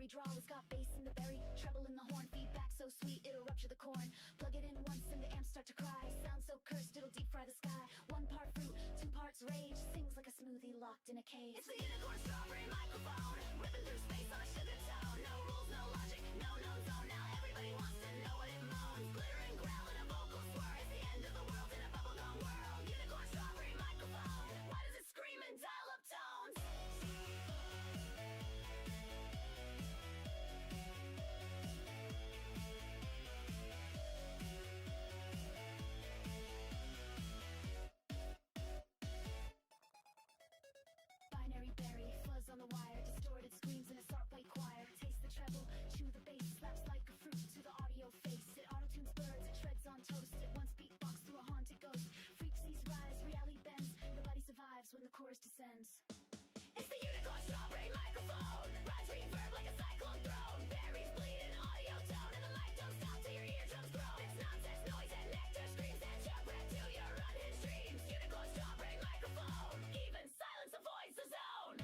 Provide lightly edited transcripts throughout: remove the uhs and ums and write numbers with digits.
drawl has got bass in the berry, treble in the horn, feedback so sweet it'll rupture the corn. Plug it in once and the amps start to cry. Sound so cursed it'll deep fry the sky. 1 part fruit, 2 parts rage, sings like a smoothie locked in a cage. It's the unicorn strawberry microphone, ripping through space on a sugar tone. No rules, no logic, no known zone. Now everybody wants to know what it moans. Glitter and growl and a vocal swirl. It's the end of the world in a bubblegum world. Unicorn strawberry microphone, why does it scream and dial up tones? Binary berry, fuzz on the wire, distorted screams in a Sarpway choir. Taste the treble, chew the bass, slaps like a fruit to the audio face. It auto-tunes birds, it shreds on toast. It once beatbox through a haunted ghost. Frequencies rise, reality bends. The body survives when the chorus descends. It's the unicorn strawberry microphone, rides reverb like a cyclone throne. Berries bleed in audio tone, and the mic don't stop till your eardrums groan. It's nonsense, noise, and nectar screams that jump right to your unhinged dreams. Unicorn strawberry microphone, even silence avoids the zone.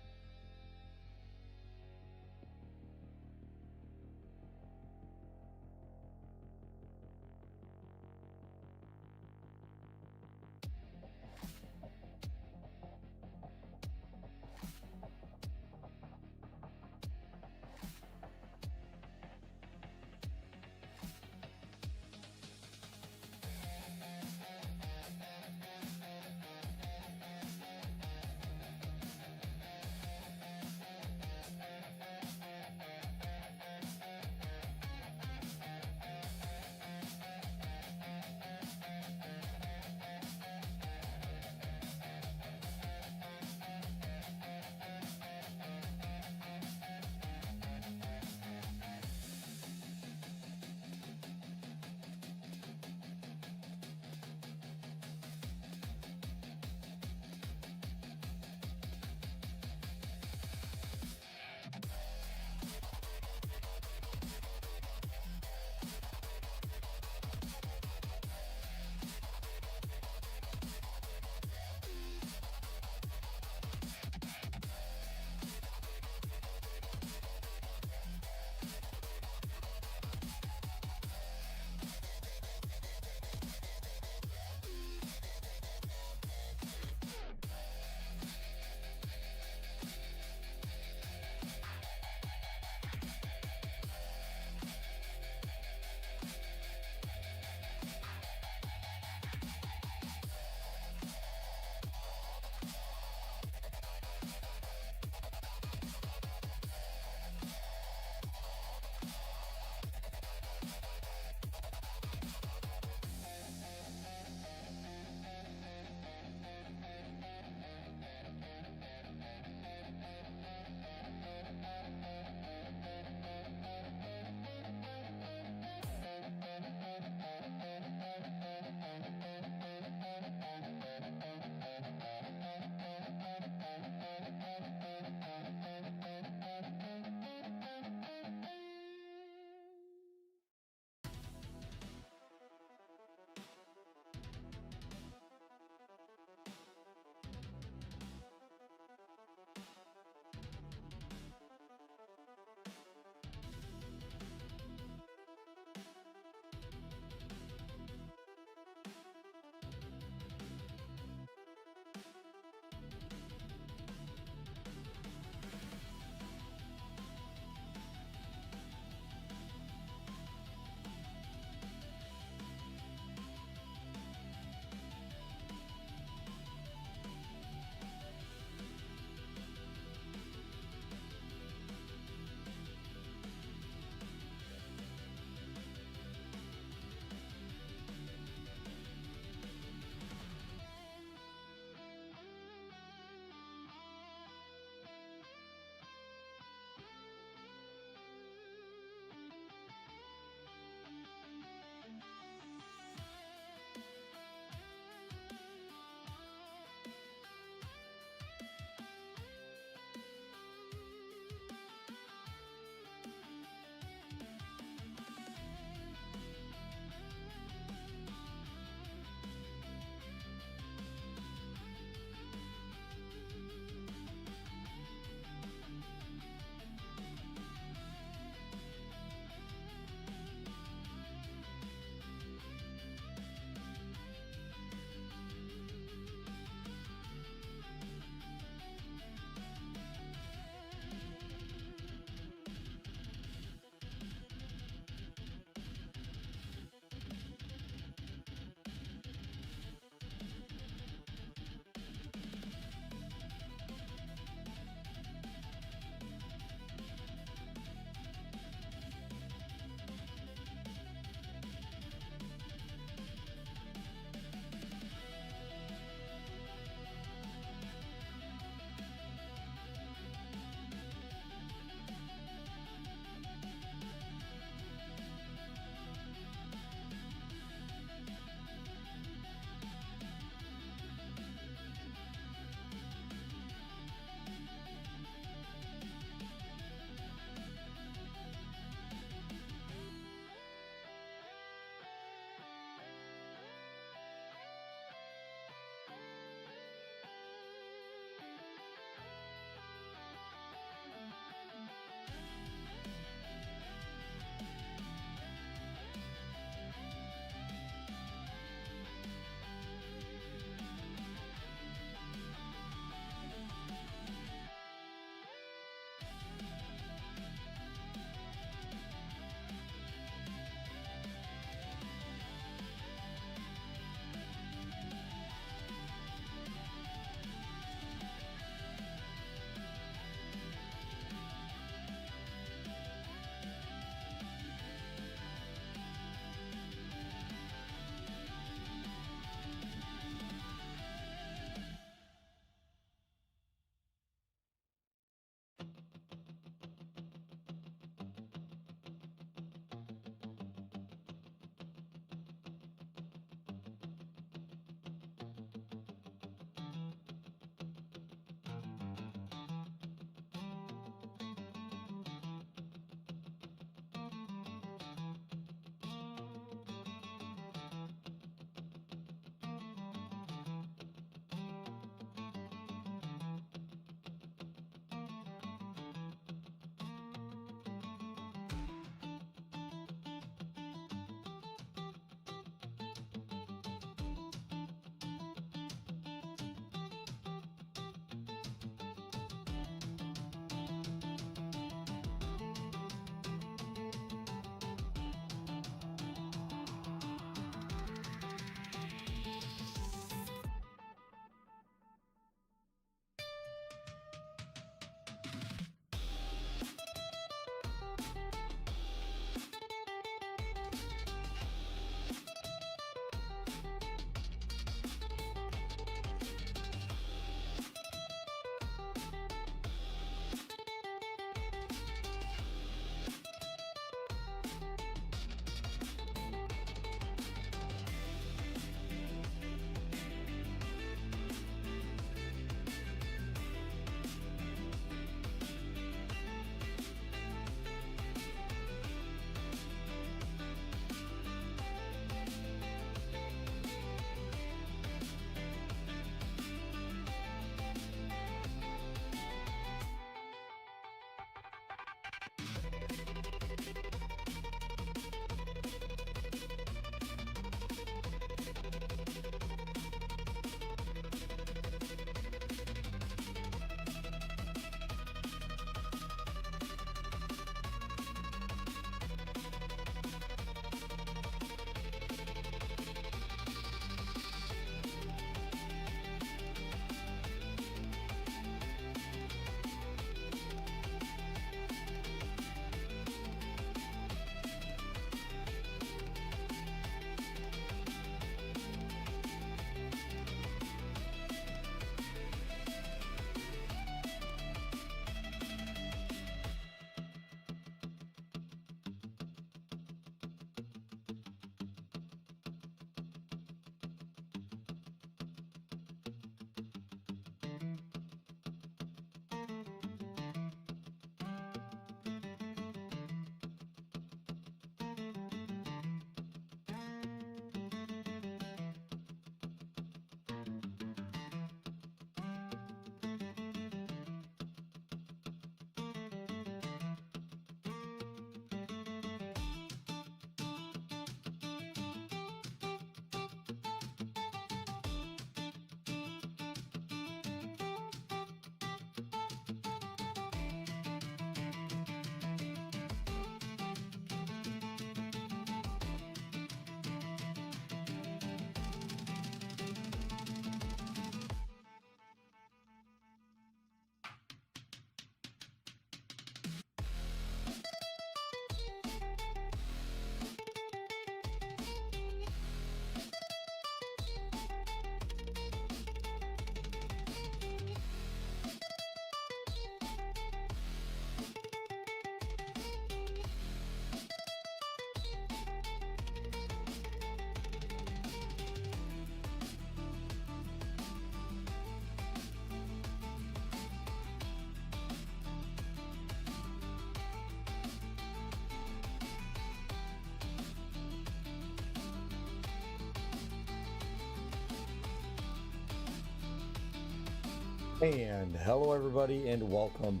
And hello everybody and welcome.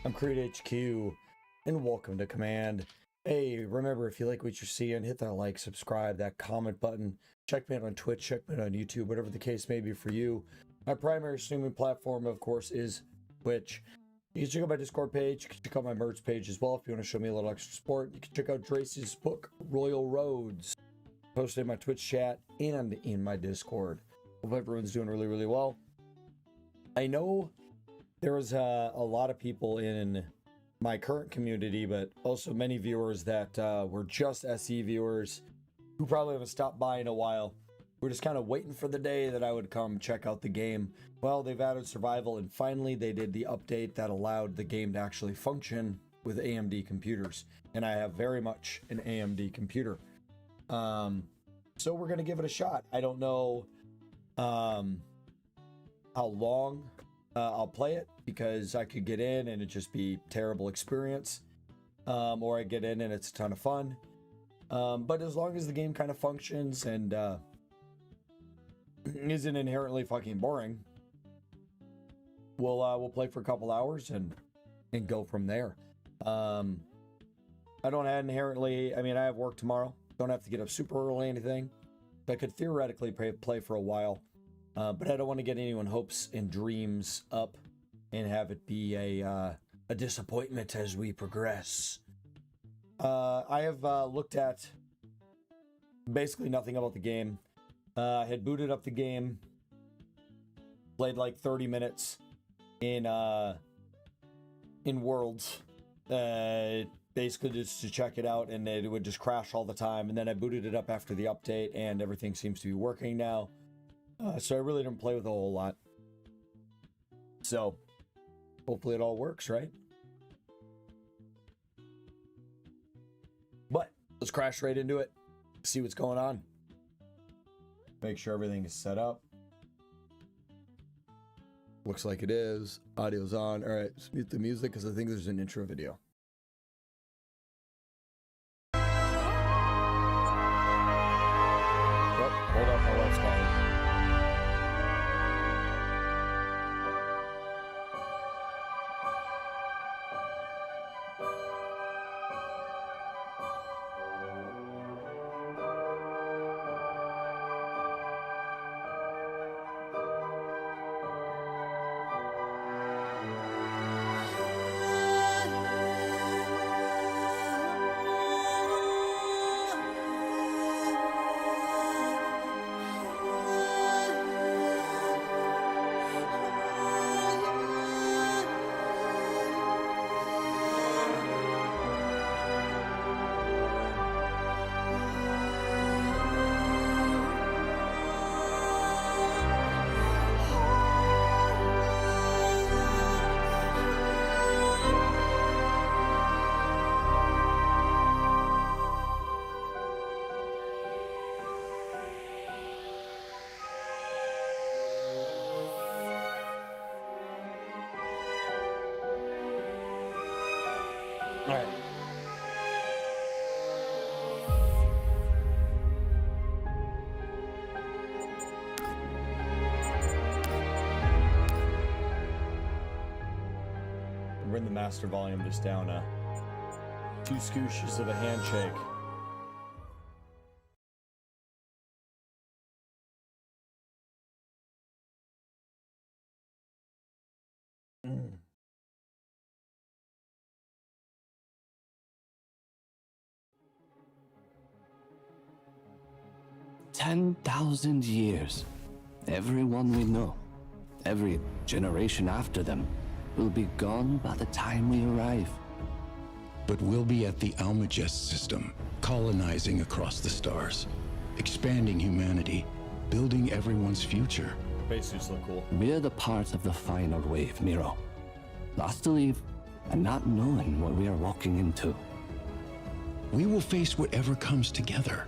I'm CreedHQ and welcome to Command. Hey, remember, if you like what you're seeing, hit that like, subscribe, that comment button. Check me out on Twitch, check me out on YouTube, whatever the case may be for you. My primary streaming platform, of course, is Twitch. You can check out my Discord page, you can check out my merch page as well if you want to show me a little extra support. You can check out Tracy's book, Royal Roads, posted in my Twitch chat and in my Discord. Hope everyone's doing really, really well. I know there was a lot of people in my current community, but also many viewers that were just SE viewers who probably haven't stopped by in a while. We're just kind of waiting for the day that I would come check out the game. Well, they've added survival, and finally they did the update that allowed the game to actually function with AMD computers. And I have very much an AMD computer. So we're going to give it a shot. I don't know how long I'll play it, because I could get in and it just be terrible experience, or I get in and it's a ton of fun. But as long as the game kind of functions and isn't inherently fucking boring, we'll play for a couple hours and go from there. I don't inherently, I mean, I have work tomorrow. Don't have to get up super early or anything. I could theoretically play for a while. But I don't want to get anyone hopes and dreams up and have it be a disappointment as we progress. I have looked at basically nothing about the game. I had booted up the game, played like 30 minutes in Worlds, basically just to check it out, and it would just crash all the time. And then I booted it up after the update, and everything seems to be working now. So I really didn't play with a whole lot. So hopefully it all works, right? But let's crash right into it. See what's going on. Make sure everything is set up. Looks like it is. Audio's on. All right, let's mute the music because I think there's an intro video. Oh, hold up, my wife's calling. All right. Bring the master volume just down 2 scooshes of a handshake. Mm. 10,000 years. Everyone we know, every generation after them, will be gone by the time we arrive. But we'll be at the Almagest system, colonizing across the stars, expanding humanity, building everyone's future. Spacesuits look cool. We're the part of the final wave, Miro. Lost to leave, and not knowing what we are walking into. We will face whatever comes together.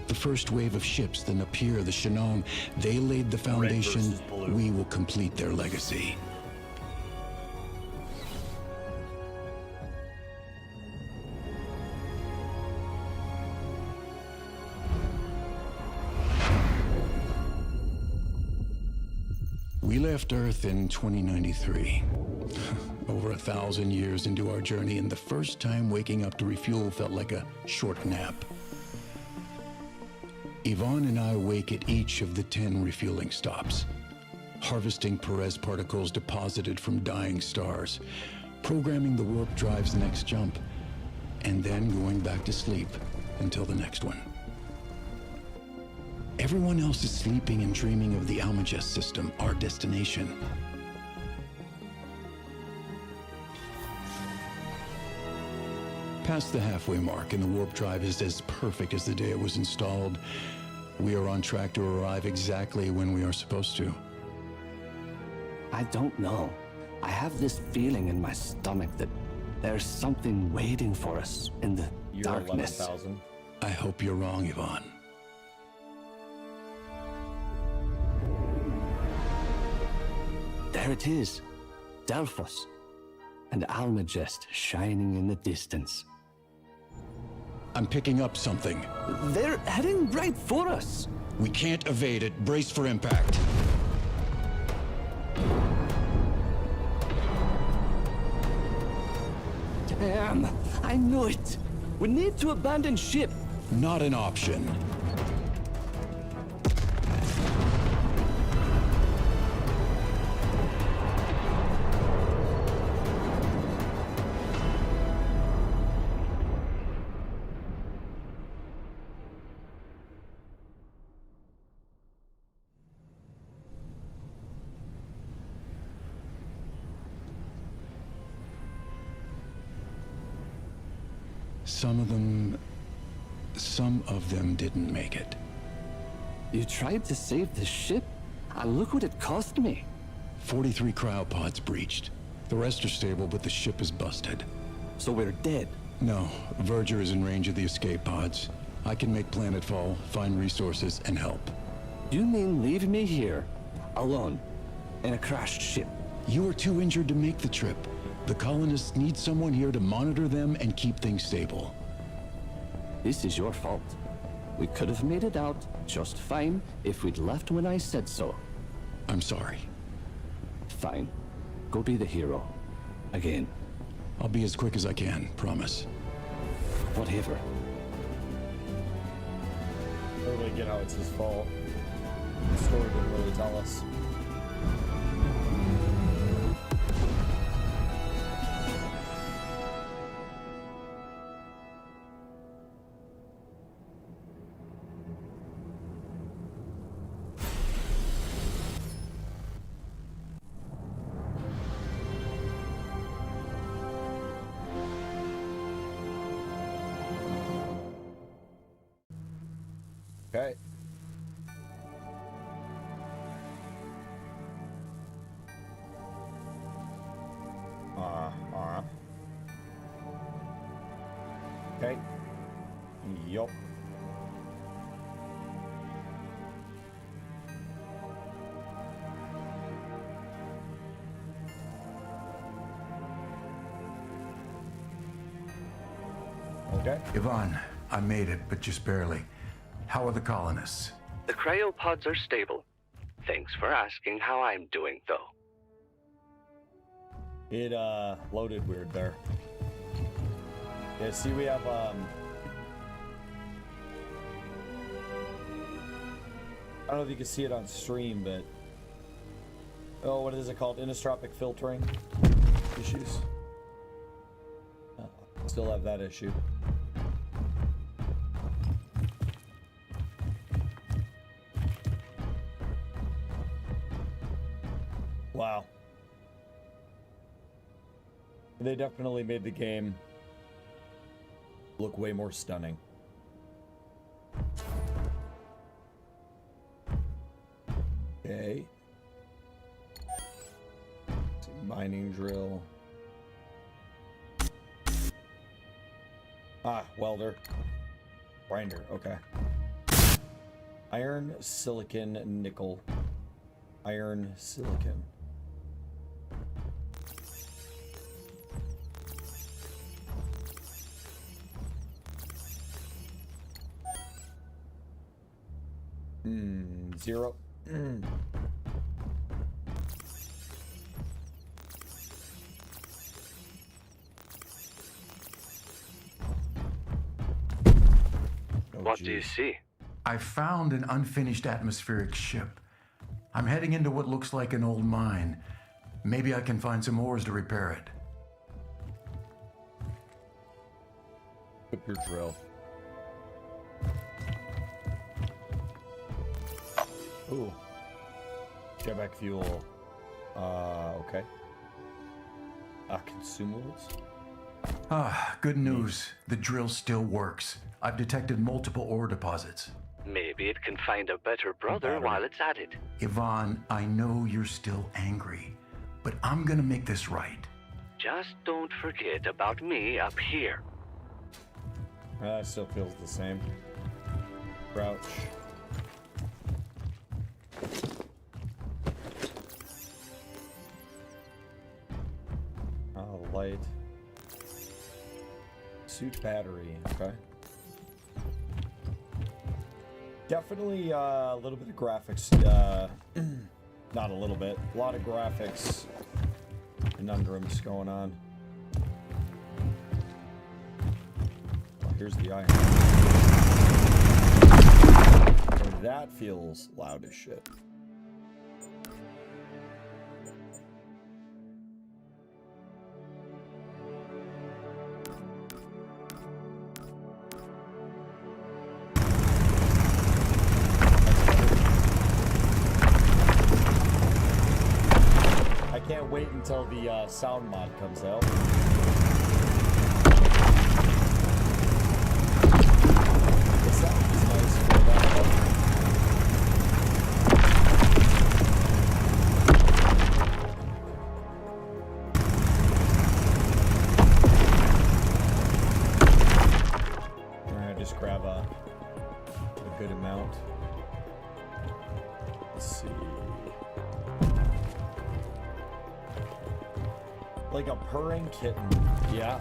The first wave of ships, the Napier, the Shanong, they laid the foundation. We will complete their legacy. We left Earth in 2093. Over 1,000 years into our journey, and the first time waking up to refuel felt like a short nap. Yvonne and I wake at each of the 10 refueling stops, harvesting Perez particles deposited from dying stars, programming the warp drive's next jump, and then going back to sleep until the next one. Everyone else is sleeping and dreaming of the Almagest system, our destination. Past the halfway mark, and the warp drive is as perfect as the day it was installed. We are on track to arrive exactly when we are supposed to. I don't know. I have this feeling in my stomach that there's something waiting for us in the Year darkness. 11,000. I hope you're wrong, Yvonne. There it is. Delphos. And Almagest shining in the distance. I'm picking up something. They're heading right for us. We can't evade it. Brace for impact. Damn, I knew it. We need to abandon ship. Not an option. Some of them didn't make it. You tried to save the ship, and look what it cost me. 43 cryopods breached. The rest are stable, but the ship is busted. So we're dead. No, Verger is in range of the escape pods. I can make planetfall, find resources, and help. You mean leave me here, alone, in a crashed ship? You are too injured to make the trip. The colonists need someone here to monitor them and keep things stable. This is your fault. We could have made it out just fine if we'd left when I said so. I'm sorry. Fine. Go be the hero. Again. I'll be as quick as I can, promise. Whatever. Totally get how it's his fault. The story didn't really tell us. Okay. Okay. Yup. Okay. Yvonne, I made it, but just barely. How are the colonists? The cryopods are stable. Thanks for asking how I'm doing, though. It loaded weird there. Yeah, see we have I don't know if you can see it on stream, but oh, what is it called? Anisotropic filtering issues. Still have that issue. Wow. They definitely made the game look way more stunning. Okay. Let's see, mining drill. Ah, welder. Grinder, okay. Iron, silicon, nickel. Iron, silicon. Zero. What do you geez. see? I found an unfinished atmospheric ship. I'm heading into what looks like an old mine. Maybe I can find some ores to repair it. Equip your drill. Ooh. Jetpack fuel. Okay. Consumables. Good news. The drill still works. I've detected multiple ore deposits. Maybe it can find a better brother while it's at it. Yvonne, I know you're still angry, but I'm gonna make this right. Just don't forget about me up here. Still feels the same. Crouch. Light. Suit battery. Okay. Definitely a little bit of graphics. Not a little bit. A lot of graphics conundrums going on. Oh, here's the iron. So that feels loud as shit. Can't wait until the sound mod comes out. The sound is nice for that. Alright, just grab a good amount. Let's see. Like a purring kitten. Yeah.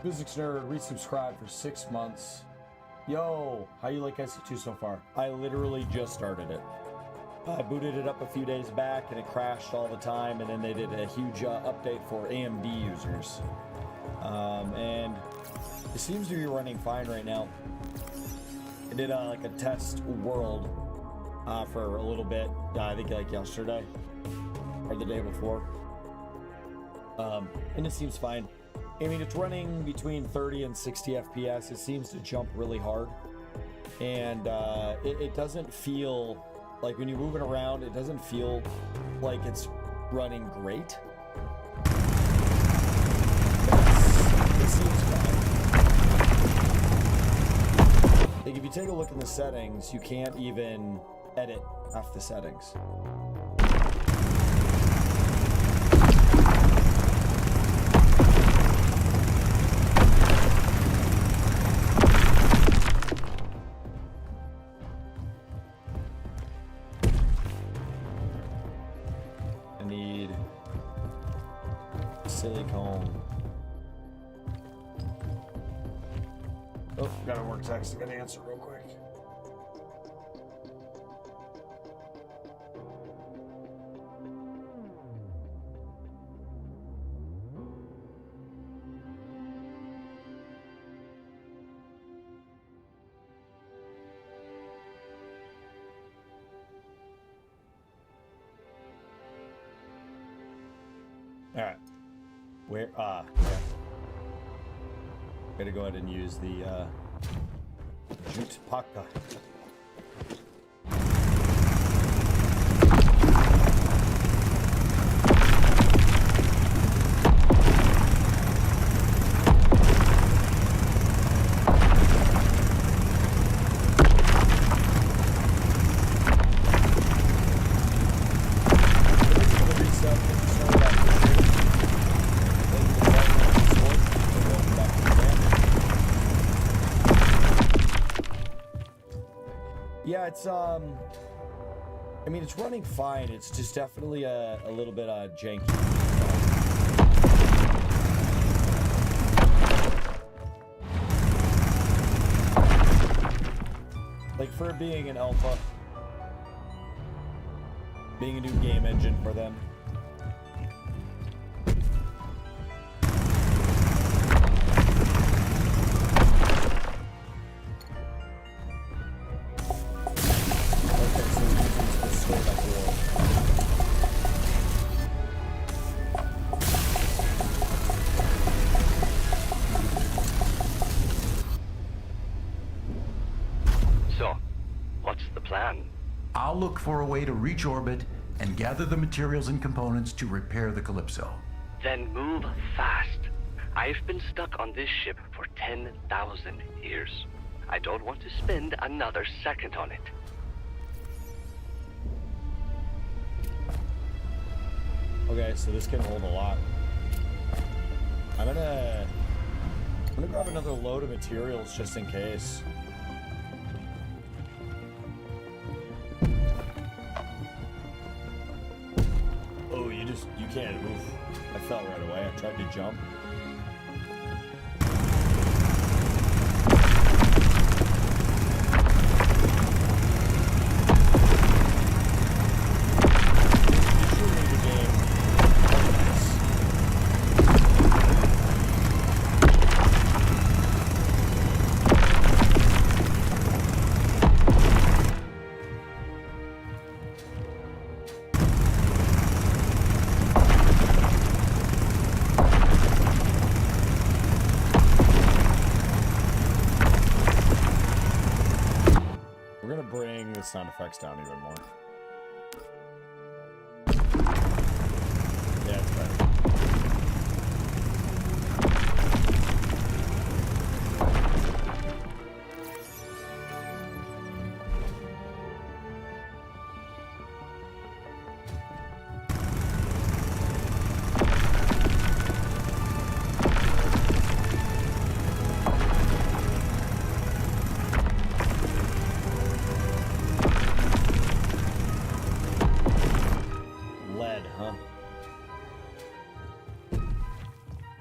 Physics Nerd, resubscribed for 6 months. Yo, how you like SC2 so far? I literally just started it. I booted it up a few days back and it crashed all the time, and then they did a huge update for AMD users. And it seems to be running fine right now. I did like a test world for a little bit, I think like yesterday or the day before, and it seems fine. I mean, it's running between 30 and 60 FPS. It seems to jump really hard, and it doesn't feel like when you're moving around, it doesn't feel like it's running great. It seems fine. Like if you take a look in the settings, you can't even edit off the settings. I need silicone. Oh, gotta work text. I gotta answer real quick. All right. Where? Yeah. Gotta go ahead and use the jute paka. Yeah, it's I mean, it's running fine. It's just definitely a little bit janky. Like for being an alpha, being a new game engine for them. I'll look for a way to reach orbit and gather the materials and components to repair the Calypso. Then move fast. I've been stuck on this ship for 10,000 years. I don't want to spend another second on it. Okay, so this can hold a lot. I'm gonna grab another load of materials just in case. Oh, you can't move. I fell right away. I tried to jump. Sound effects down even more. Yeah, it's better.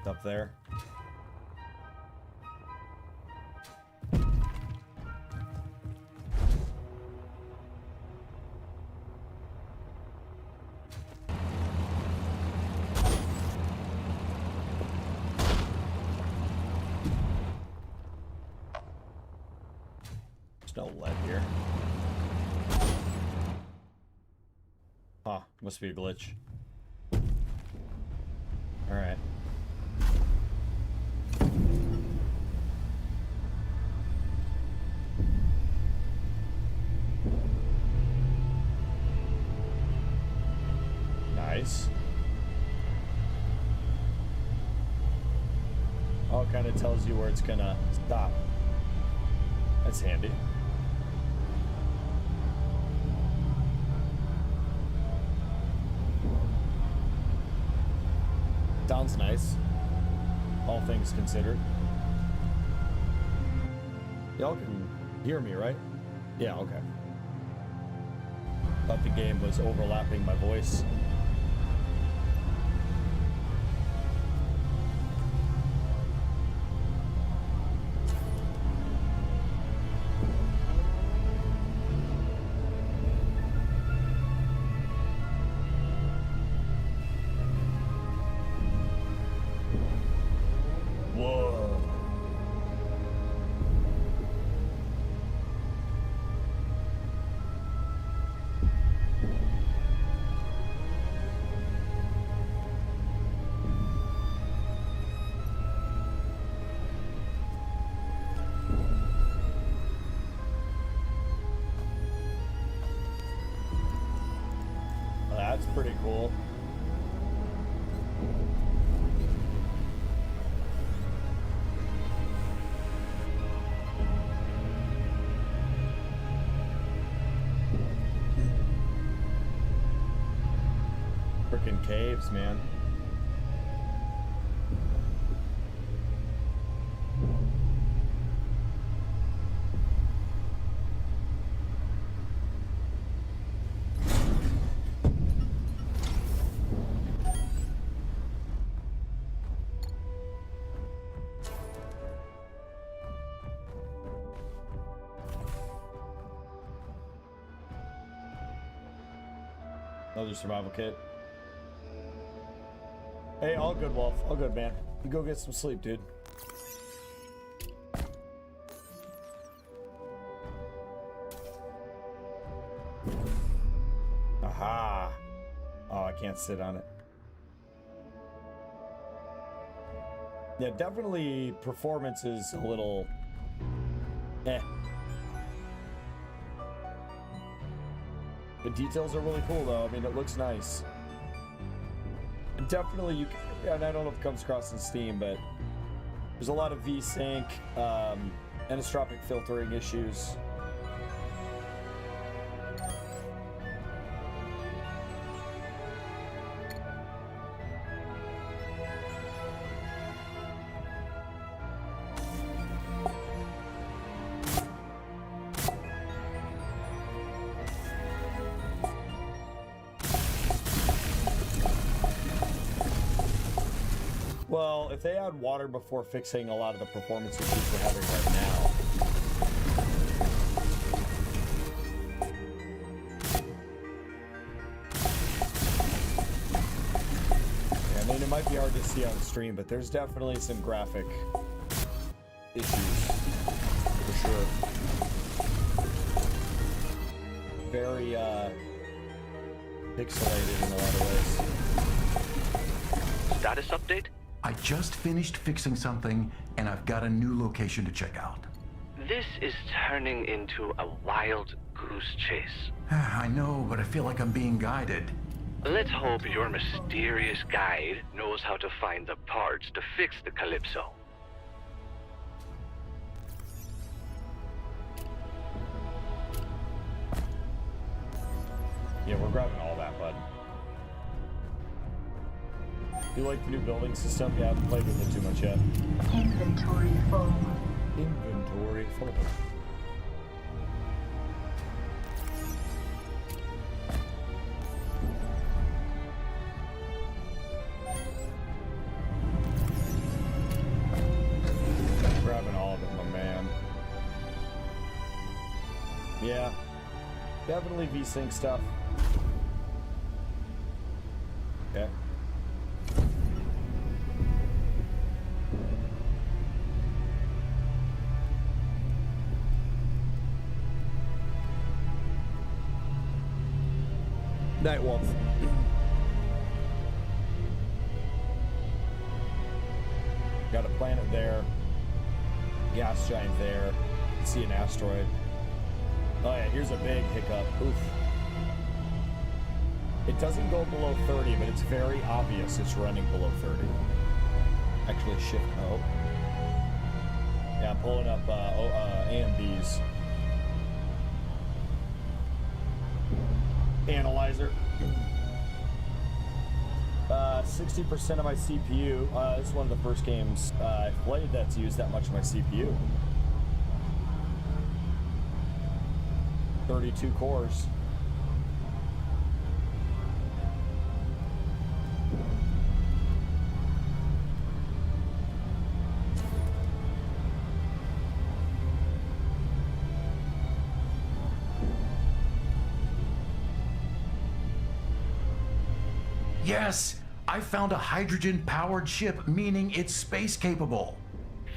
Up there. There's no lead here. Huh, must be a glitch. All right. Nice. Oh, it kind of tells you where it's gonna stop. That's handy. Sounds nice, all things considered. Y'all can hear me, right? Yeah, okay. Thought the game was overlapping my voice. That's pretty cool. Freaking caves, man. Another survival kit. Hey, all good, Wolf. All good, man. You go get some sleep, dude. Aha. Oh, I can't sit on it. Yeah, definitely performance is a little... The details are really cool, though. I mean, it looks nice. And definitely, you can, and I don't know if it comes across in Steam, but there's a lot of VSync, anisotropic filtering issues. Well, if they add water before fixing a lot of the performance issues we're having right now. Yeah, I mean, it might be hard to see on stream, but there's definitely some graphic issues, for sure. Very, pixelated in a lot of ways. Status update? I just finished fixing something, and I've got a new location to check out. This is turning into a wild goose chase. I know, but I feel like I'm being guided. Let's hope your mysterious guide knows how to find the parts to fix the Calypso. Yeah, we're grabbing all that, bud. You like the new building system? Yeah, I haven't played with it too much yet. Inventory full. Inventory full. Grabbing all of it, my man. Yeah, definitely VSync stuff. Okay. Night Wolf. Got a planet there. Gas giant there. See an asteroid. Oh yeah, here's a big hiccup. Oof. It doesn't go below 30, but it's very obvious it's running below 30. Actually, shift O. Yeah, I'm pulling up AMBs. Analyzer. 60% of my CPU. This is one of the first games I've played that's used that much of my CPU. 32 cores. Yes! I found a hydrogen-powered ship, meaning it's space-capable.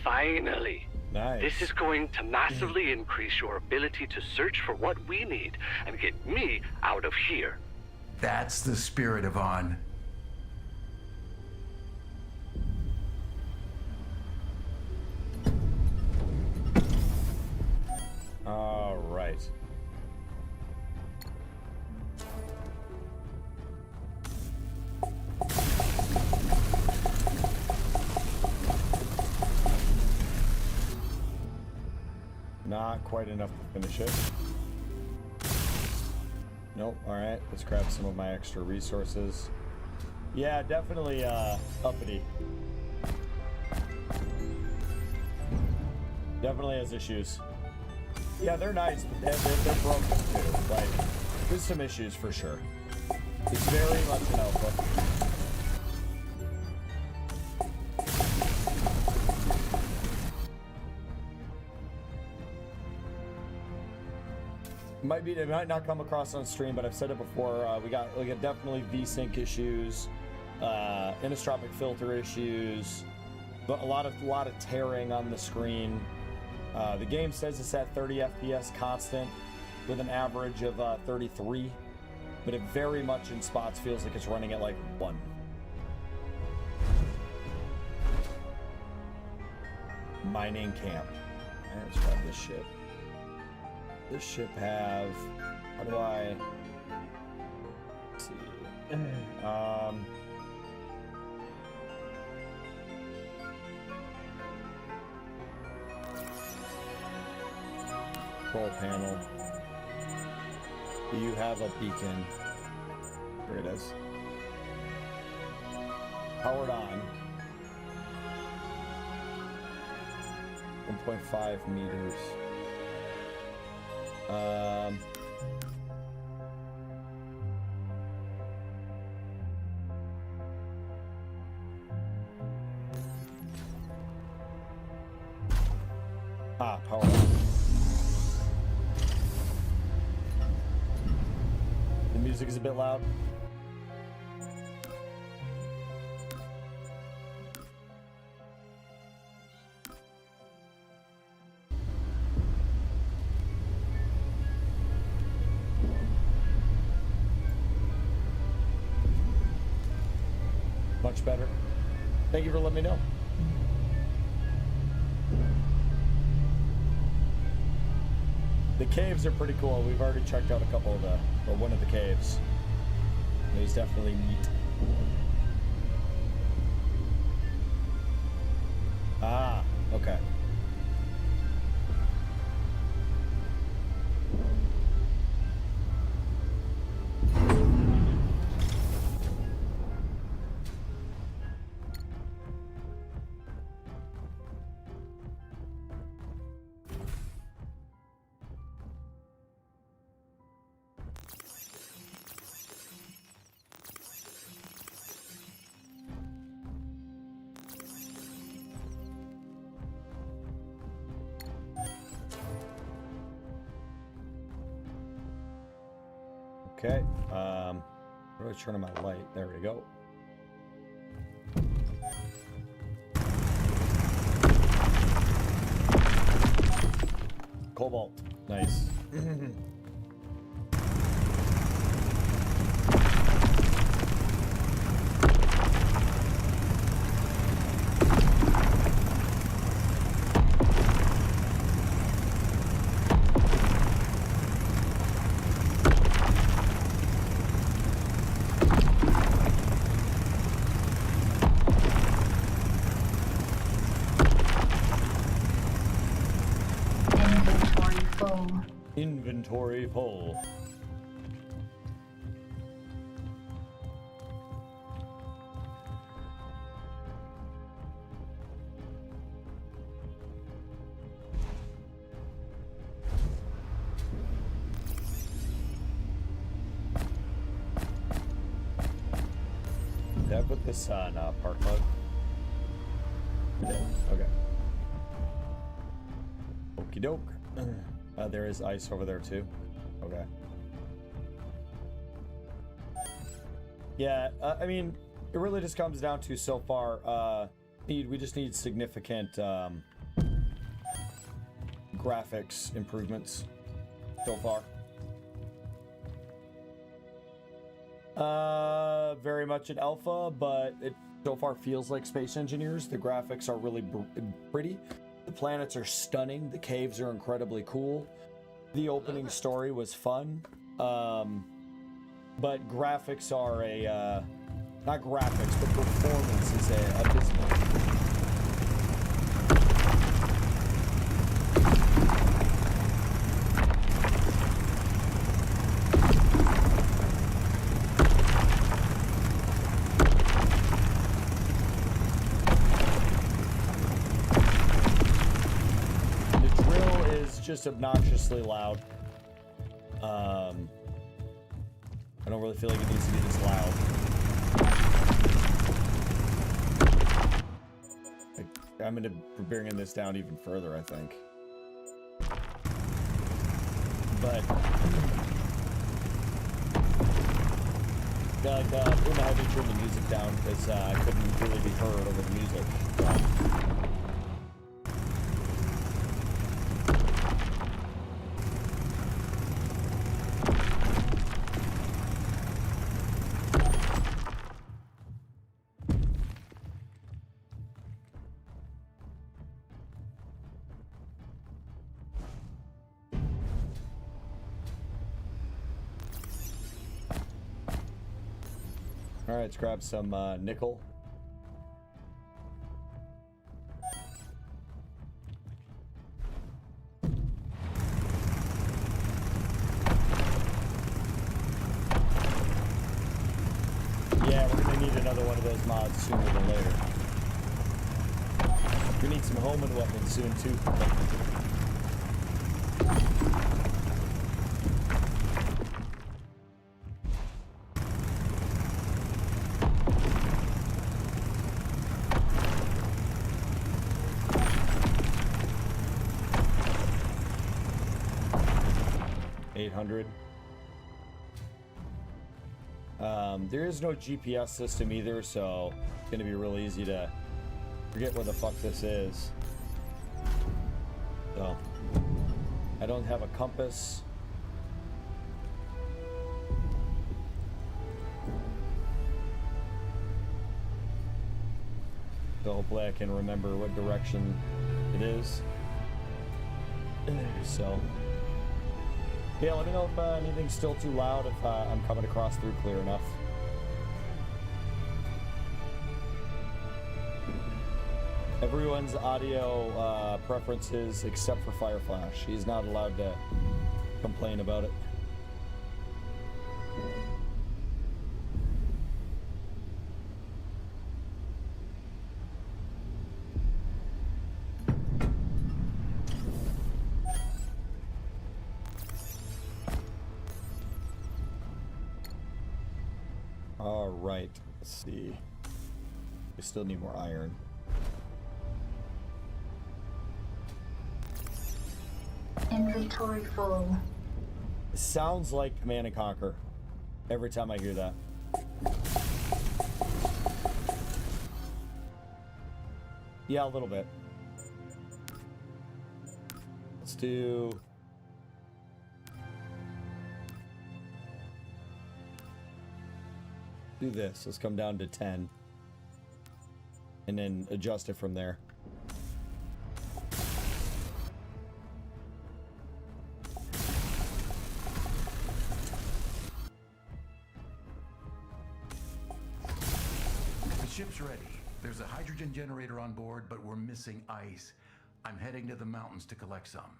Finally. Nice. This is going to massively increase your ability to search for what we need and get me out of here. That's the spirit, Yvonne. All right. Not quite enough to finish it. Nope. All right. Let's grab some of my extra resources. Yeah, definitely uppity. Definitely has issues. Yeah, they're nice, but they're broken too. Like, there's some issues for sure. It's very much an alpha. It might not come across on stream, but I've said it before. We got definitely VSync issues, anisotropic filter issues, but a lot of tearing on the screen. The game says it's at 30 FPS constant with an average of 33, but it very much in spots feels like it's running at like 1. Mining camp. Let's grab this ship. This ship have, how do I Control panel. Do you have a beacon? Here it is. Powered on. 1.5 meters. Power on. The music is a bit loud. Much better. Thank you for letting me know. The caves are pretty cool. We've already checked out a couple of or one of the caves. It was definitely neat. Okay. Okay, where do I turn on my light? There we go. Cobalt, nice. Inventory full. Did I put this on park mode? I did. Okay. Okie doke. There is ice over there too. Okay. Yeah, I mean, it really just comes down to so far. We just need significant graphics improvements so far. Very much an alpha, but it so far feels like Space Engineers. The graphics are really pretty. The planets are stunning. The caves are incredibly cool. The opening story was fun. But graphics are not graphics, but performance is abysmal. Just obnoxiously loud. I don't really feel like it needs to be this loud. I'm gonna be bringing this down even further, I think. But yeah, like Puma had to turn the music down because I couldn't really be heard over the music. All right, let's grab some nickel. Yeah, we're gonna need another one of those mods sooner than later. We need some homing weapons soon too. 800. There is no GPS system either, so it's gonna be real easy to forget where the fuck this is. So I don't have a compass. So hopefully I can remember what direction it is. So yeah, let me know if anything's still too loud, if I'm coming across through clear enough. Everyone's audio preferences except for Fireflash. He's not allowed to complain about it. All right, let's see. We still need more iron. Inventory full. It sounds like Command and Conquer every time I hear that. Yeah, a little bit. Let's do this. Let's come down to 10 and then adjust it from there. The ship's ready. There's a hydrogen generator on board, but we're missing ice. I'm heading to the mountains to collect some.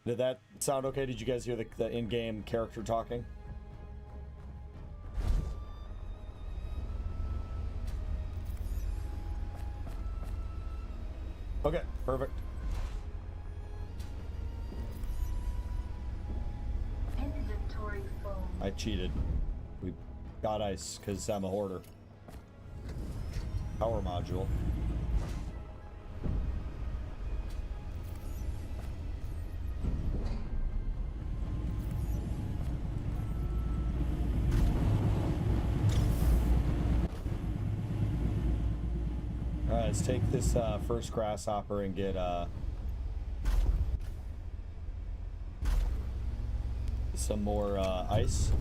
Did that sound okay? Did you guys hear the in-game character talking? Okay, perfect. Inventory full. I cheated. We got ice because I'm a hoarder. Power module. Alright, let's take this first grasshopper and get some more ice.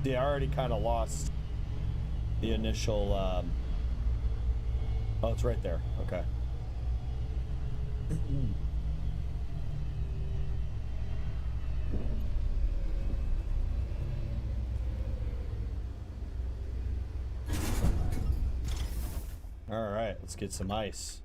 Yeah, I already kind of lost the initial oh, it's right there. Okay. All right, let's get some ice.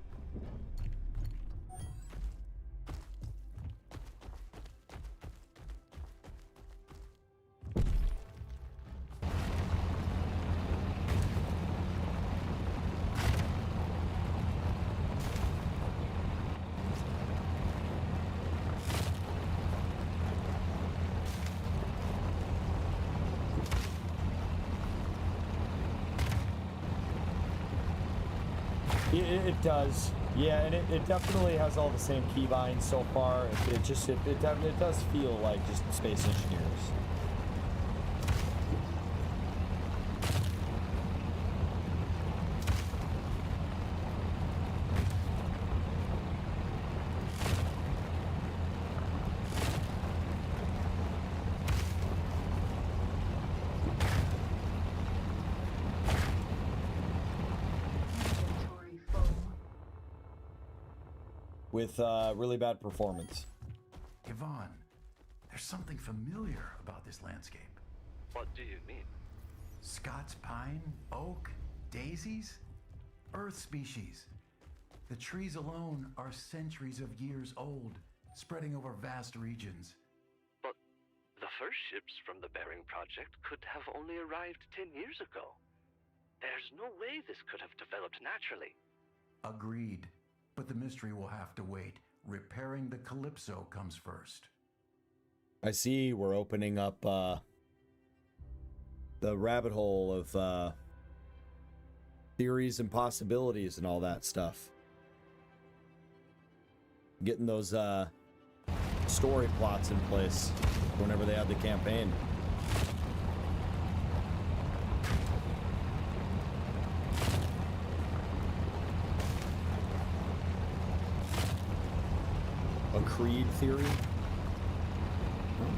It does, yeah, and it definitely has all the same keybinds so far. It does feel like just Space Engineers. with really bad performance. Yvonne, there's something familiar about this landscape. What do you mean? Scots pine, oak, daisies, earth species. The trees alone are centuries of years old, spreading over vast regions. But the first ships from the Bering Project could have only arrived 10 years ago. There's no way this could have developed naturally. Agreed. But the mystery will have to wait. Repairing the Calypso comes first. I see we're opening up the rabbit hole of theories and possibilities and all that stuff. Getting those story plots in place whenever they have the campaign. A Creed theory?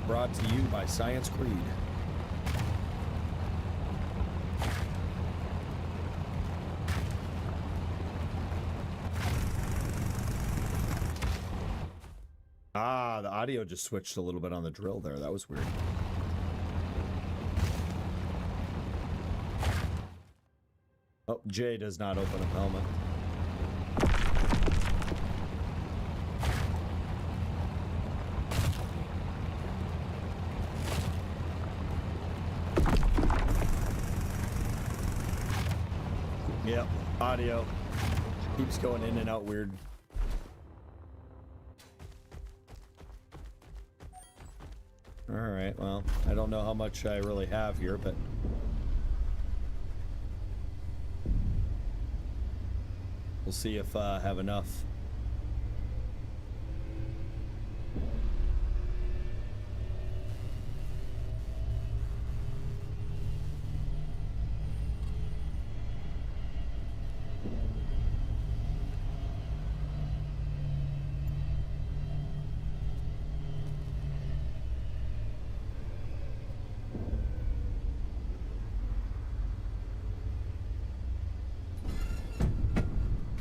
Brought to you by Science Creed. Ah, the audio just switched a little bit on the drill there. That was weird. Oh, Jay does not open a helmet. Yep, audio keeps going in and out weird. Alright, well, I don't know how much I really have here, but we'll see if I have enough.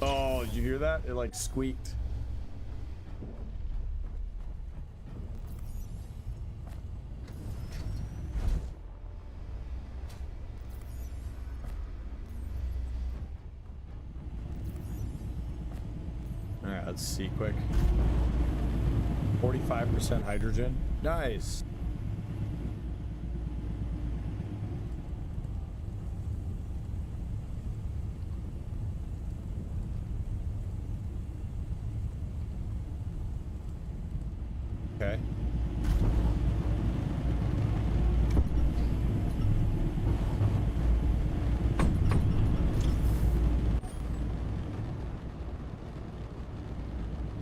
Oh, did you hear that? It like squeaked. All right, let's see quick. 45% hydrogen. Nice. Okay.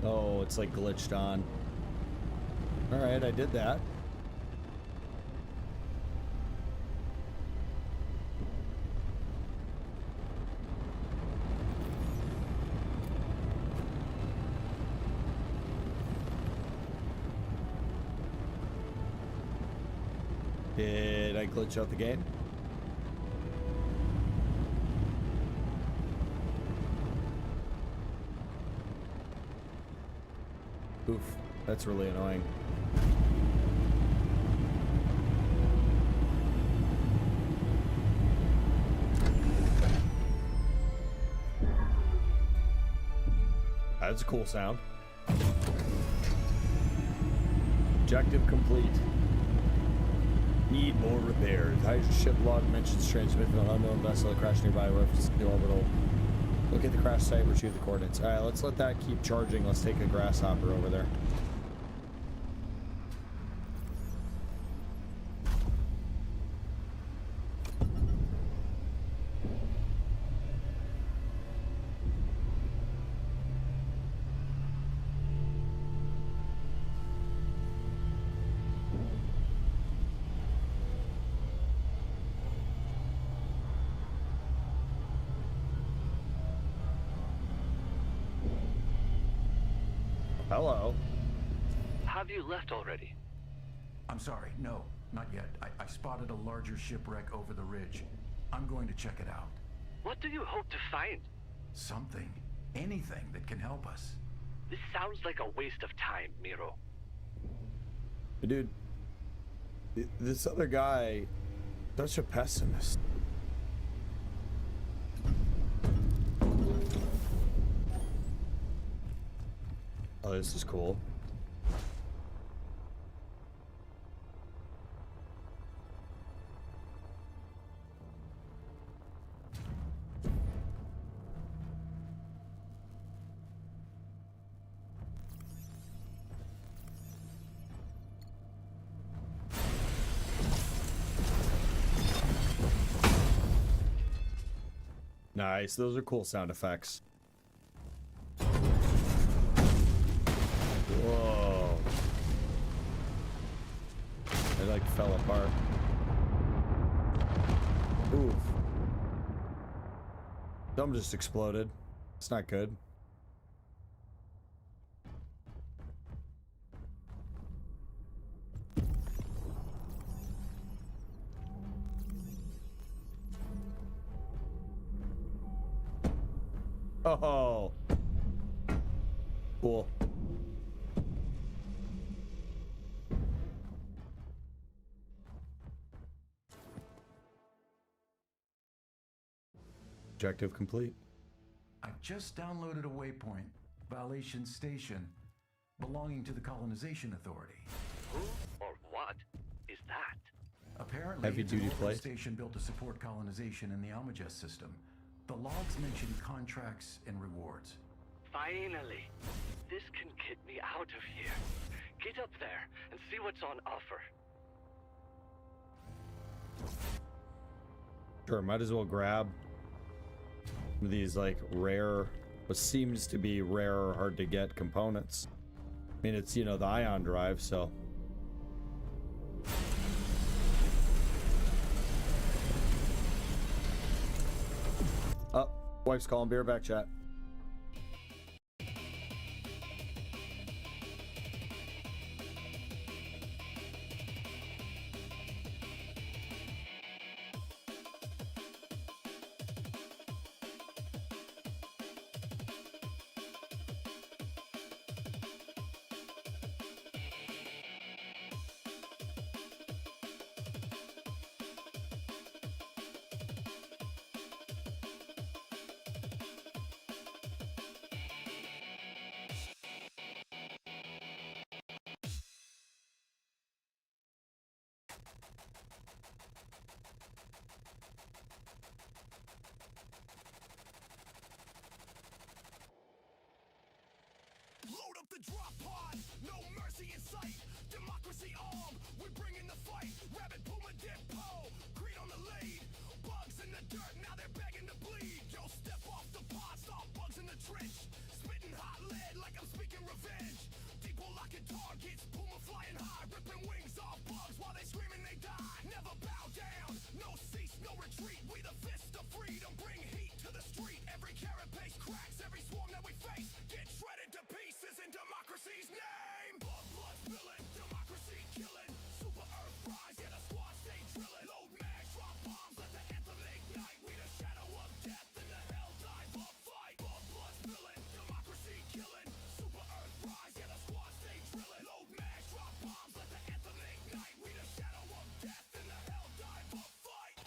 Oh, it's like glitched on. All right, I did that. Did I glitch out the game? Oof, that's really annoying. That's a cool sound. Objective complete. Need more repairs. Hydrogen ship log mentions transmitting an unknown vessel that crashed nearby. Reference to the orbital. Look at the crash site. Retrieve the coordinates. All right, let's let that keep charging. Let's take a grasshopper over there. Hello. Have you left already? I'm sorry, no, not yet. I spotted a larger shipwreck over the ridge. I'm going to check it out. What do you hope to find? Something, anything that can help us. This sounds like a waste of time, Miro. Dude, this other guy, such a pessimist. Oh, this is cool. Nice, those are cool sound effects. Whoa. They like fell apart. Oof. Some just exploded. It's not good. Oh. Cool. Objective complete. I just downloaded a waypoint, Valation Station, belonging to the Colonization Authority. Who or what is that? Apparently, Heavy it's a duty local plate. station built to support colonization in the Almagest system. The logs mention contracts and rewards. Finally. This can get me out of here. Get up there and see what's on offer. Sure, might as well grab some of these like rare, what seems to be rare or hard to get components. I mean, it's, you know, the ion drive, so. Oh, wife's calling, beer back chat. Load up the drop pod, no mercy in sight. Democracy armed, we're bringing the fight. Rabbit Puma Depot, Creed on the lead. Bugs in the dirt, now they're begging to bleed. Yo, step off the pod, stop bugs in the trench. Spitting hot lead like I'm speaking revenge. Depot locking targets, Puma flying high, ripping wings off bugs while they scream and they die. Never bow down, no cease, no retreat. We the fist of freedom, bring heat to the street. Every carapace cracks, every swarm that we face. Get shredded to pieces in democracy's name. Blood spilling, democracy killing. Super Earth rise, yeah, the squad stay drilling. Load mags, drop bombs, let the anthem ignite. We the shadow of death in the hell dive up fight. Blood spilling, democracy killing. Super Earth rise, yeah, the squad stay drilling. Load mags, drop bombs, let the anthem ignite. We the shadow of death in the hell dive up fight.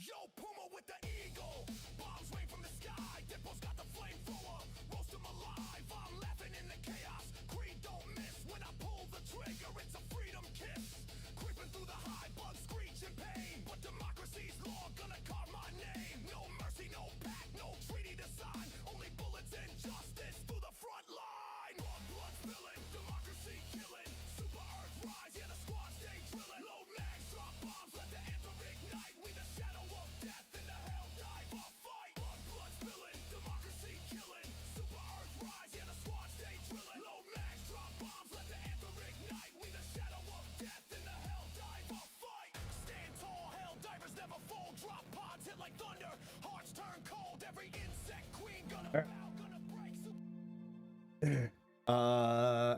Yo, Puma with the eagle. Bombs rain from the sky. Dippo's got the flamethrower. Roast 'em alive. I'm laughing in the chaos. Creed don't miss when I pull the trigger. It's a freedom kiss. Creeping through the high bug, screech in pain. But democracy's law gonna carve my name. No mercy, no pact, no treaty to sign. Only bullets and justice through the front line. Blood spilling, democracy killing. Super Earth rise, yeah, the squad stay drilling. Load mags, drop bombs, let the anthem ignite. We the shadow of death in the hell dive up fight. Blood spilling, democracy killing. Super Earth rise, yeah, the squad stay drilling. Load mags, drop bombs, let the anthem ignite. We the shadow of death in the hell dive up fight. Stand tall, hell divers never fall. Drop pods hit like thunder. Hearts turn cold. Every insect queen gonna bow, gonna break.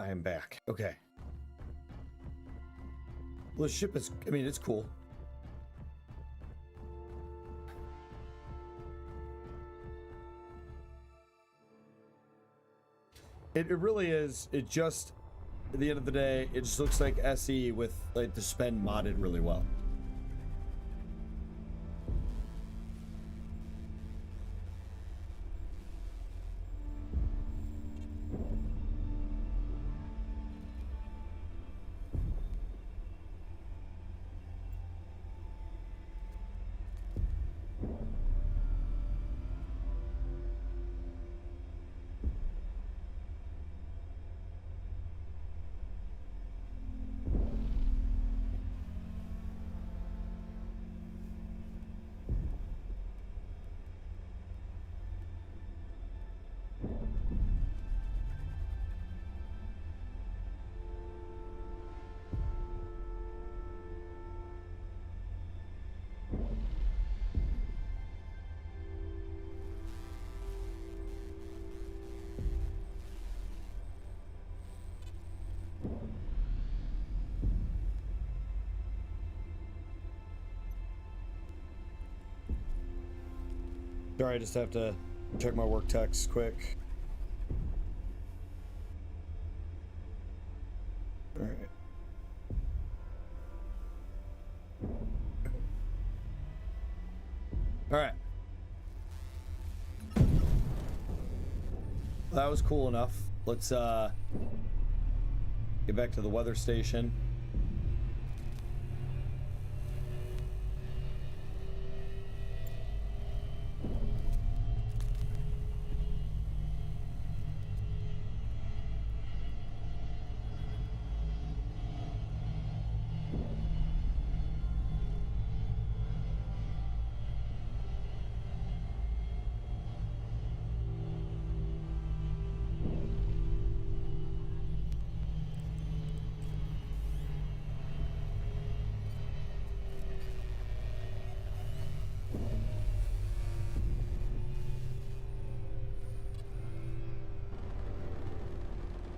I'm back. Okay. Well, the ship is, I mean, it's cool. It really is. It just, at the end of the day, it just looks like SE with like the spend modded really well. Sorry, I just have to check my work text quick. All right. All right. That was cool enough. Let's get back to the weather station.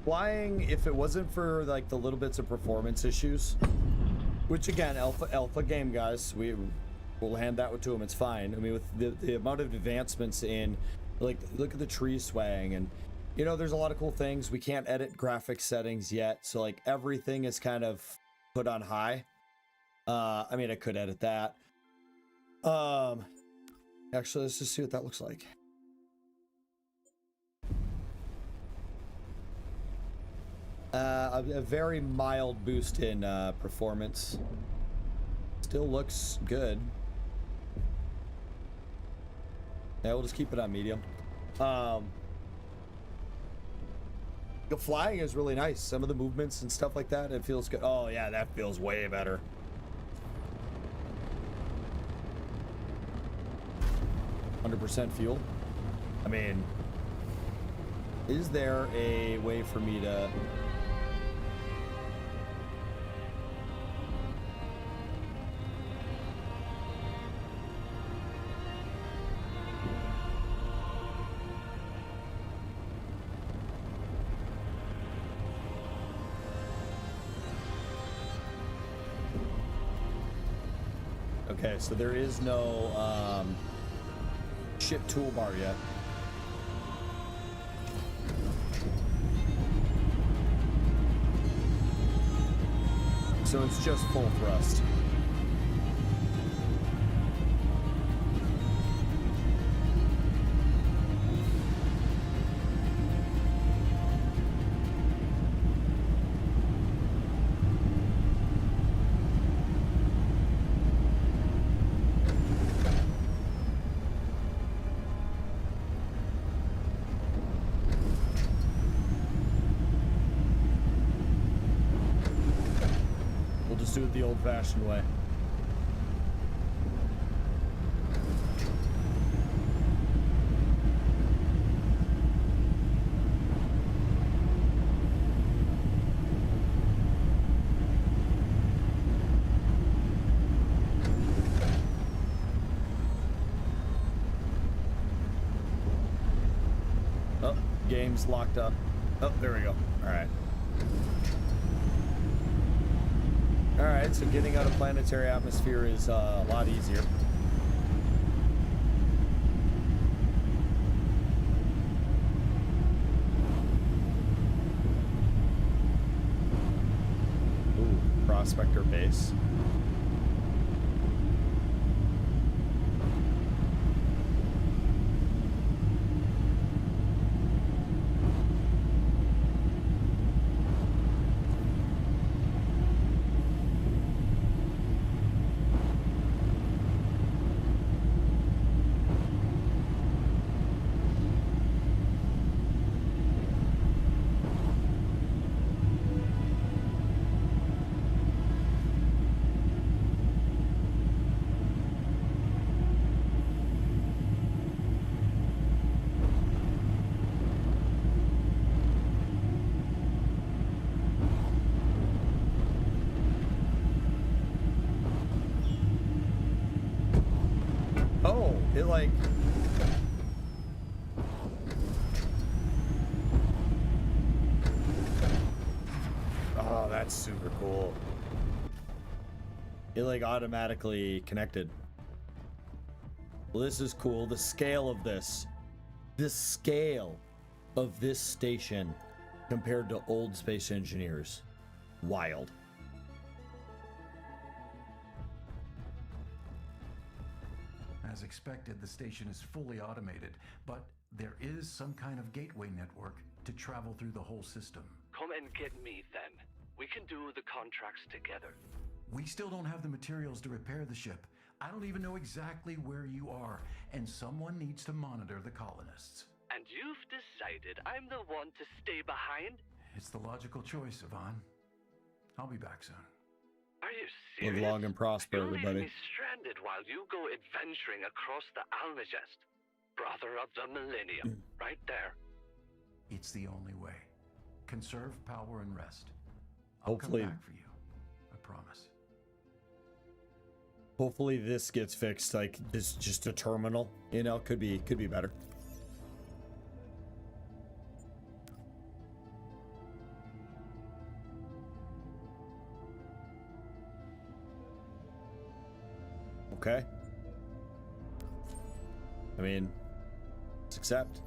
Flying, if it wasn't for like the little bits of performance issues, which again, alpha game guys, we'll hand that to them. It's fine. I mean, with the amount of advancements in, like, look at the tree swaying, and you know, there's a lot of cool things. We can't edit graphics settings yet, so like everything is kind of put on high. I mean, I could edit that. Actually, let's just see what that looks like. A very mild boost in performance. Still looks good. Yeah, we'll just keep it on medium. The flying is really nice. Some of the movements and stuff like that, it feels good. Oh yeah, that feels way better. 100% fuel. I mean, is there a way for me to... Okay, so there is no ship toolbar yet. So it's just full thrust. Do it the old-fashioned way. Oh, game's locked up. Oh, there we go. All right. Alright, so getting out of planetary atmosphere is a lot easier. prospector base. Oh, it like... Oh, that's super cool. It like automatically connected. Well, this is cool. The scale of this. The scale of this station compared to old Space Engineers. Wild. As expected, the station is fully automated, but there is some kind of gateway network to travel through the whole system. Come and get me then. We can do the contracts together. We still don't have the materials to repair the ship. I don't even know exactly where you are, and someone needs to monitor the colonists. And you've decided I'm the one to stay behind? It's the logical choice, Yvonne. I'll be back soon. Are you Live serious? long and prosper, You'll leave everybody. me stranded while you go adventuring across the Almagest. Brother of the Millennium, right there. It's the only way. Conserve power and rest. Hopefully- I'll come back for you. I promise. Hopefully this gets fixed. Like this, just a terminal. You know, could be better. Okay. I mean, let's accept.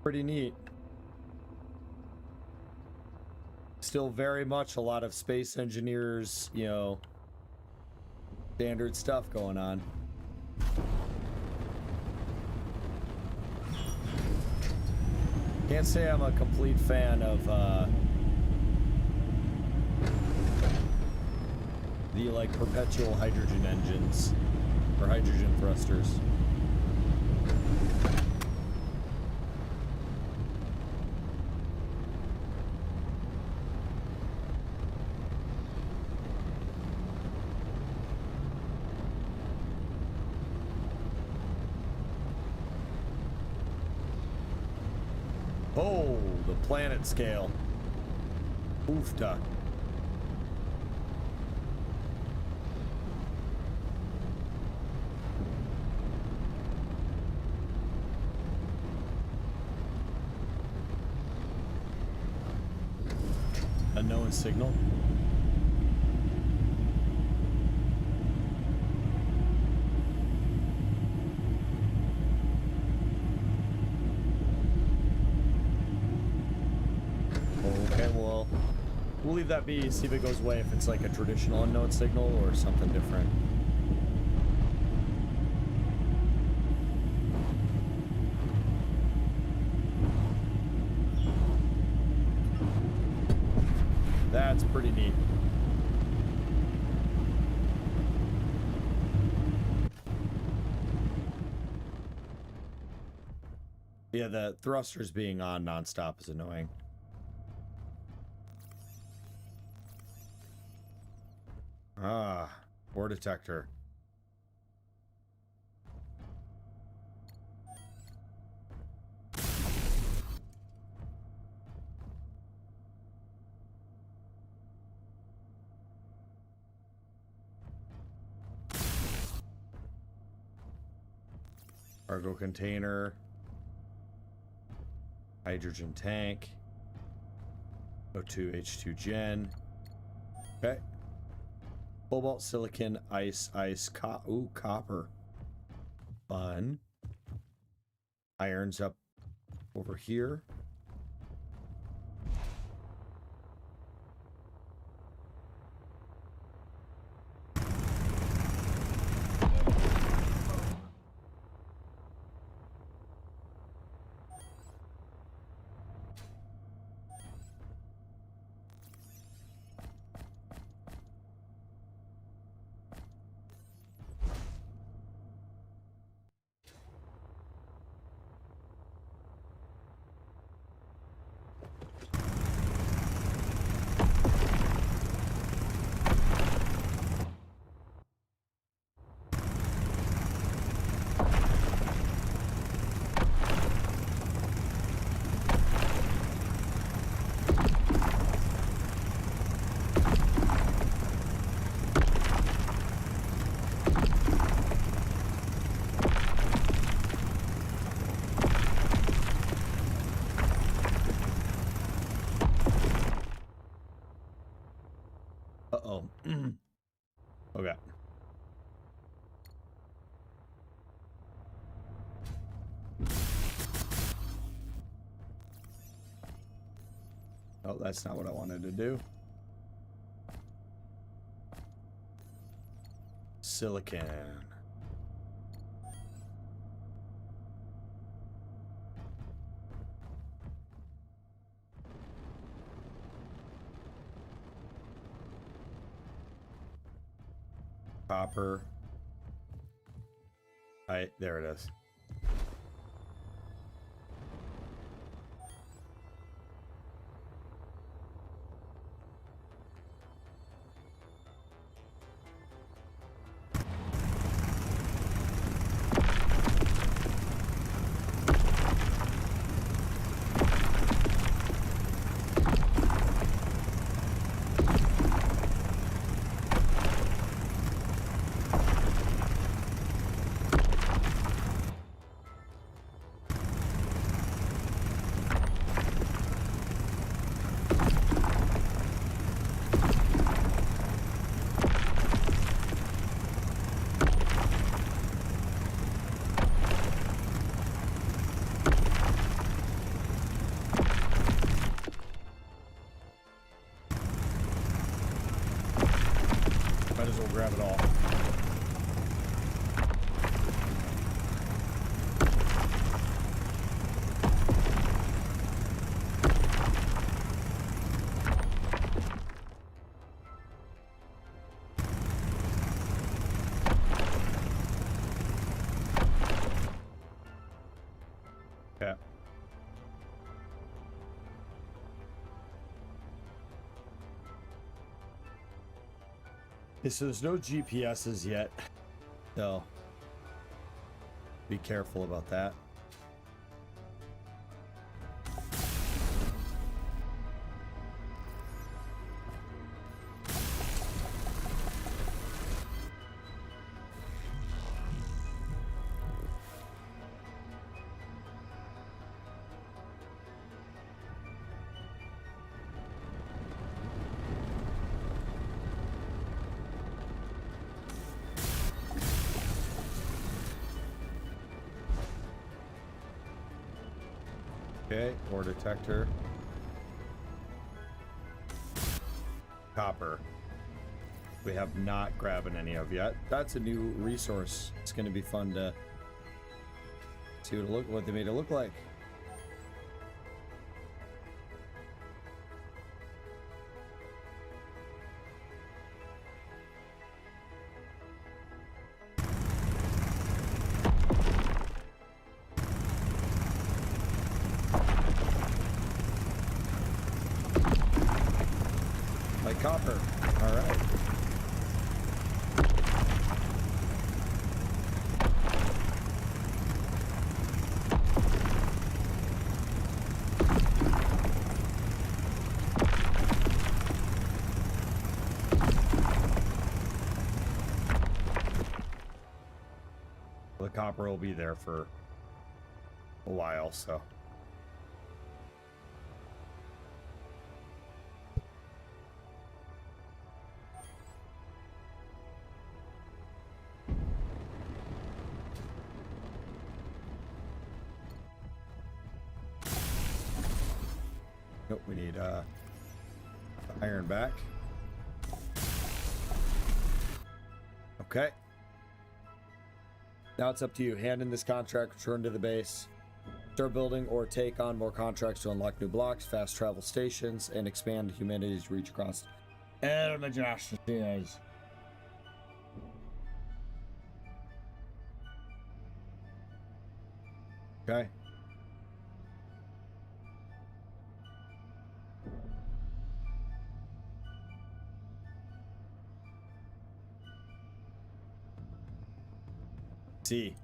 Pretty neat. Still very much a lot of Space Engineers, you know, standard stuff going on. Can't say I'm a complete fan of the like perpetual hydrogen engines or hydrogen thrusters. Oh, the planet scale. Oofta. Unknown signal. Okay, well, we'll leave that be, see if it goes away, if it's like a traditional unknown signal or something different. That's pretty neat. Yeah, the thrusters being on nonstop is annoying. Ah, ore detector. Cargo container. Hydrogen tank. O2 H2 gen. Okay. Cobalt, silicon, ice, copper. Fun. Iron's up over here. Uh-oh. Okay. Oh, that's not what I wanted to do. Silicon. Copper. There it is. Might as well grab it all. Yeah. Okay, so there's no GPSs yet, so be careful about that. Okay, ore detector. Copper. We have not grabbing any of yet. That's a new resource. It's going to be fun to see what they made it look like. Like copper. All right. The copper will be there for a while, so. Nope, we need iron back. Okay. Now it's up to you. Hand in this contract, return to the base, start building or take on more contracts to unlock new blocks, fast travel stations, and expand humanity's reach across Imagination. Okay. See.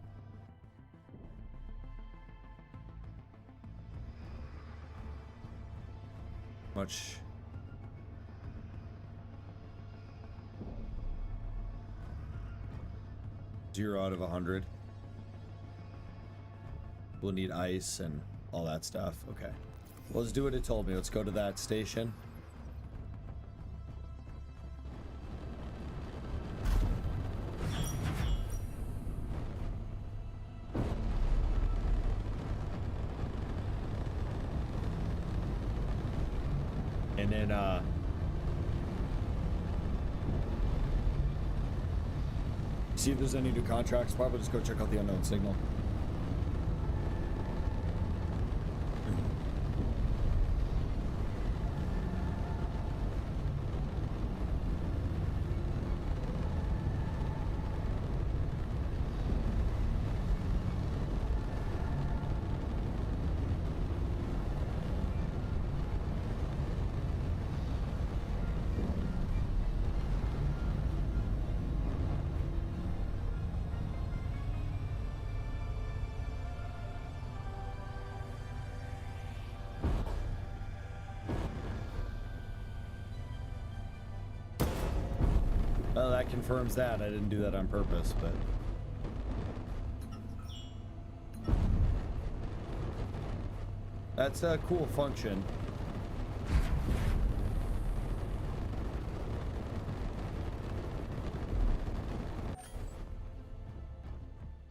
Much. Zero out of 100. We'll need ice and all that stuff. Okay. Well, let's do what it told me. Let's go to that station. And then, see if there's any new contracts. Probably just go check out the unknown signal. Well, that confirms that. I didn't do that on purpose, but... That's a cool function.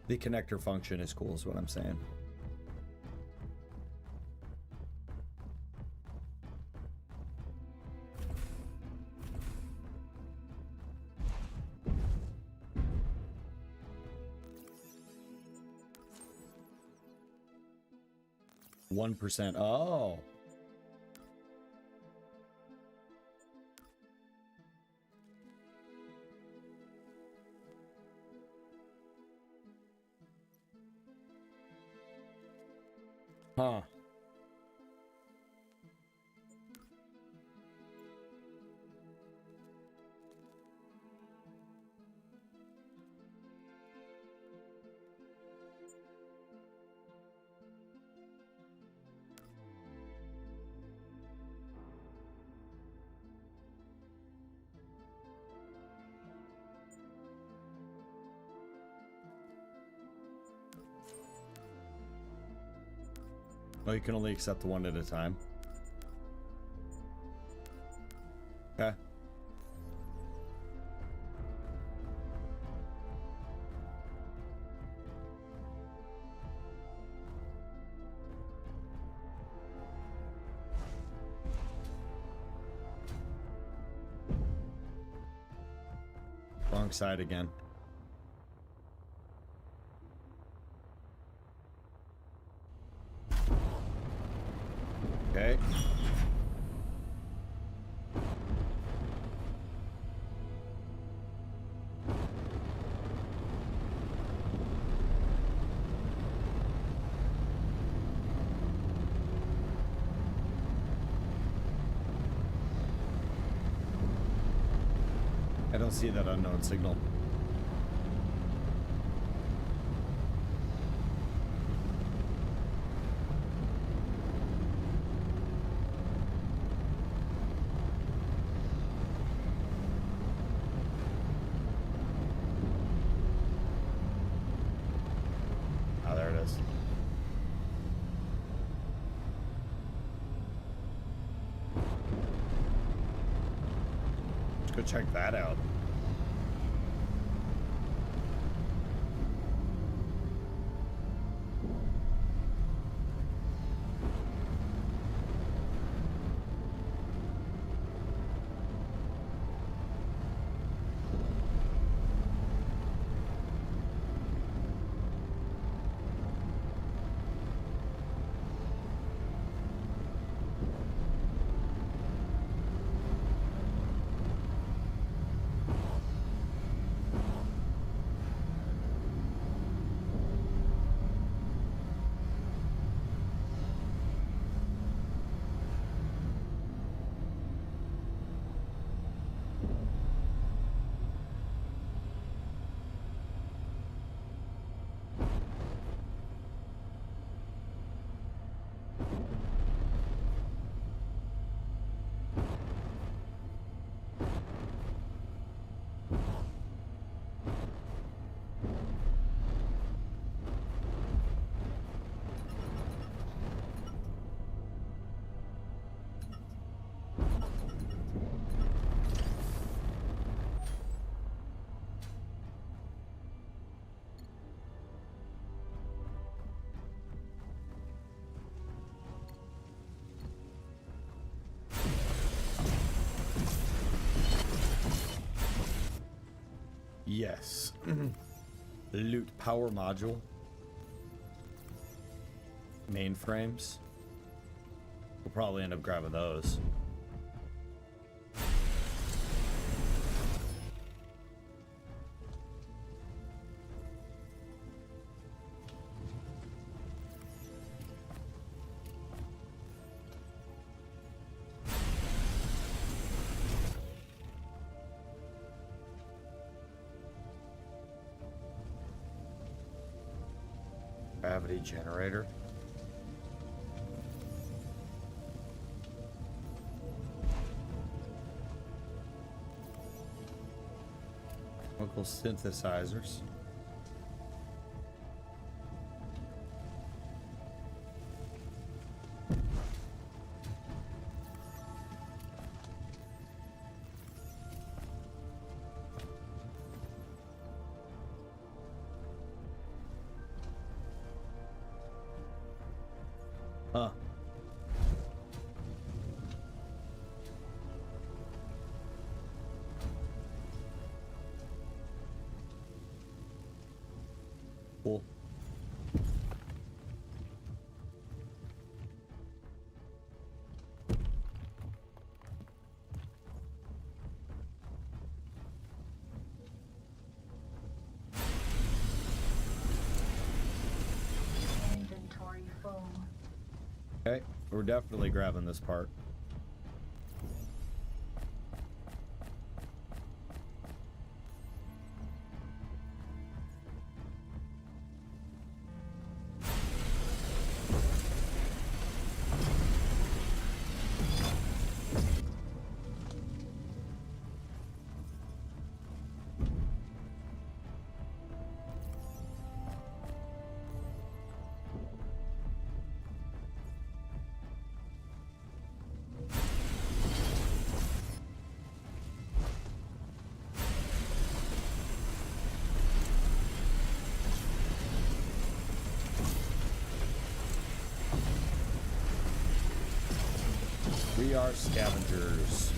The connector function is cool, is what I'm saying. %. Oh. Huh. Oh, you can only accept one at a time. Okay. Wrong side again. Okay. I don't see that unknown signal. Ah, there it is. go check that out. Yes. Loot power module. Mainframes. We'll probably end up grabbing those. Gravity generator. Chemical synthesizers. Huh. Cool. Inventory full. Okay, we're definitely grabbing this part. We are scavengers.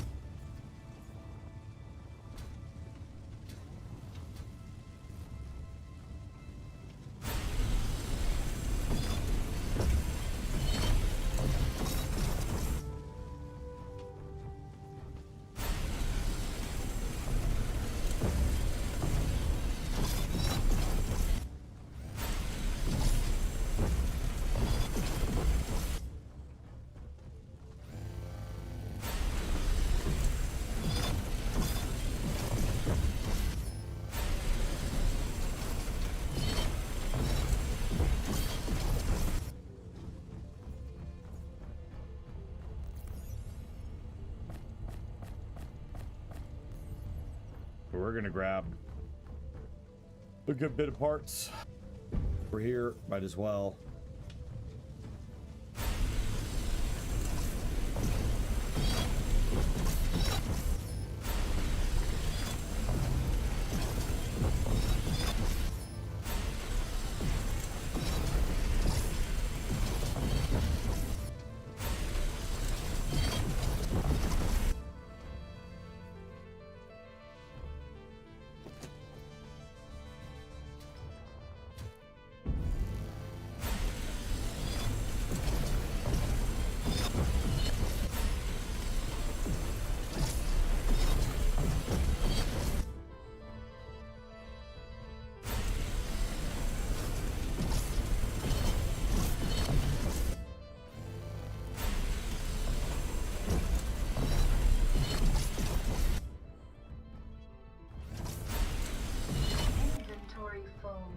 We're gonna grab a good bit of parts. We're here, might as well.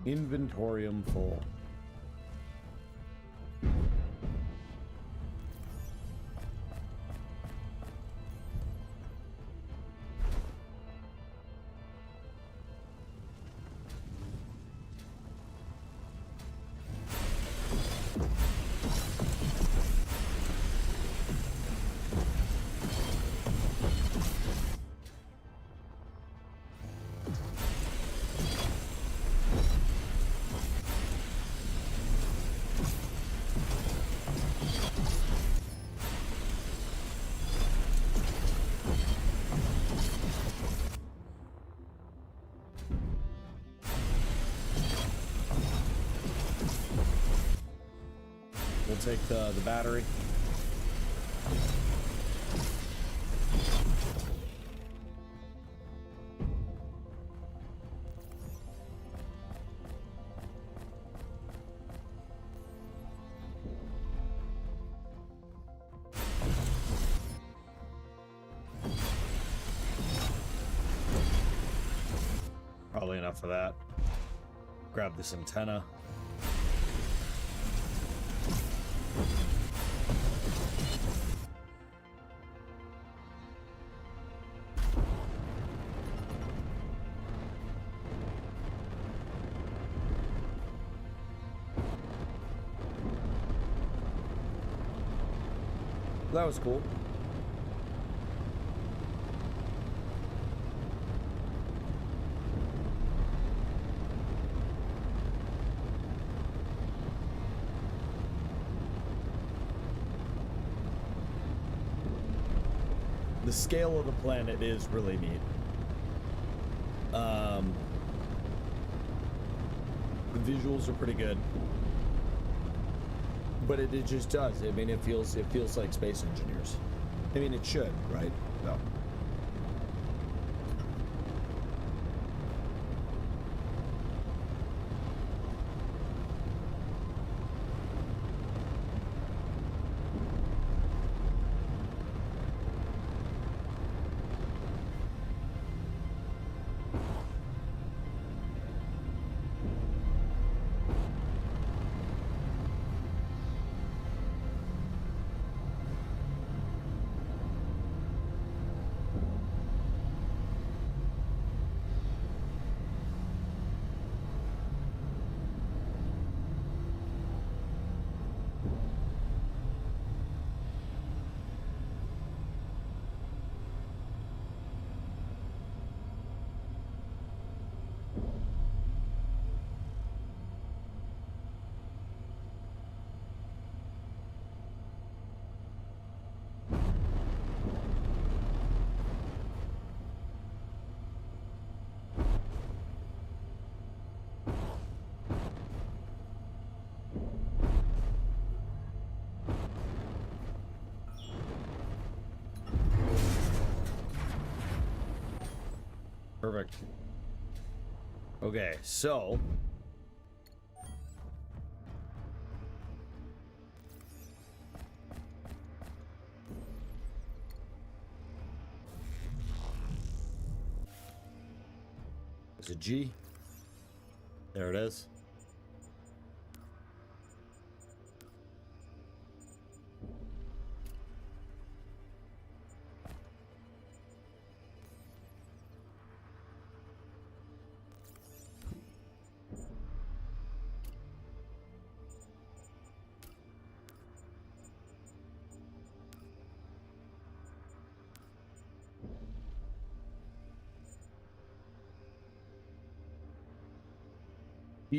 Inventorium full. We'll take the battery. Probably enough for that. Grab this antenna. That was cool. The scale of the planet is really neat. The visuals are pretty good. But it just does. I mean, it feels like Space Engineers. I mean, it should, right? No. Perfect. Okay, so it's a G. There it is.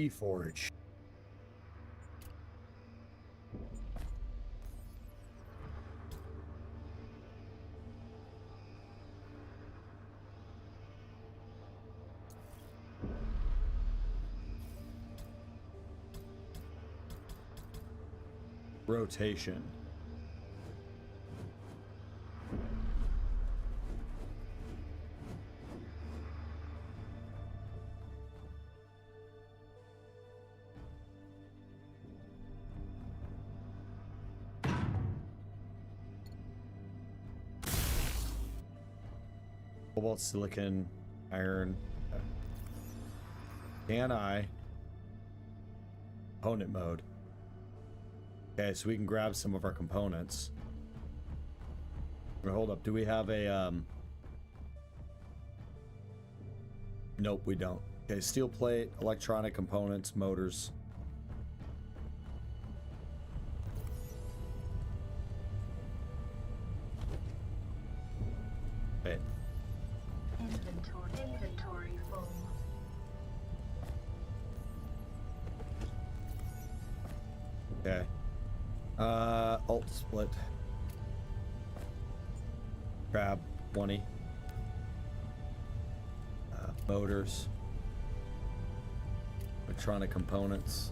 Forge. Rotation. Cobalt, silicon, iron. Can I Component mode. Okay, so we can grab some of our components. Wait, hold up. Do we have a Nope, we don't. Okay, steel plate, electronic components, motors. Wait. Inventory full. Okay. Alt split. Grab 20. Motors. Electronic components.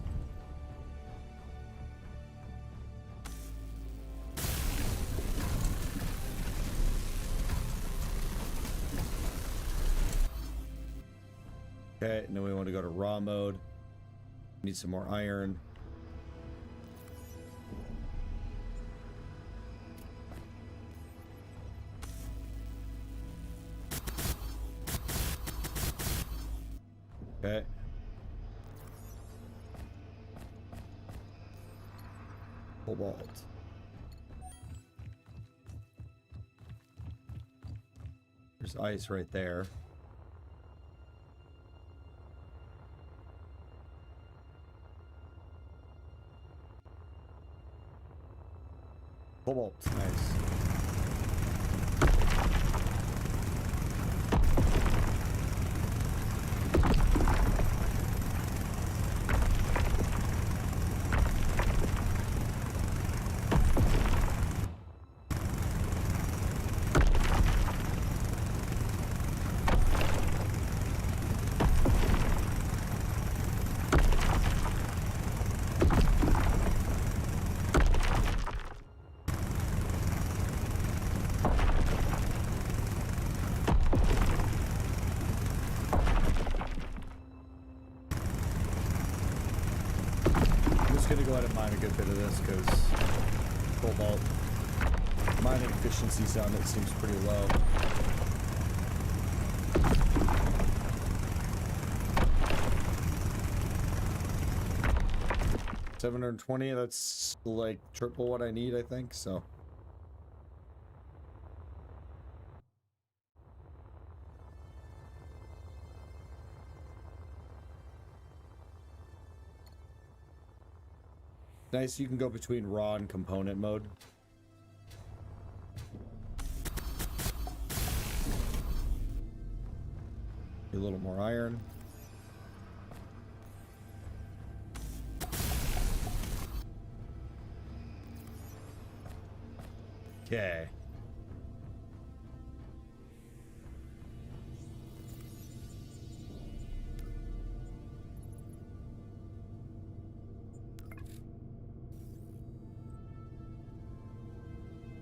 Okay, and then we want to go to raw mode. Need some more iron. Okay. Cobalt. There's ice right there. Cobalt, nice. Gonna go ahead and mine a good bit of this because cobalt mining efficiencies on it seems pretty low. $720, that's like triple what I need, I think, so. Nice, you can go between raw and component mode. A little more iron. Okay.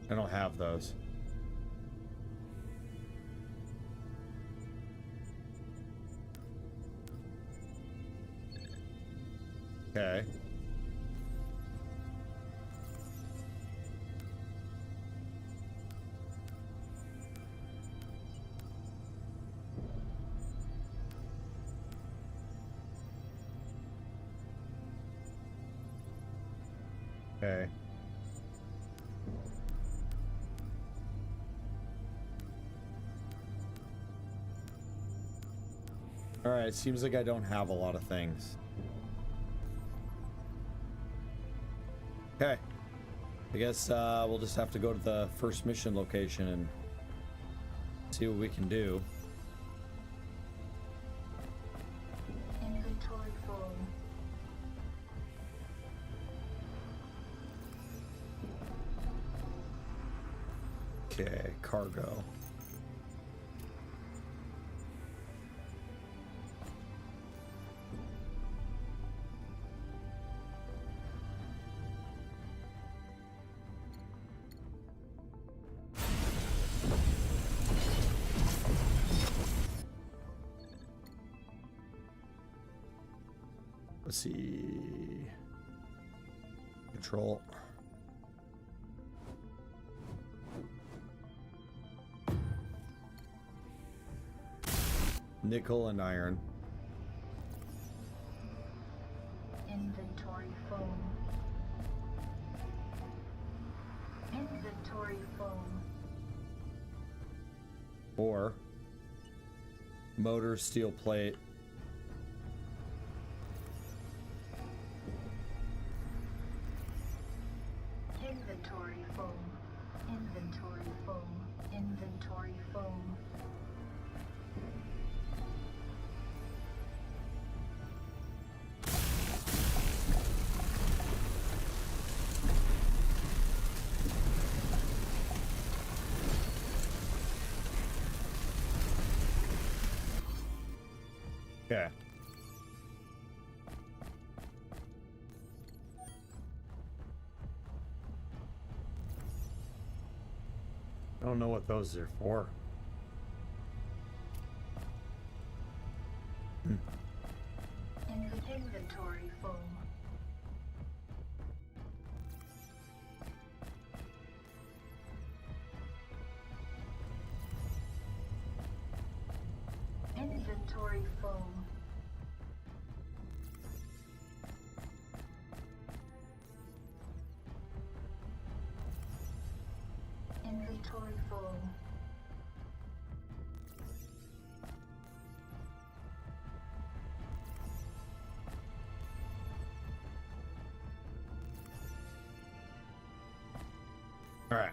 I don't have those. Okay. Okay. Alright, seems like I don't have a lot of things. Okay. I guess we'll just have to go to the first mission location and see what we can do. Inventory full. Okay, cargo. Let's see. Control. Nickel and iron. Inventory Inventory full. 4. Motor, steel plate. Inventory full. Inventory full. Inventory full. Okay. I don't know what those are for. Inventory full. Inventory full. Inventory full. All right.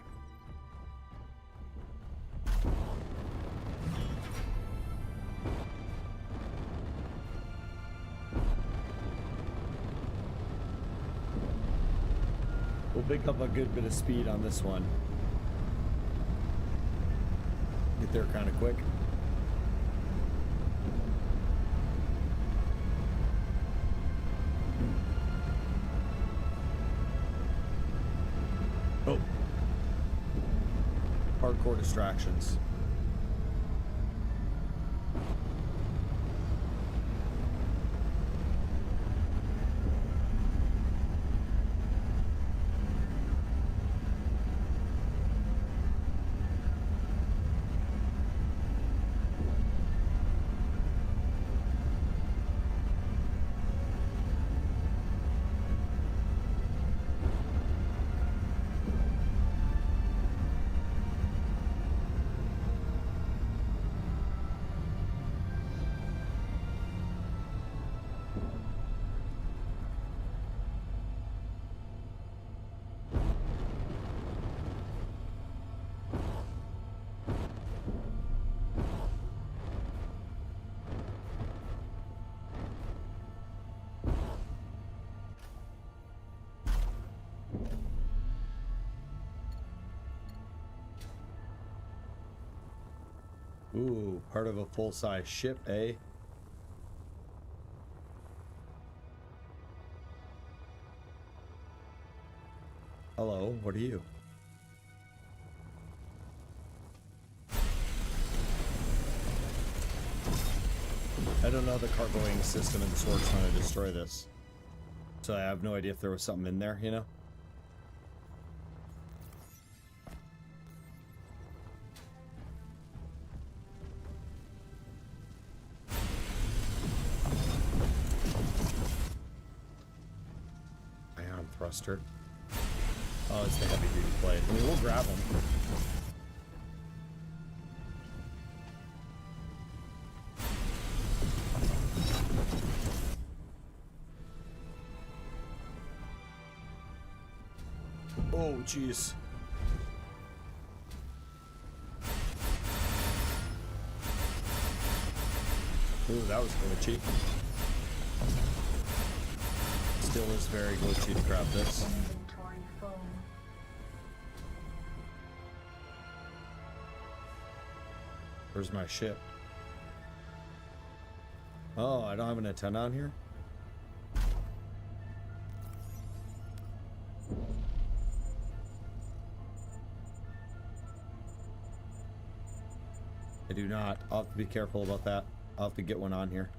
We'll pick up a good bit of speed on this one. Get there kind of quick. Oh. Hardcore distractions. Ooh, part of a full-size ship, eh? Hello, what are you? I don't know the cargoing system in the Sword's trying to destroy this. So I have no idea if there was something in there, you know? Ion thruster. Oh, it's the heavy duty blade. I mean, we'll grab them. Oh, jeez. Ooh, that was glitchy. Still is very glitchy to grab this. Inventory full. Where's my ship? Oh, I don't have an antenna on here? I do not. I'll have to be careful about that. I'll have to get one on here.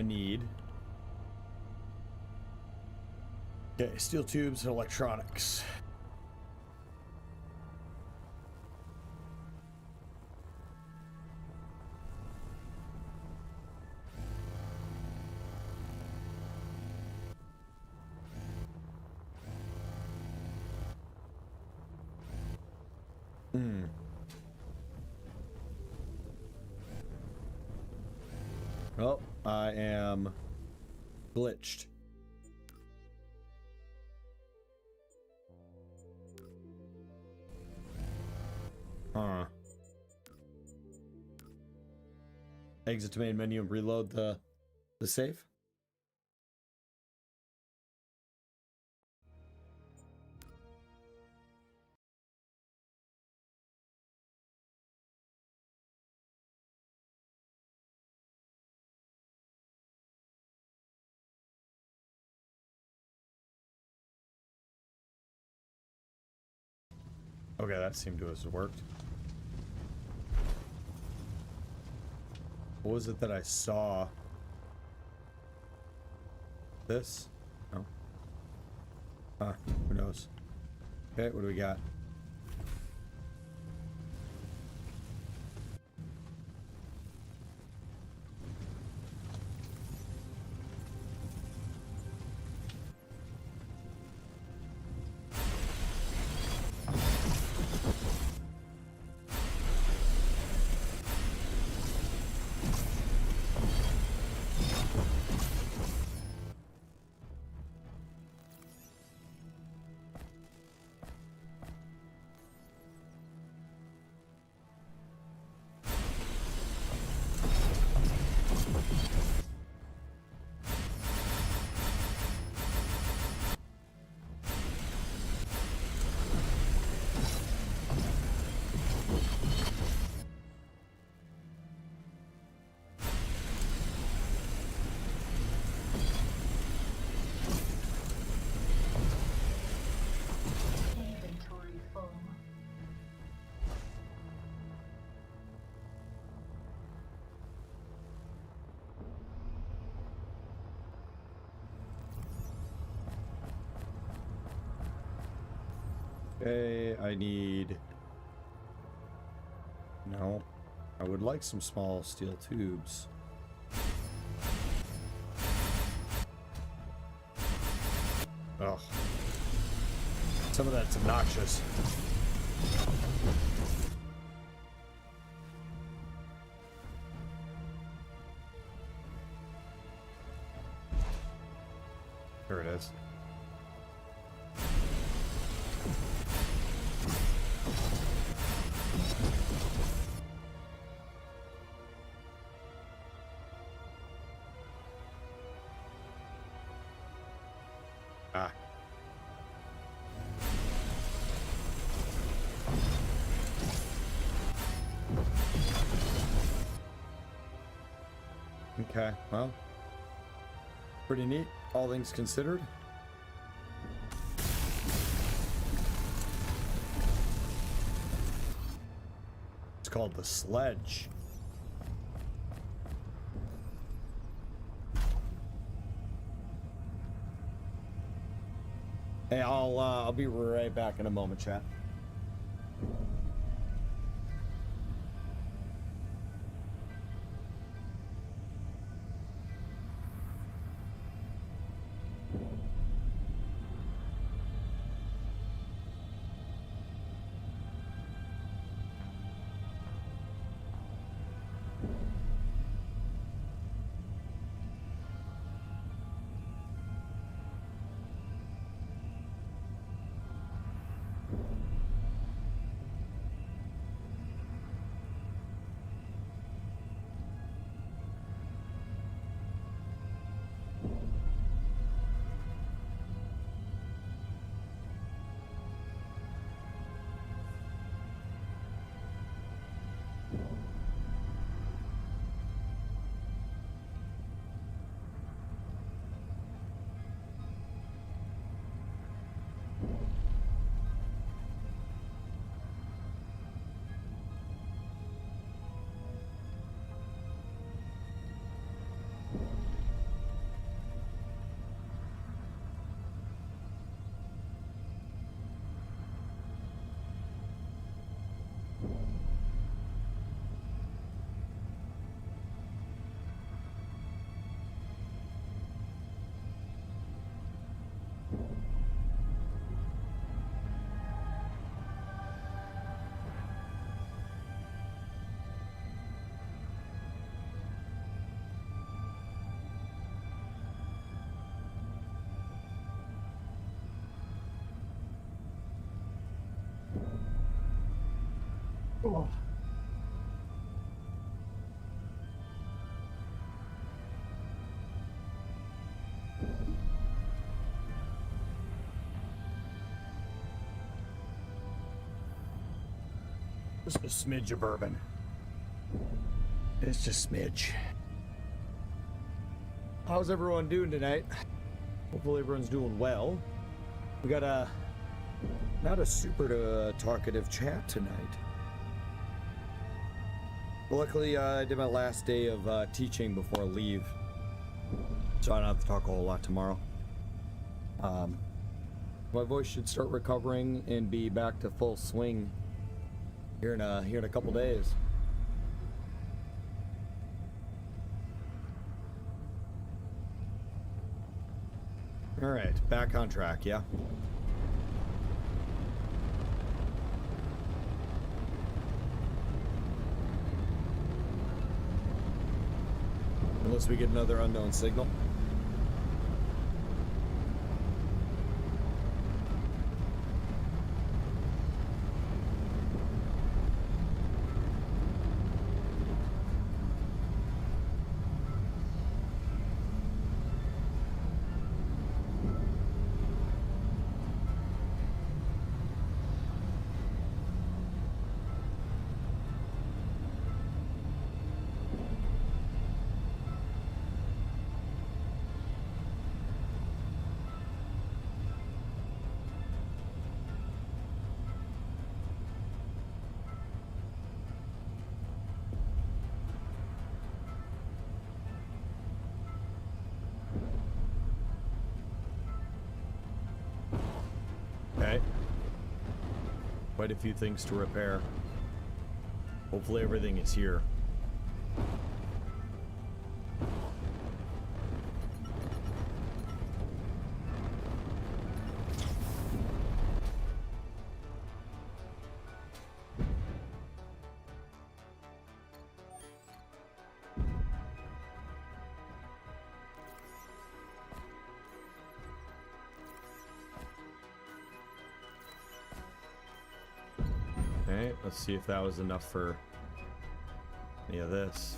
need. Okay, steel tubes and electronics. Oh, I am glitched. Huh. Exit to main menu and reload the save. Okay, that seemed to have worked. What was it that I saw? This? No. Huh, who knows? Okay, what do we got? Inventory full. Okay, I need... No. I would like some small steel tubes. Ugh. Some of that's obnoxious. Here it is. Ah. Okay, well, pretty neat, all things considered. It's called the sledge. Hey, I'll be right back in a moment, chat. Oh. Just a smidge of bourbon. It's just smidge. How's everyone doing tonight? Hopefully everyone's doing well. We got not a super talkative chat tonight. But luckily, I did my last day of teaching before I leave, so I don't have to talk a whole lot tomorrow. My voice should start recovering and be back to full swing here in a couple days. All right, back on track, yeah. Unless we get another unknown signal. Okay. Quite a few things to repair. Hopefully everything is here. Okay, let's see if that was enough for any of this.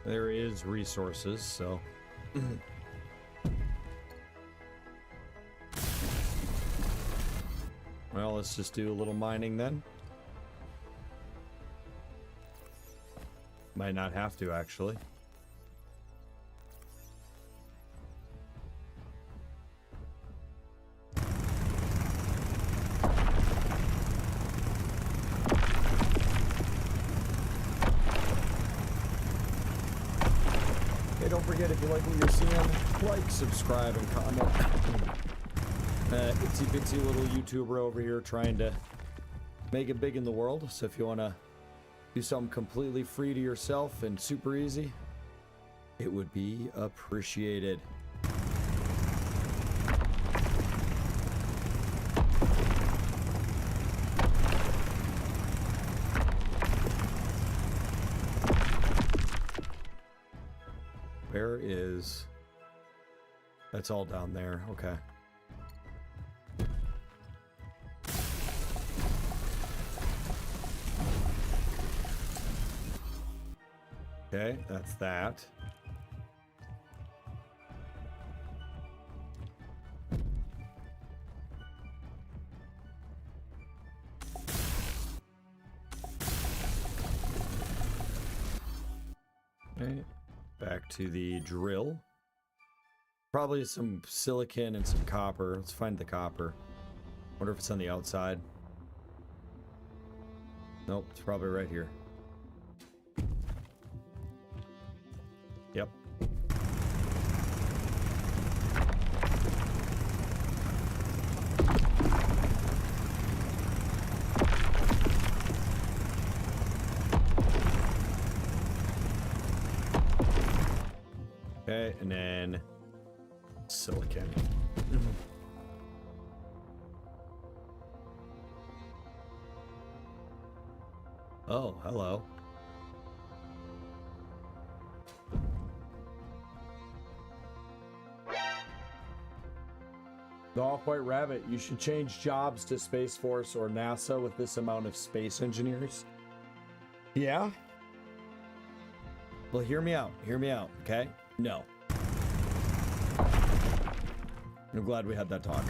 There is resources, so well, let's just do a little mining then. Might not have to, actually. Don't forget, if you like what you're seeing, like, subscribe, and comment. Itsy bitsy little YouTuber over here trying to make it big in the world. So if you want to do something completely free to yourself and super easy, it would be appreciated. Where is... That's all down there. Okay. Okay, that's that. Okay. Back to the drill. Probably some silicon and some copper. Let's find the copper. Wonder if it's on the outside. Nope, it's probably right here. Yep. Okay, and then silicon. Oh, hello. The All-White Rabbit, you should change jobs to Space Force or NASA with this amount of space engineers. Yeah? Well, hear me out, okay? No. I'm glad we had that talk.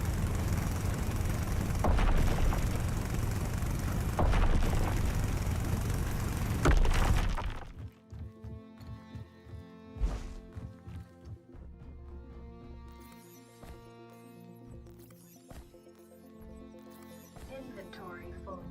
Inventory full.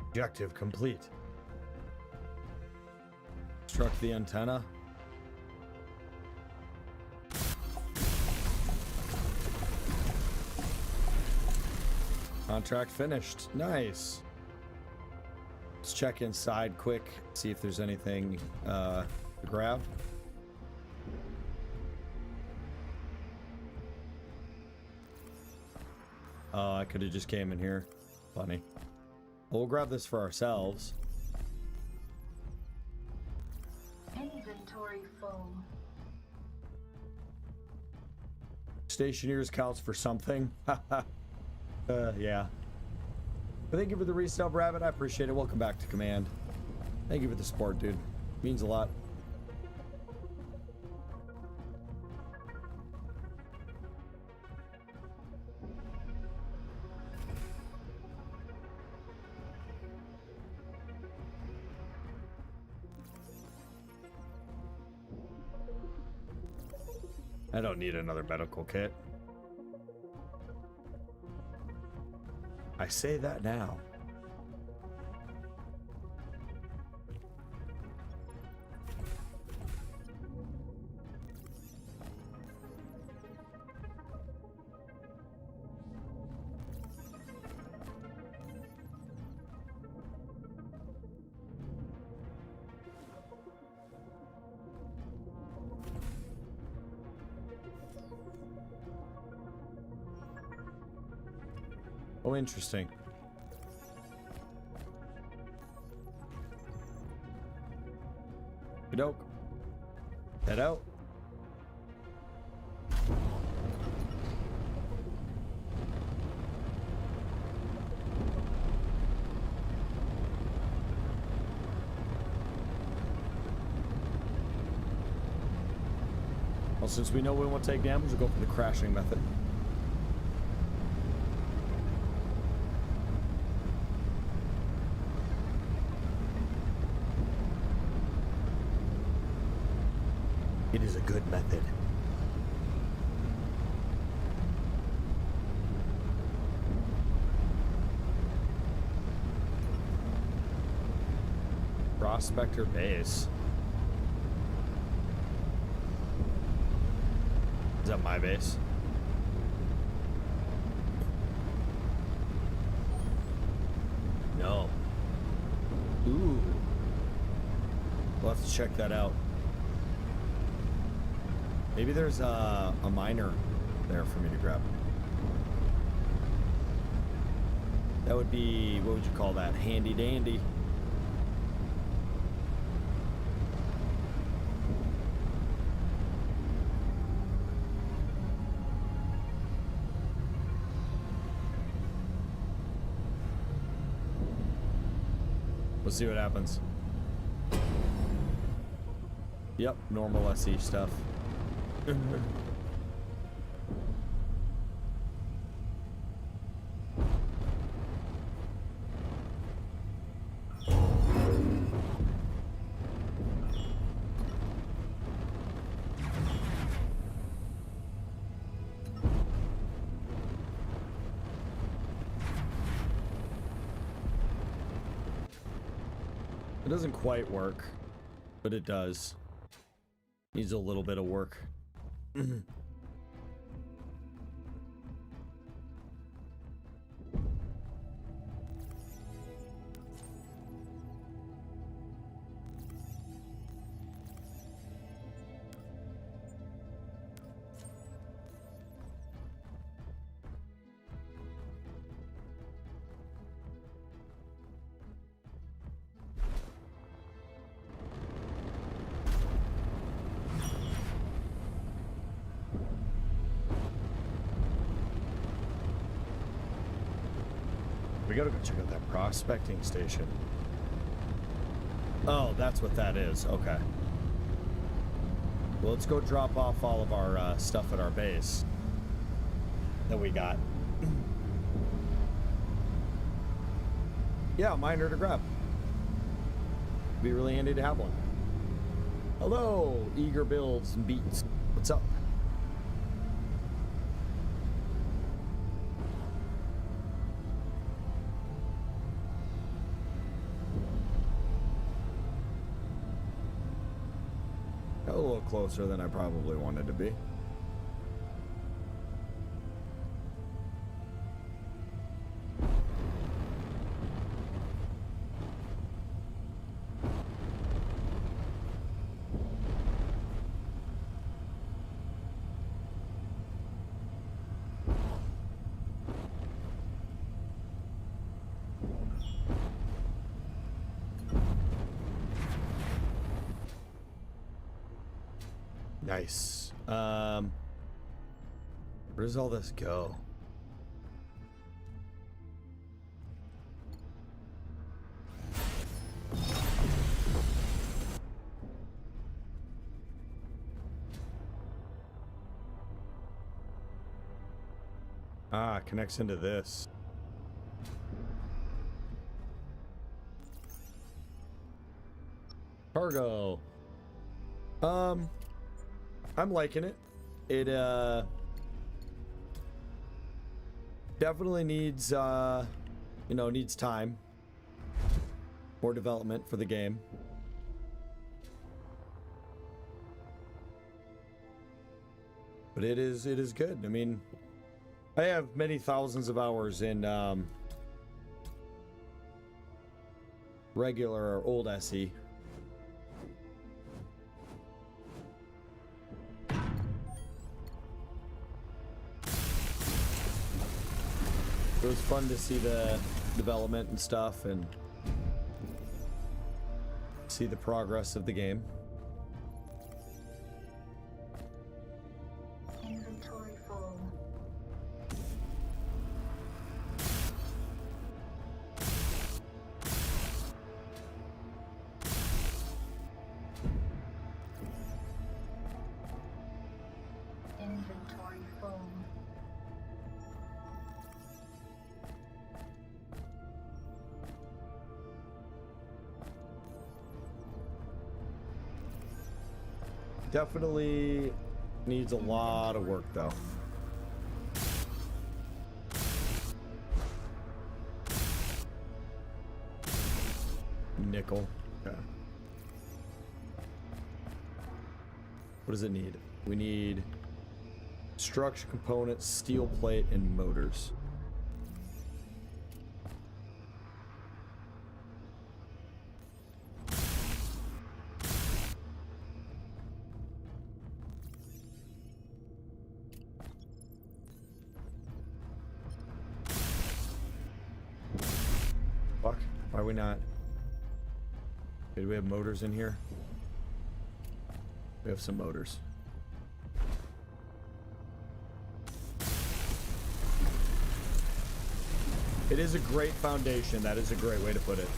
Objective complete. Struck the antenna. Contract finished. Nice. Let's check inside quick, see if there's anything to grab. Oh, I could have just came in here. Funny. We'll grab this for ourselves. Inventory full. Stationeers counts for something. Yeah. But thank you for the resub, Rabbit. I appreciate it. Welcome back to Command. Thank you for the support, dude. Means a lot. I don't need another medical kit. I say that now. Oh, interesting. Doke. Head out. Well, since we know we won't take damage, we'll go for the crashing method. It is a good method. Prospector base. Is that my base? No. Ooh. We'll have to check that out. Maybe there's a miner there for me to grab. That would be, what would you call that? Handy dandy. We'll see what happens. Yep, normal SE stuff. It doesn't quite work, but it does. Needs a little bit of work. We gotta go check out that prospecting station. Oh, that's what that is. Okay. Well, let's go drop off all of our stuff at our base that we got. Yeah, miner to grab. Be really handy to have one. Hello, eager builds and beats. What's up? Got a little closer than I probably wanted to be. Nice. Where does all this go? Ah, it connects into this. Cargo. I'm liking it. It definitely needs you know, needs time. More development for the game. But it is good. I mean, I have many thousands of hours in regular or old SE. It was fun to see the development and stuff and see the progress of the game. Inventory full. Inventory full. Definitely needs a lot of work though. Nickel. Okay. What does it need? We need structure components, steel plate, and motors. Fuck. Why are we not? Do we have motors in here? We have some motors. It is a great foundation. That is a great way to put it.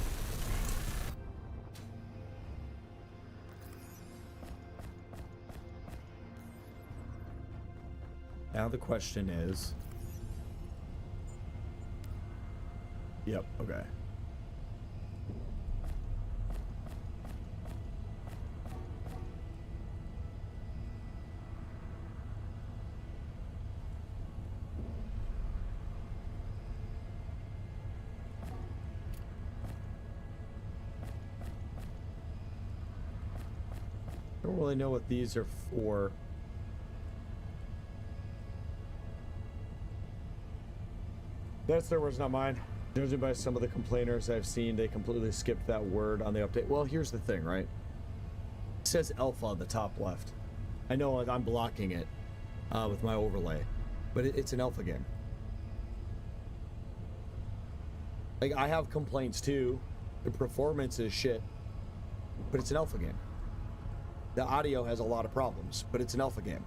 Now the question is... Yep, okay. I don't really know what these are for. That's their words, not mine. Judging by some of the complainers I've seen, they completely skipped that word on the update. Well, here's the thing, right? It says alpha on the top left. I know I'm blocking it with my overlay, but it's an alpha game. Like, I have complaints too. The performance is shit, but it's an alpha game. The audio has a lot of problems, but it's an alpha game.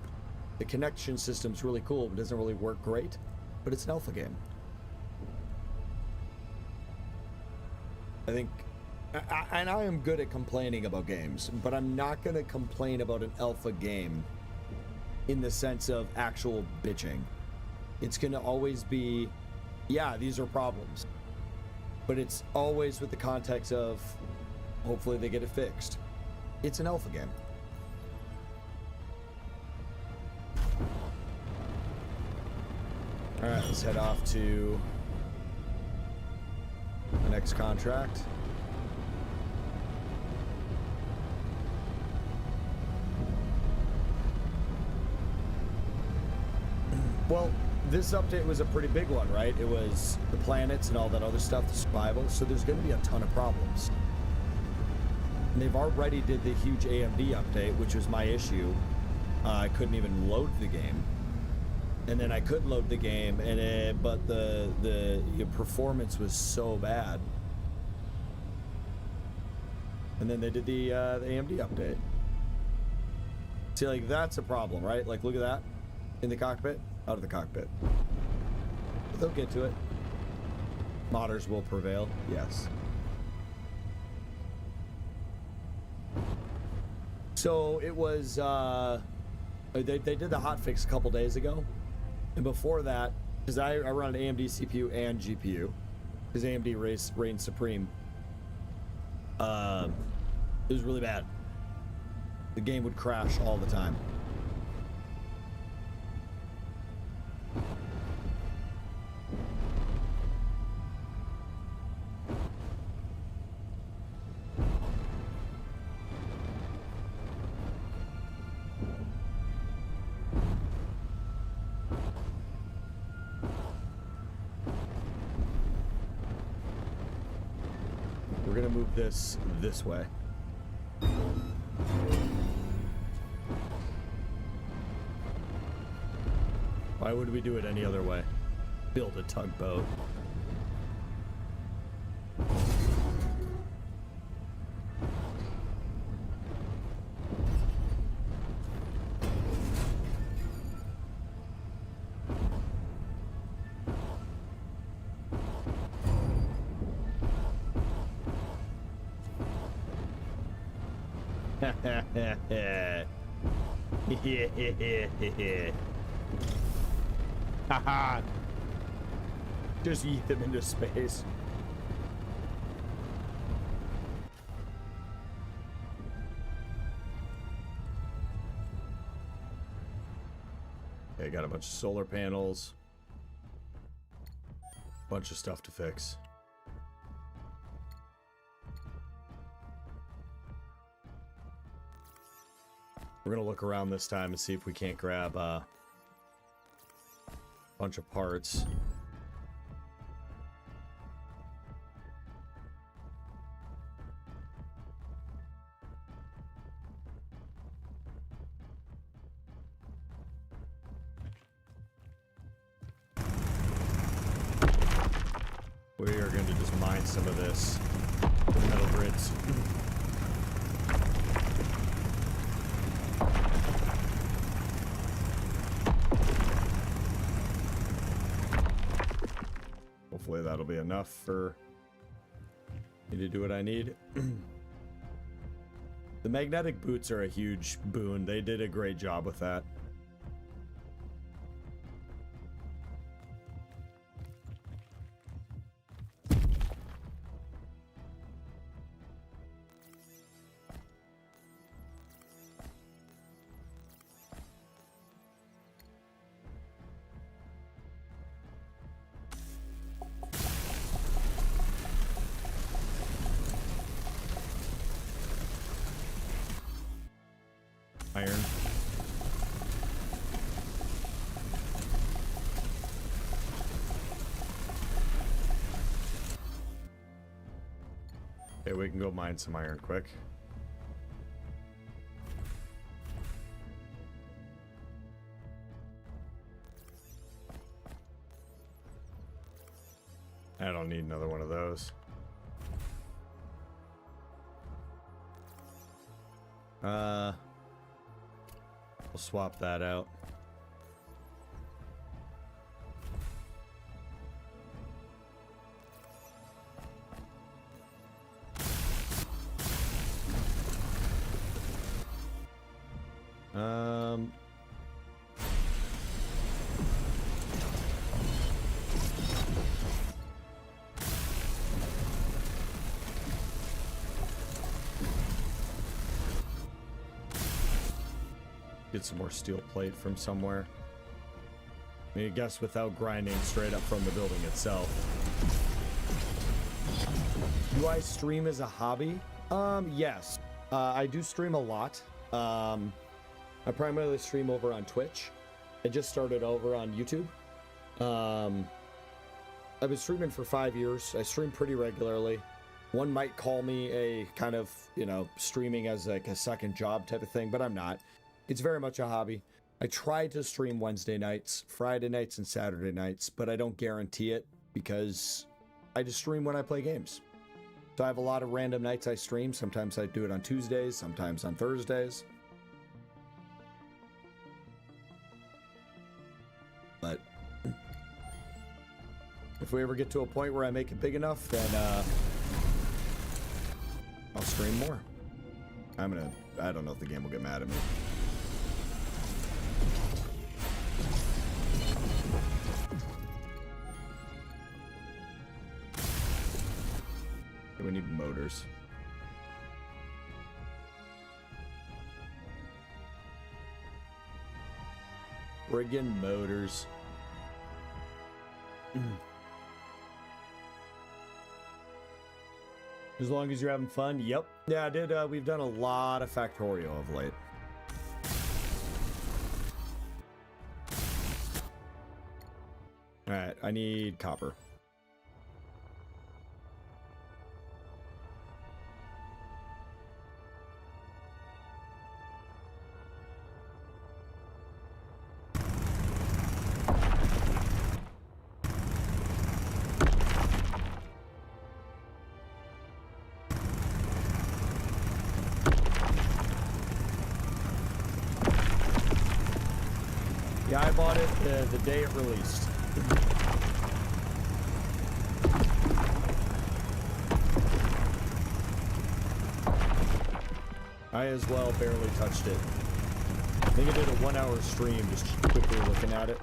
The connection system's really cool, but doesn't really work great, but it's an alpha game. I think, and I am good at complaining about games, but I'm not going to complain about an alpha game in the sense of actual bitching. It's going to always be, yeah, these are problems, but it's always with the context of hopefully they get it fixed. It's an alpha game. All right, let's head off to the next contract. Well, this update was a pretty big one, right? It was the planets and all that other stuff, the survival, so there's going to be a ton of problems. And they've already did the huge AMD update, which was my issue. I couldn't even load the game. And then I could load the game, but the performance was so bad. And then they did the AMD update. See, like, that's a problem, right? Like, look at that. In the cockpit, out of the cockpit. But they'll get to it. Modders will prevail, yes. So it was, they did the hotfix a couple days ago. And before that, because I run an AMD CPU and GPU, because AMD reigns supreme, it was really bad. The game would crash all the time. We're gonna move this way. Why would we do it any other way? Build a tugboat. Haha. Just eat them into space. Okay, got a bunch of solar panels. Bunch of stuff to fix. We're gonna look around this time and see if we can't grab a bunch of parts. We are going to just mine some of this metal grids. Hopefully that'll be enough for me to do what I need. The magnetic boots are a huge boon. They did a great job with that. Okay, we can go mine some iron quick. I don't need another one of those. We'll swap that out. Get some more steel plate from somewhere. I mean, I guess without grinding straight up from the building itself. Do I stream as a hobby? Yes. I do stream a lot. I primarily stream over on Twitch. I just started over on YouTube. I've been streaming for 5 years. I stream pretty regularly. One might call me a kind of, you know, streaming as like a second job type of thing, but I'm not. It's very much a hobby. I try to stream Wednesday nights, Friday nights, and Saturday nights, but I don't guarantee it because I just stream when I play games. So I have a lot of random nights I stream. Sometimes I do it on Tuesdays, sometimes on Thursdays. But if we ever get to a point where I make it big enough, then I'll stream more. I don't know if the game will get mad at me. We need motors. Friggin' motors. As long as you're having fun, yep. Yeah, I did. We've done a lot of Factorio of late. All right, I need copper. Yeah, I bought it the day it released. I as well barely touched it. I think I did a 1 hour stream just quickly looking at it.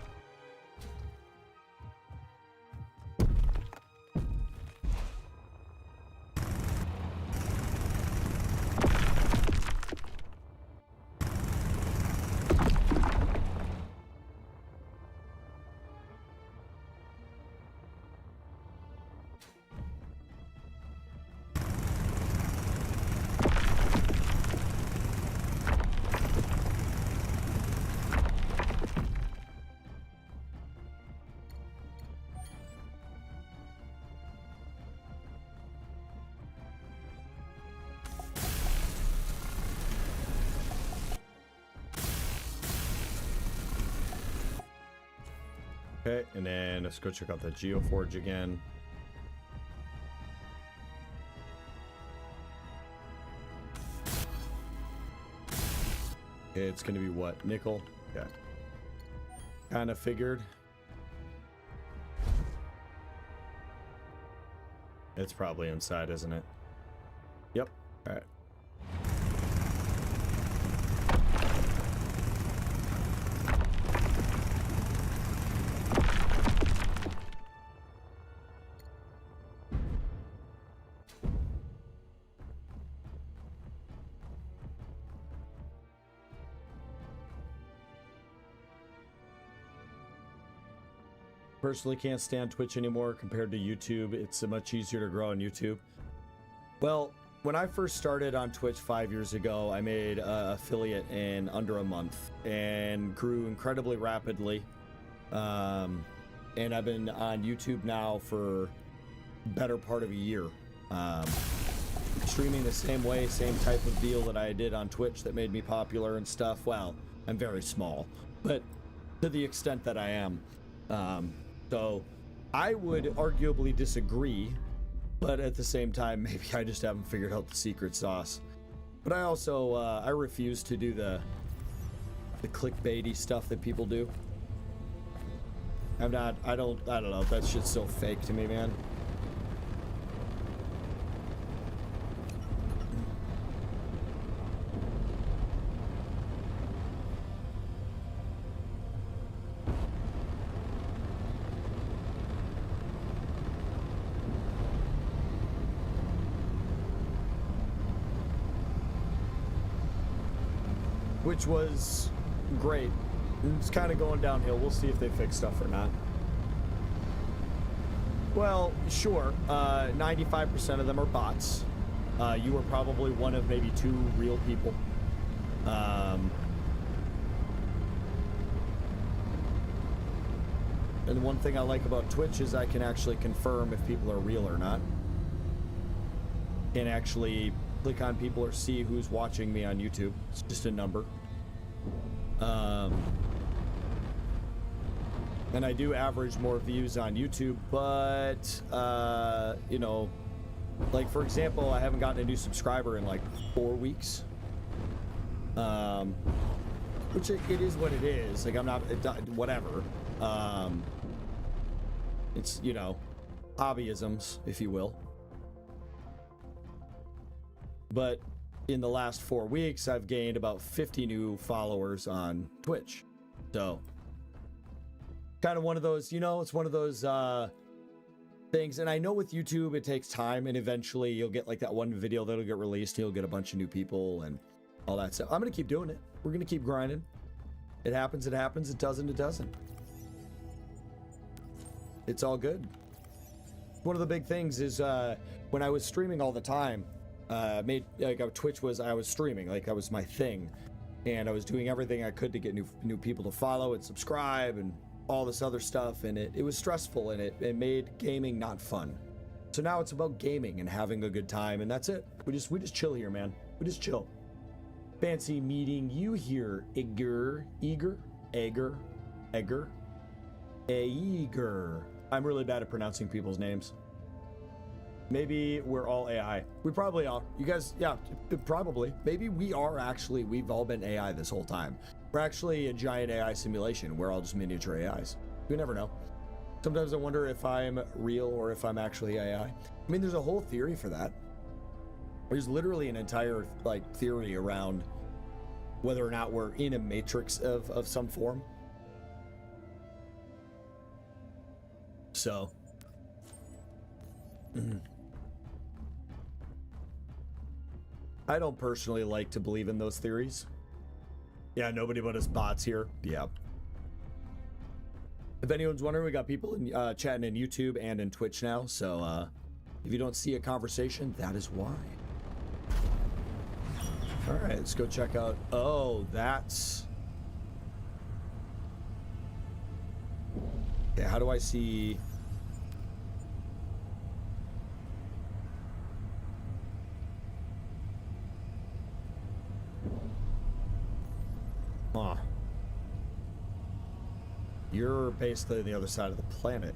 Okay, and then let's go check out the Geoforge again. Okay, it's gonna be what? Nickel? Yeah. Kind of figured. It's probably inside, isn't it? Yep. All right. Personally can't stand Twitch anymore compared to YouTube. It's much easier to grow on YouTube. Well, when I first started on Twitch 5 years ago, I made affiliate in under a month and grew incredibly rapidly. And I've been on YouTube now for better part of a year. streaming the same way, same type of deal that I did on Twitch that made me popular and stuff. Well, I'm very small, but to the extent that I am. So I would arguably disagree, but at the same time, maybe I just haven't figured out the secret sauce. But I also, I refuse to do the clickbaity stuff that people do. I don't know. That shit's so fake to me, man. Which was great. It's kind of going downhill. We'll see if they fix stuff or not. Well, sure. 95% of them are bots. You were probably one of maybe 2 real people. And one thing I like about Twitch is I can actually confirm if people are real or not. Can actually click on people or see who's watching me on YouTube. It's just a number. And I do average more views on YouTube, but you know, like for example, I haven't gotten a new subscriber in like 4 weeks. Which it is what it is. Like I'm not whatever. It's, you know, hobbyisms, if you will. But in the last 4 weeks, I've gained about 50 new followers on Twitch. So, kind of one of those, you know, it's one of those things. And I know with YouTube, it takes time, and eventually you'll get like that one video that'll get released. You'll get a bunch of new people and all that stuff. I'm going to keep doing it. We're going to keep grinding. It happens, it happens. It doesn't, it doesn't. It's all good. One of the big things is when I was streaming all the time, Twitch was, I was streaming, like that was my thing, and I was doing everything I could to get new people to follow and subscribe and all this other stuff, and it was stressful, and it made gaming not fun. So now it's about gaming and having a good time, and that's it. We just chill here, man. We just chill. Fancy meeting you here, Eager. I'm really bad at pronouncing people's names. Maybe we're all AI. We probably are. You guys, yeah, probably. Maybe we are actually, we've all been AI this whole time. We're actually a giant AI simulation. We're all just miniature AIs. You never know. Sometimes I wonder if I'm real or if I'm actually AI. I mean, there's a whole theory for that. There's literally an entire like theory around whether or not we're in a matrix of some form. So. I don't personally like to believe in those theories. Yeah, nobody but us bots here. Yeah. If anyone's wondering, we got people in, chatting in YouTube and in Twitch now. So if you don't see a conversation, that is why. All right, let's go check out. Oh, that's... Okay, how do I see... Huh. You're basically on the other side of the planet.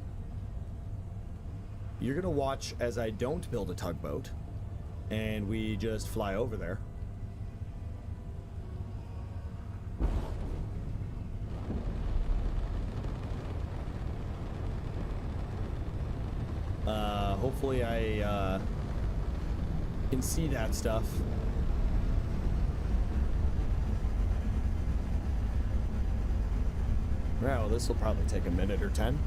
You're gonna watch as I don't build a tugboat, and we just fly over there. Hopefully I can see that stuff. Well, this will probably take a minute or 10.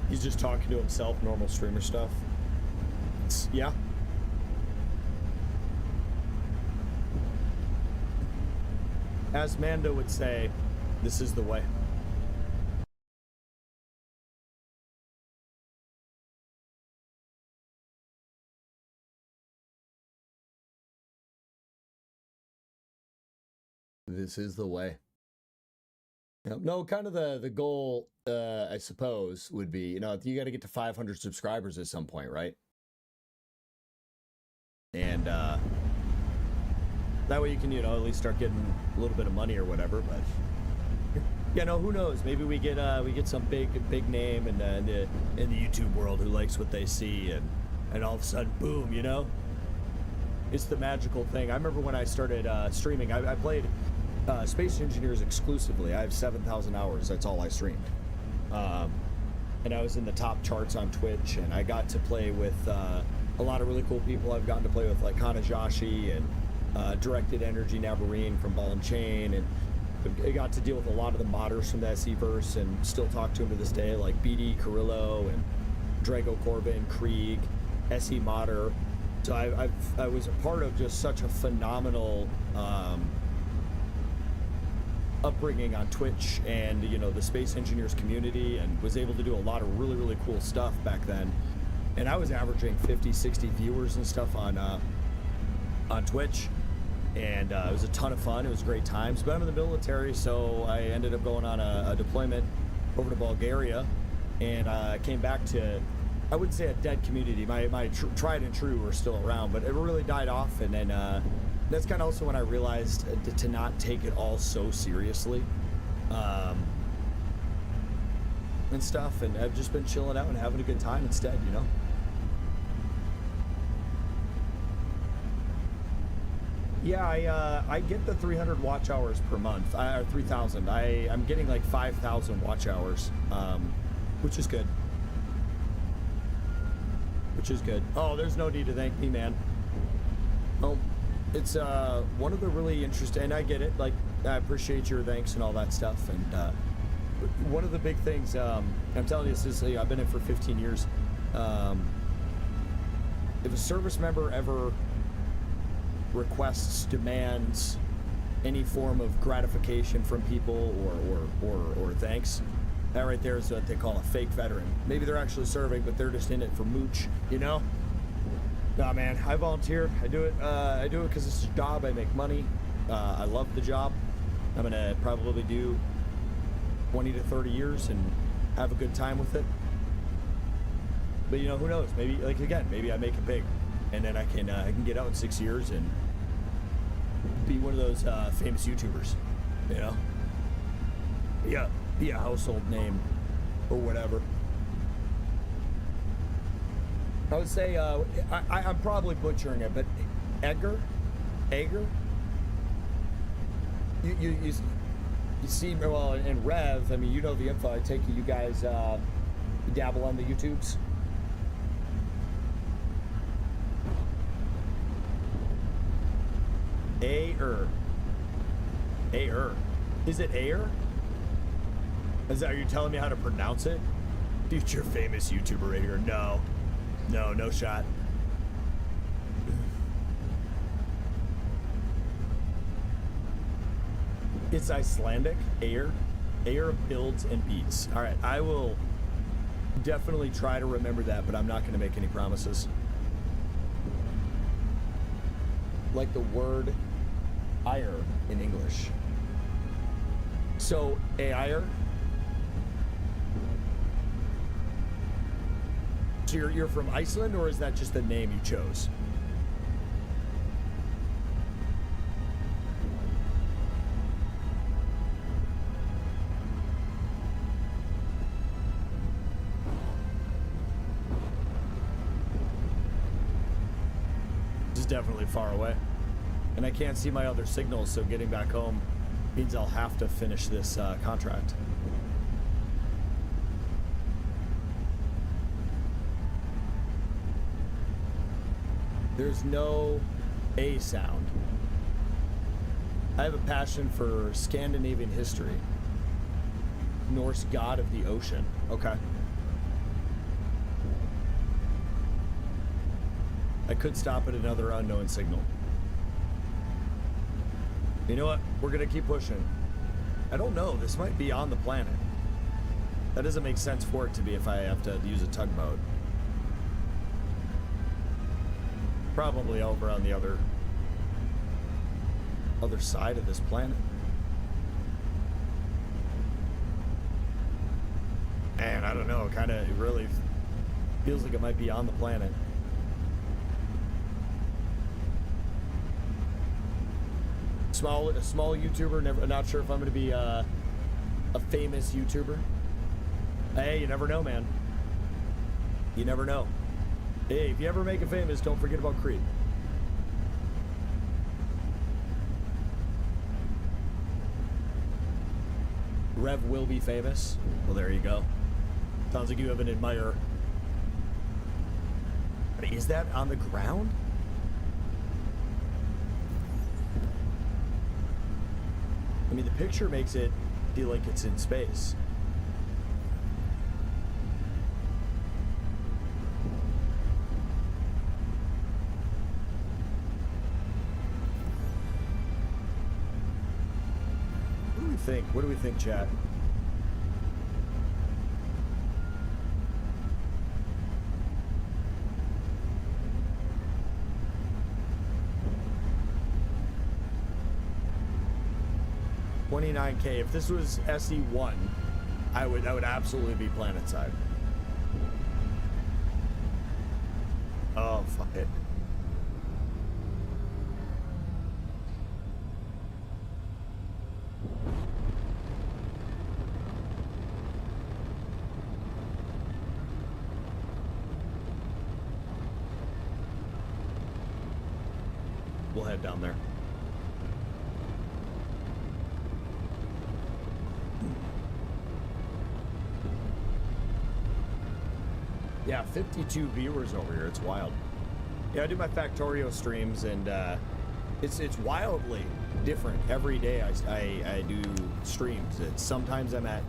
He's just talking to himself, normal streamer stuff. Yeah. As Mando would say, this is the way. This is the way. Yep. No, kind of the goal, I suppose, would be, you got to get to 500 subscribers at some point, right? And that way you can, at least start getting a little bit of money or whatever. But who knows? Maybe we get some big name in the YouTube world who likes what they see, and all of a sudden, boom, it's the magical thing. I remember when I started streaming, I played Space Engineers exclusively. I have 7,000 hours. That's all I streamed. And I was in the top charts on Twitch, and I got to play with a lot of really cool people. I've gotten to play with like Kanajashi and Directed Energy Navarine from Ball and Chain, and I got to deal with a lot of the modders from the SE-verse and still talk to them to this day, like BD Carrillo and Drago Corbin, Krieg, SE Modder. So I was a part of just such a phenomenal upbringing on Twitch and the Space Engineers community, and was able to do a lot of really, really cool stuff back then. And I was averaging 50, 60 viewers and stuff on Twitch, and it was a ton of fun. It was great times. But I'm in the military, so I ended up going on a deployment over to Bulgaria, and I came back to, I wouldn't say a dead community. My tried and true were still around, but it really died off. And then that's kind of also when I realized to not take it all so seriously, and stuff. And I've just been chilling out and having a good time instead, Yeah, I get the 300 watch hours per month, or 3,000. I'm getting like 5,000 watch hours, which is good. Which is good. Oh, there's no need to thank me, man. Well, it's one of the really interesting, and I get it, like, I appreciate your thanks and all that stuff, and one of the big things, I'm telling you this is, I've been in for 15 years, if a service member ever requests, demands any form of gratification from people or thanks, that right there is what they call a fake veteran. Maybe they're actually serving, but they're just in it for mooch, Nah, man, I volunteer. I do it because it's a job. I make money. I love the job. I'm gonna probably do 20 to 30 years and have a good time with it. But who knows? Maybe, like, again, maybe I make it big, and then I can get out in 6 years and be one of those famous YouTubers, Yeah, be a household name or whatever. I would say I'm probably butchering it, but Ager, you see, well, and Rev. I mean, you know the info. I take it you guys dabble on the YouTubes. Ayer. Is it Ayer? Is that, are you telling me how to pronounce it? Future famous YouTuber right here. No shot. It's Icelandic. Ayer builds and beats. All right, I will definitely try to remember that, but I'm not going to make any promises. Like the word ire in English. So, Ayer. So you're from Iceland, or is that just the name you chose? This is definitely far away. And I can't see my other signals, so getting back home means I'll have to finish this contract. There's no A sound. I have a passion for Scandinavian history. Norse god of the ocean. Okay. I could stop at another unknown signal. You know what? We're gonna keep pushing. I don't know. This might be on the planet. That doesn't make sense for it to be if I have to use a tugboat. Probably over on the other side of this planet. Man, I don't know. It really feels like it might be on the planet. A small YouTuber. Not sure if I'm going to be a famous YouTuber. Hey, you never know, man. You never know. Hey, if you ever make it famous, don't forget about Creed. Rev will be famous. Well, there you go. Sounds like you have an admirer. But is that on the ground? I mean, the picture makes it feel like it's in space. What do we think? What do we think, chat? $29K. If this was SE1, I would absolutely be planetside. Oh, fuck it. We'll head down there. Yeah, 52 viewers over here. It's wild. Yeah, I do my Factorio streams, and it's wildly different every day. I do streams. Sometimes I'm at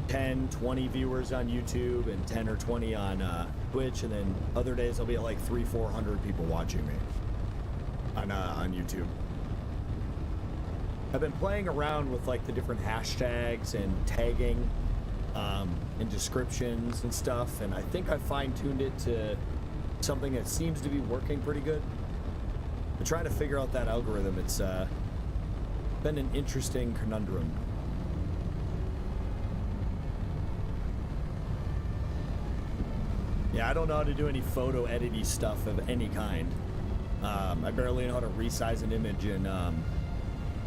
10, 20 viewers on YouTube and 10 or 20 on Twitch, and then other days I'll be at like 300-400 people watching me on YouTube. I've been playing around with like the different hashtags and tagging and descriptions and stuff, and I think I fine-tuned it to something that seems to be working pretty good. I'm trying to figure out that algorithm. It's been an interesting conundrum. Yeah, I don't know how to do any photo editing stuff of any kind. I barely know how to resize an image in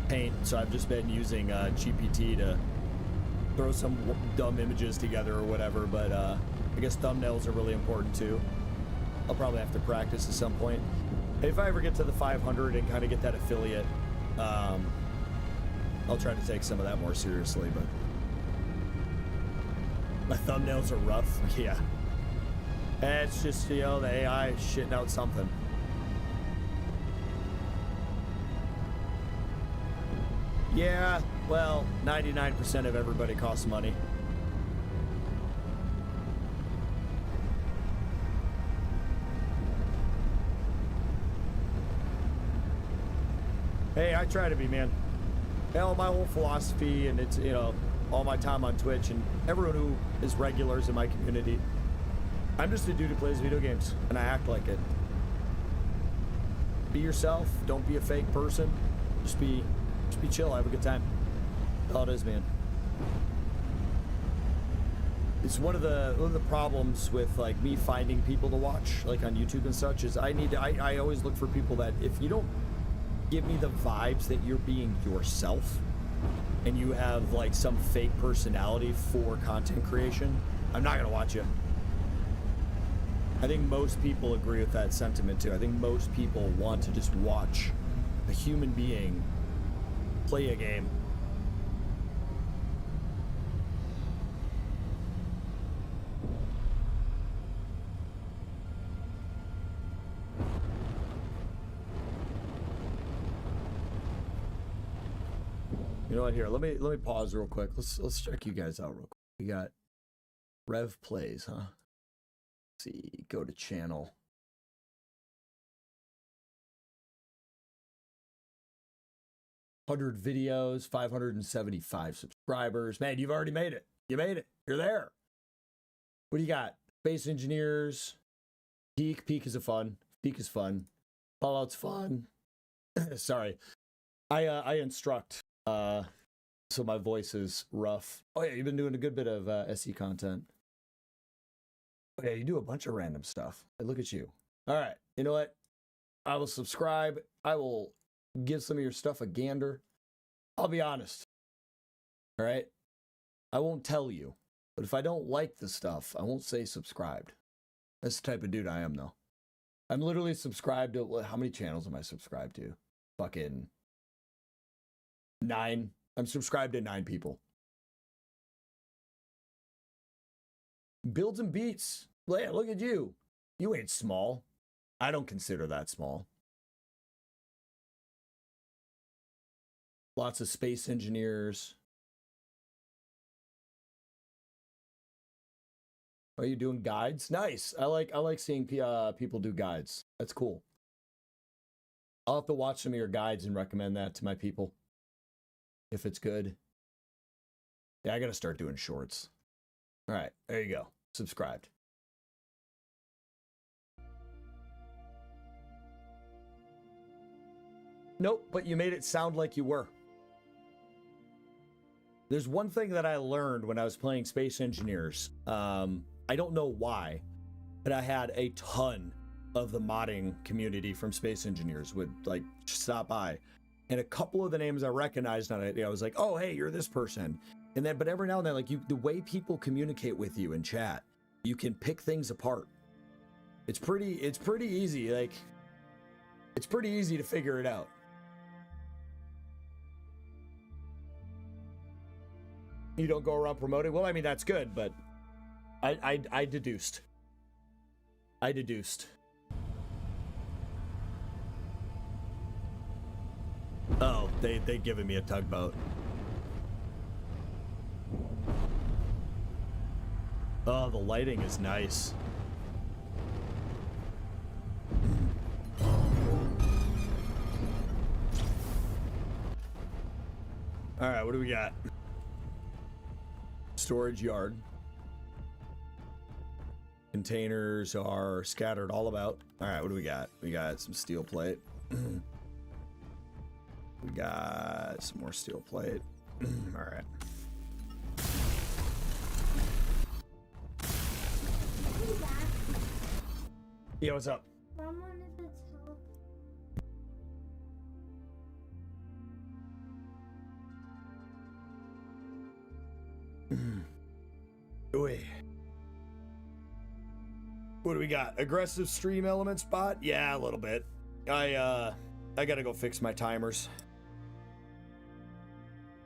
Paint, so I've just been using GPT to throw some dumb images together or whatever, but I guess thumbnails are really important too. I'll probably have to practice at some point. If I ever get to the 500 and kind of get that affiliate, I'll try to take some of that more seriously, but my thumbnails are rough. Yeah. It's just, you know, the AI shitting out something. Yeah, well, 99% of everybody costs money. Hey, I try to be, man. Hell, my whole philosophy, and it's, you know, all my time on Twitch, and everyone who is regulars in my community, I'm just a dude who plays video games, and I act like it. Be yourself. Don't be a fake person. Just be chill. Have a good time. That's all it is, man. It's one of the problems with like me finding people to watch, like on YouTube and such, is I always look for people that, if you don't give me the vibes that you're being yourself and you have like some fake personality for content creation, I'm not gonna watch you. I think most people agree with that sentiment too. I think most people want to just watch a human being play a game. You know what? Here, let me pause real quick. Let's check you guys out real quick. We got Rev Plays, huh? Let's see, go to channel. 100 videos, 575 subscribers. Man, you've already made it. You made it. You're there. What do you got? Space Engineers. Peak. Peak is fun. Peak is fun. Fallout's fun. Sorry. I instruct so my voice is rough. Oh yeah, you've been doing a good bit of SE content. Oh yeah, you do a bunch of random stuff. Hey, look at you. All right, you know what? I will subscribe. I will give some of your stuff a gander. I'll be honest. All right? I won't tell you. But if I don't like the stuff, I won't say subscribed. That's the type of dude I am, though. I'm literally subscribed to... How many channels am I subscribed to? Fucking 9. I'm subscribed to 9 people. Builds and beats. Yeah, look at you. You ain't small. I don't consider that small. Lots of space engineers. Are you doing guides? Nice. I like seeing people do guides. That's cool. I'll have to watch some of your guides and recommend that to my people. If it's good. Yeah, I gotta start doing shorts. All right, there you go. Subscribed. Nope, but you made it sound like you were. There's one thing that I learned when I was playing Space Engineers. I don't know why, but I had a ton of the modding community from Space Engineers would like stop by. And a couple of the names I recognized on it, I was like, oh, hey, you're this person. And then, but every now and then, like the way people communicate with you in chat, you can pick things apart. It's pretty easy. Like, it's pretty easy to figure it out. You don't go around promoting. Well, I mean, that's good, but I deduced. I deduced. Oh, they giving me a tugboat. Oh, the lighting is nice. All right, what do we got? Storage yard. Containers are scattered all about. All right, what do we got? We got some steel plate. We got some more steel plate. All right. Yeah, what's up? Oy. What do we got? Aggressive stream element spot? Yeah, a little bit. I gotta go fix my timers.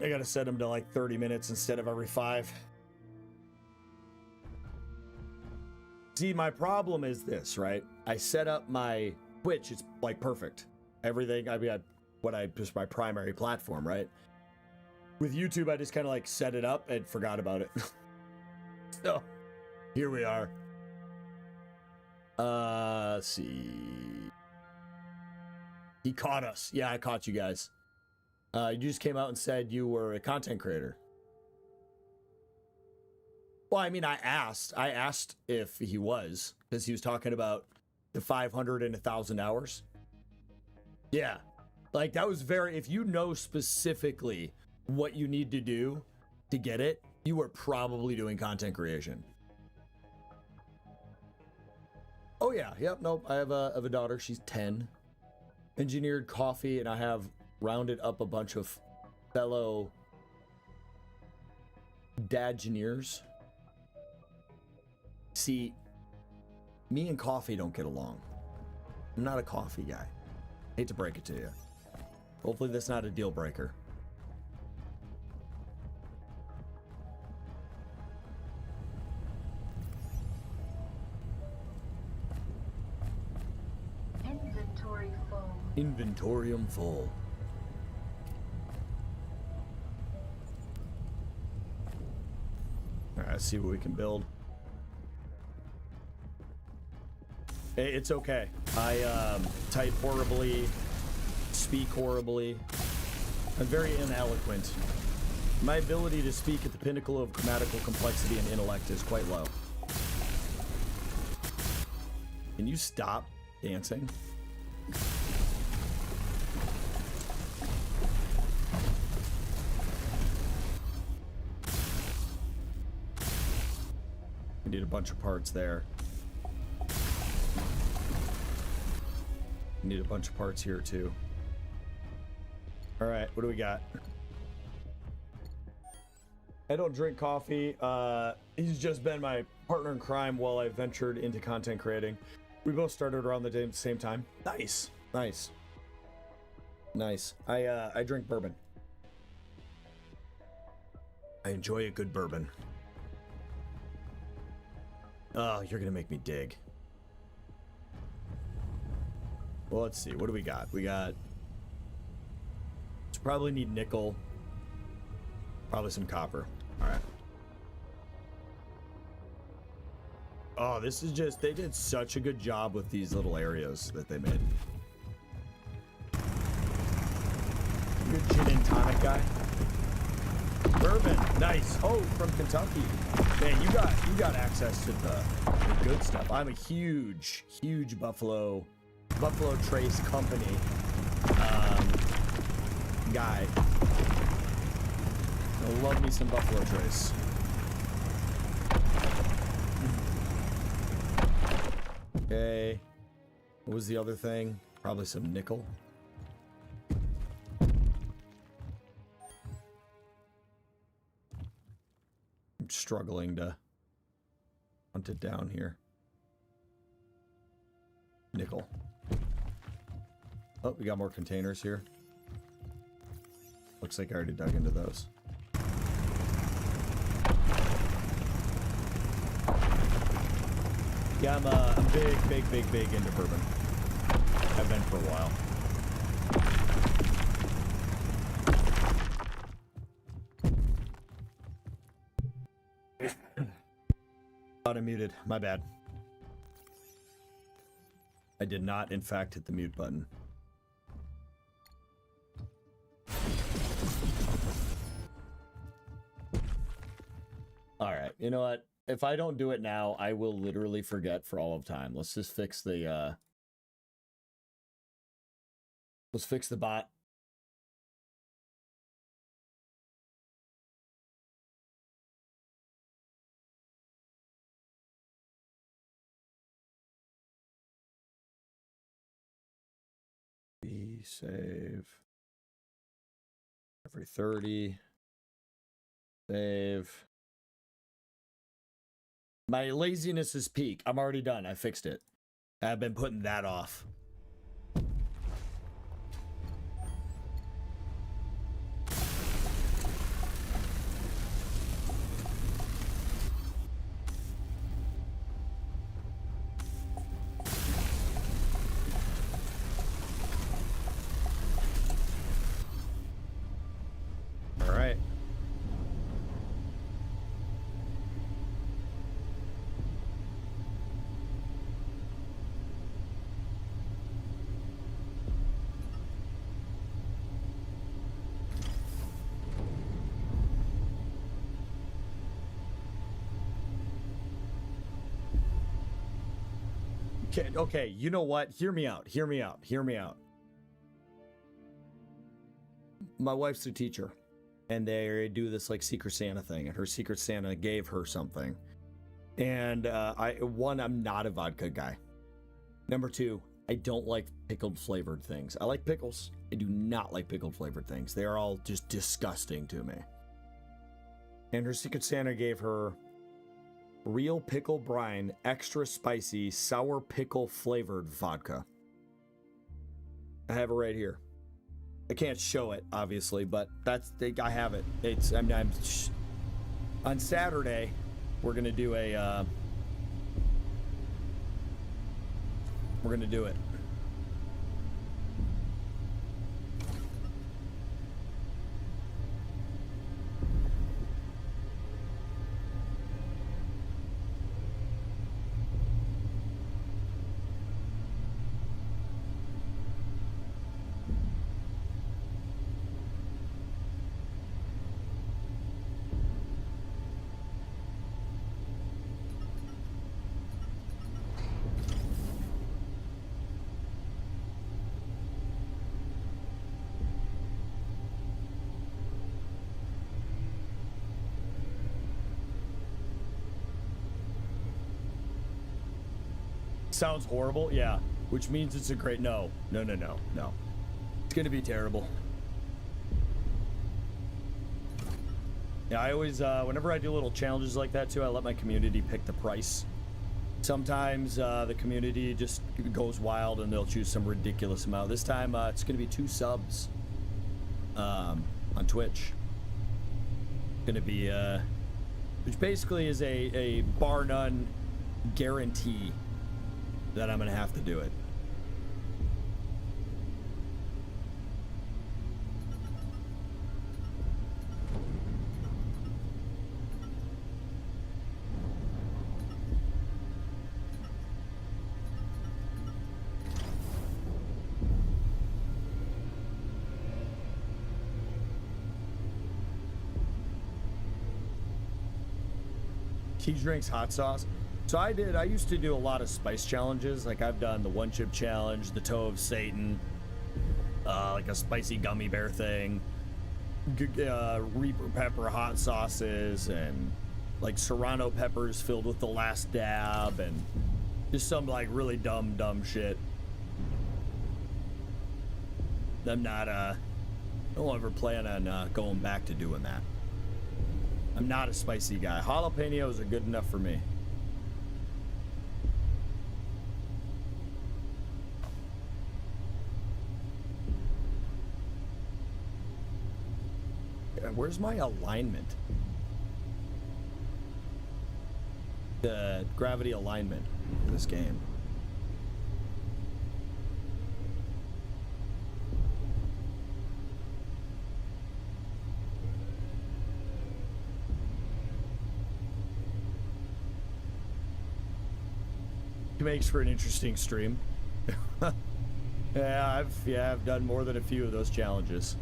I gotta set them to like 30 minutes instead of every 5. See, my problem is this, right? I set up my Twitch, it's like perfect. Everything, I mean, just my primary platform, right? With YouTube, I just kind of like set it up and forgot about it. So, here we are. Let's see. He caught us. Yeah, I caught you guys. You just came out and said you were a content creator. Well, I mean, I asked if he was, because he was talking about the 500 and 1,000 hours. Yeah. Like, that was very, if you know specifically what you need to do to get it, you are probably doing content creation. Oh yeah, yep, nope. I have a daughter, she's 10. Engineered coffee, and I have rounded up a bunch of fellow dad-gineers. See, me and coffee don't get along. I'm not a coffee guy. Hate to break it to you. Hopefully that's not a deal breaker. Inventory full. Inventorium full. All right, let's see what we can build. It's okay. I type horribly, speak horribly. I'm very ineloquent. My ability to speak at the pinnacle of grammatical complexity and intellect is quite low. Can you stop dancing? a bunch of parts there. Need a bunch of parts here too. All right, what do we got? I don't drink coffee. He's just been my partner in crime while I ventured into content creating. We both started around the same time. Nice, nice, nice. I drink bourbon. I enjoy a good bourbon. Oh, you're gonna make me dig. Well, let's see. What do we got? We got... Probably need nickel. Probably some copper. All right. Oh, this is just... They did such a good job with these little areas that they made. Good gin and tonic guy. Bourbon. Nice. Oh, from Kentucky. Man, you got access to the good stuff. I'm a huge Buffalo Trace company guy. I love me some Buffalo Trace. Okay. What was the other thing? Probably some nickel. I'm struggling to hunt it down here. Nickel. Oh, we got more containers here. Looks like I already dug into those. Yeah, I'm big into bourbon. I've been for a while. Thought I muted. My bad. I did not, in fact, hit the mute button. All right, you know what? If I don't do it now, I will literally forget for all of time. Let's just fix the, let's fix the bot. Save. Every 30. Save. My laziness is peak. I'm already done. I fixed it. I've been putting that off. All right. Okay, you know what? Hear me out. My wife's a teacher, and they do this like Secret Santa thing, and her Secret Santa gave her something. And I'm not a vodka guy. Number two, I don't like pickled flavored things. I like pickles. I do not like pickled flavored things. They are all just disgusting to me. And her Secret Santa gave her real pickle brine, extra spicy, sour pickle flavored vodka. I have it right here. I can't show it, obviously, but I have it. On Saturday, we're gonna do it. Sounds horrible, yeah. Which means it's a great no. No. It's gonna be terrible. Yeah, I always, whenever I do little challenges like that too, I let my community pick the price. Sometimes the community just goes wild and they'll choose some ridiculous amount. This time it's gonna be 2 subs on Twitch. Gonna be, which basically is a bar none guarantee that I'm gonna have to do it. He drinks hot sauce. So I used to do a lot of spice challenges. Like I've done the 1 chip challenge, the toe of Satan, like a spicy gummy bear thing, Reaper pepper hot sauces, and like Serrano peppers filled with the last dab, and just some like really dumb shit. I'm not, I don't ever plan on going back to doing that. I'm not a spicy guy. Jalapenos are good enough for me. Where's my alignment? The gravity alignment in this game. It makes for an interesting stream. Yeah, I've done more than a few of those challenges.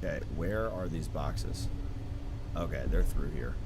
Okay, where are these boxes? Okay, they're through here.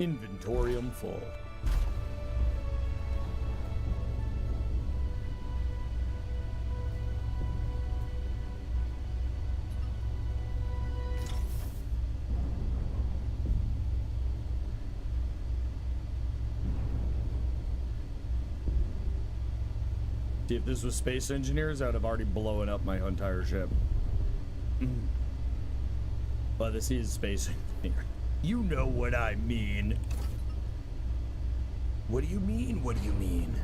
Inventorium full. See, if this was Space Engineers, I would have already blown up my entire ship. But this is Space Engineer. You know what I mean. What do you mean? What do you mean?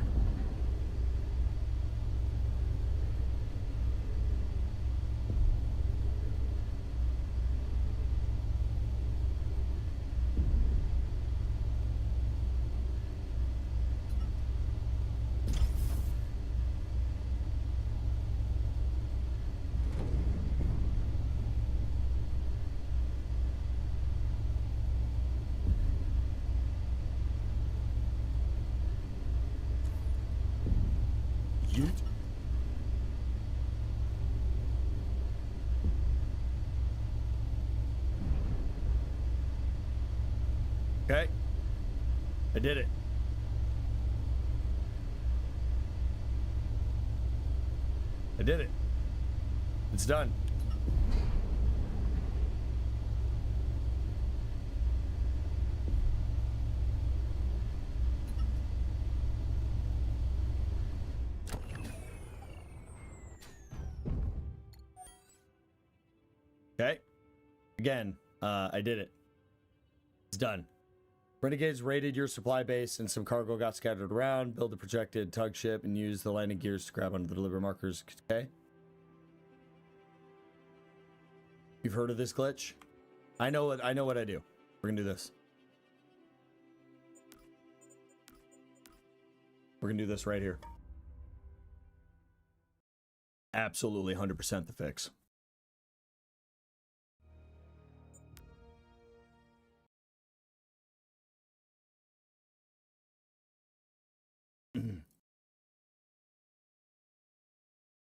Okay. I did it. I did it. It's done. Okay. Again, I did it. It's done. Renegades raided your supply base and some cargo got scattered around. Build a projected tug ship and use the landing gears to grab onto the delivery markers. Okay. You've heard of this glitch? I know what I do. We're gonna do this. We're gonna do this right here. absolutely 100% the fix.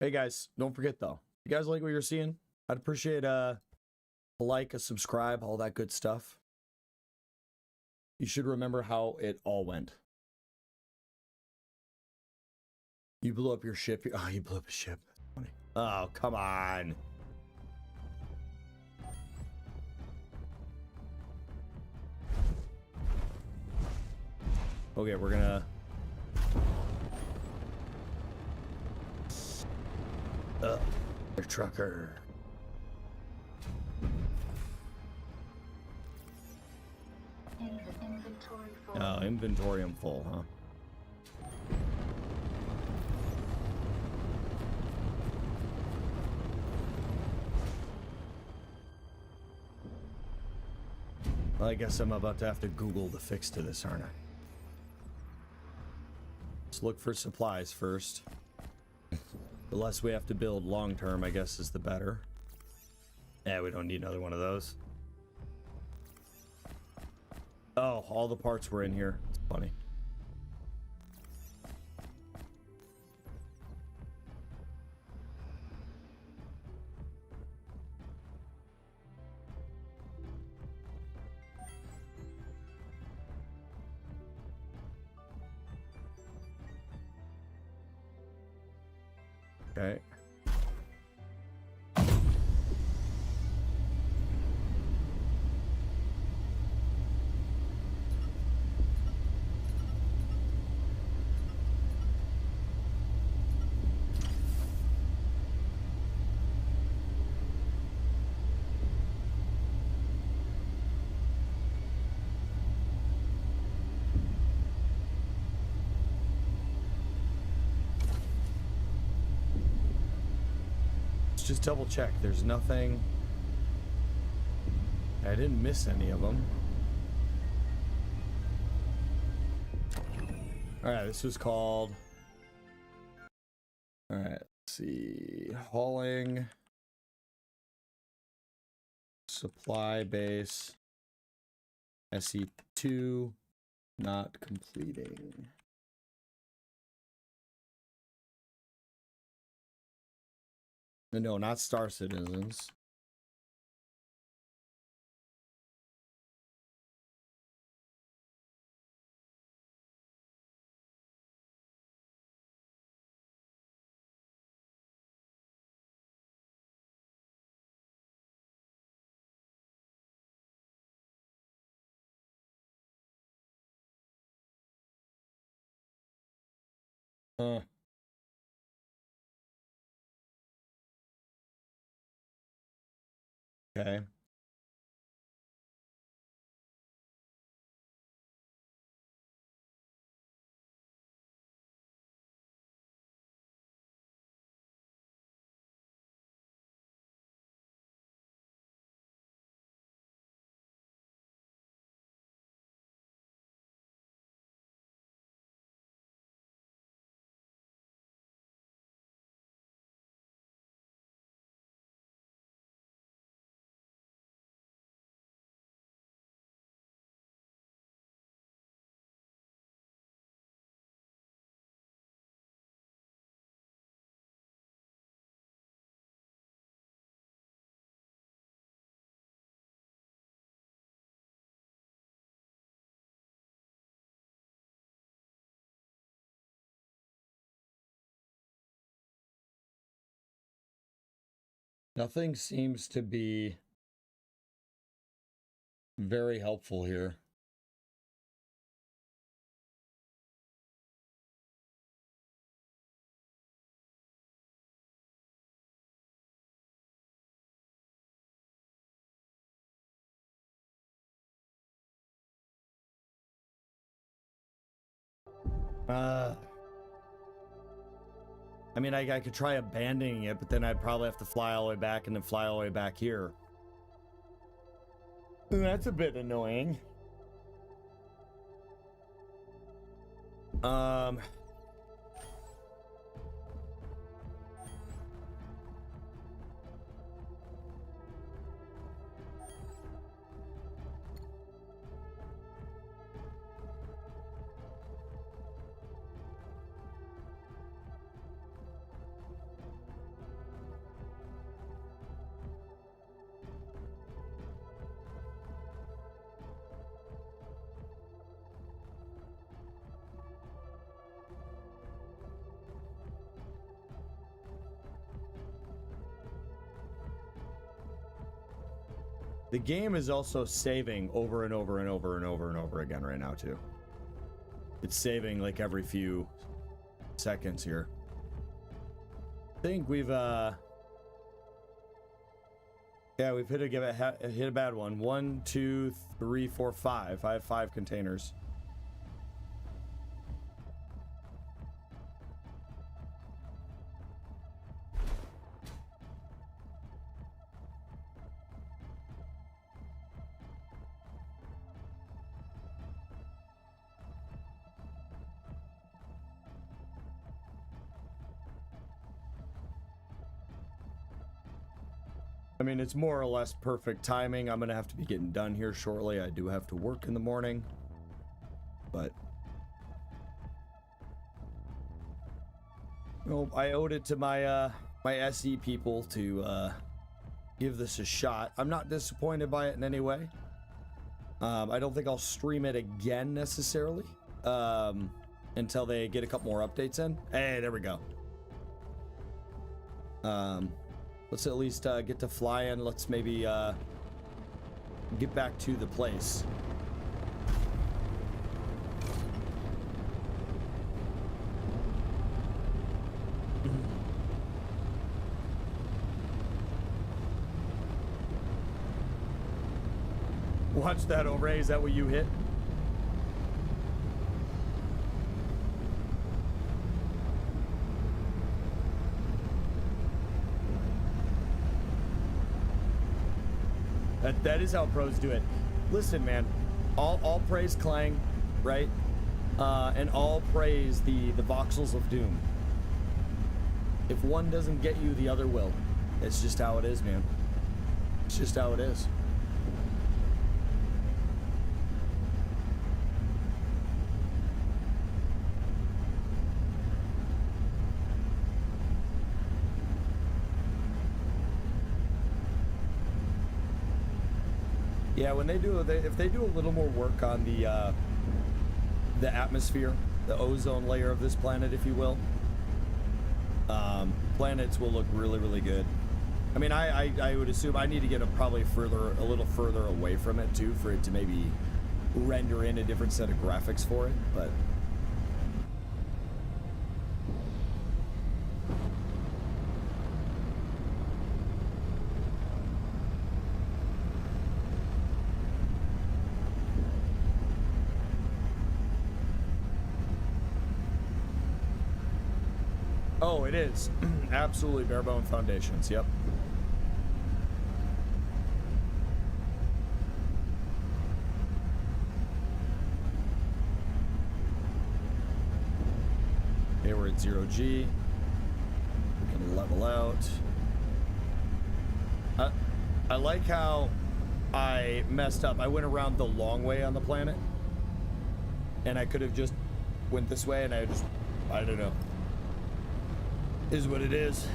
Hey guys, don't forget though, if you guys like what you're seeing, I'd appreciate a like, a subscribe, all that good stuff. You should remember how it all went. You blew up your ship. Oh, you blew up a ship. That's funny. Oh, come on. Okay, we're gonna... Your trucker. Inventory full. Oh, inventory I'm full, huh? Well, I guess I'm about to have to Google the fix to this, aren't I? Let's look for supplies first. The less we have to build long term, I guess, is the better. Yeah, we don't need another one of those. Oh, all the parts were in here. It's funny. Okay. Just double check. There's nothing. I didn't miss any of them. All right, this was called. All right, let's see. Hauling. Supply base. SE2. Not completing. No, not Star Citizens. Huh. Okay. Nothing seems to be very helpful here. I mean, I could try abandoning it, but then I'd probably have to fly all the way back and then fly all the way back here. That's a bit annoying. The game is also saving over and over and over and over and over again right now too. It's saving like every few seconds here. I think we've yeah, we've hit a bad one. 1, 2, 3, 4, 5. I have 5 containers. I mean, it's more or less perfect timing. I'm gonna have to be getting done here shortly. I do have to work in the morning, but well, I owed it to my my SE people to give this a shot. I'm not disappointed by it in any way. I don't think I'll stream it again necessarily until they get a couple more updates in. Hey, there we go. Let's at least get to flying. Let's maybe get back to the place. Watch that, Ray. Is that what you hit? That is how pros do it. Listen, man, all praise Clang, right? And all praise the voxels of doom. If one doesn't get you, the other will. It's just how it is, man. It's just how it is. Yeah, when they do, if they do a little more work on the atmosphere, the ozone layer of this planet, if you will, planets will look really, really good. I mean, I would assume I need to get probably a little further away from it too, for it to maybe render in a different set of graphics for it, but. Oh, it is. Absolutely bare bone foundations, yep. Okay, we're at 0G. We can level out. I like how I messed up. I went around the long way on the planet. And I could have just went this way and I don't know. Is what it is.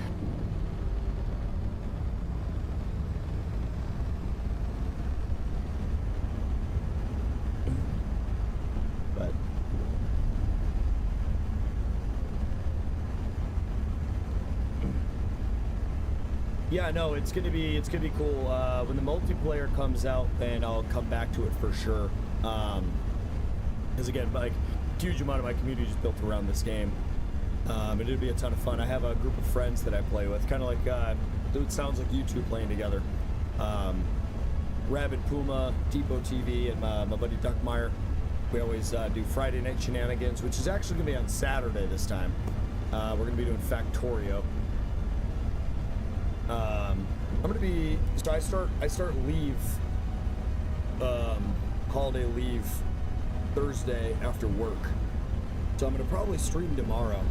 But yeah, no, it's gonna be cool. When the multiplayer comes out, then I'll come back to it for sure. Because again, like, huge amount of my community is built around this game. It'll be a ton of fun. I have a group of friends that I play with, kind of like, it sounds like you two playing together. Rabbit Puma, Depot TV, and my buddy Duckmeyer. We always do Friday night shenanigans, which is actually going to be on Saturday this time. We're going to be doing Factorio. I'm going to be, so I start leave, holiday leave Thursday after work. So I'm going to probably stream tomorrow.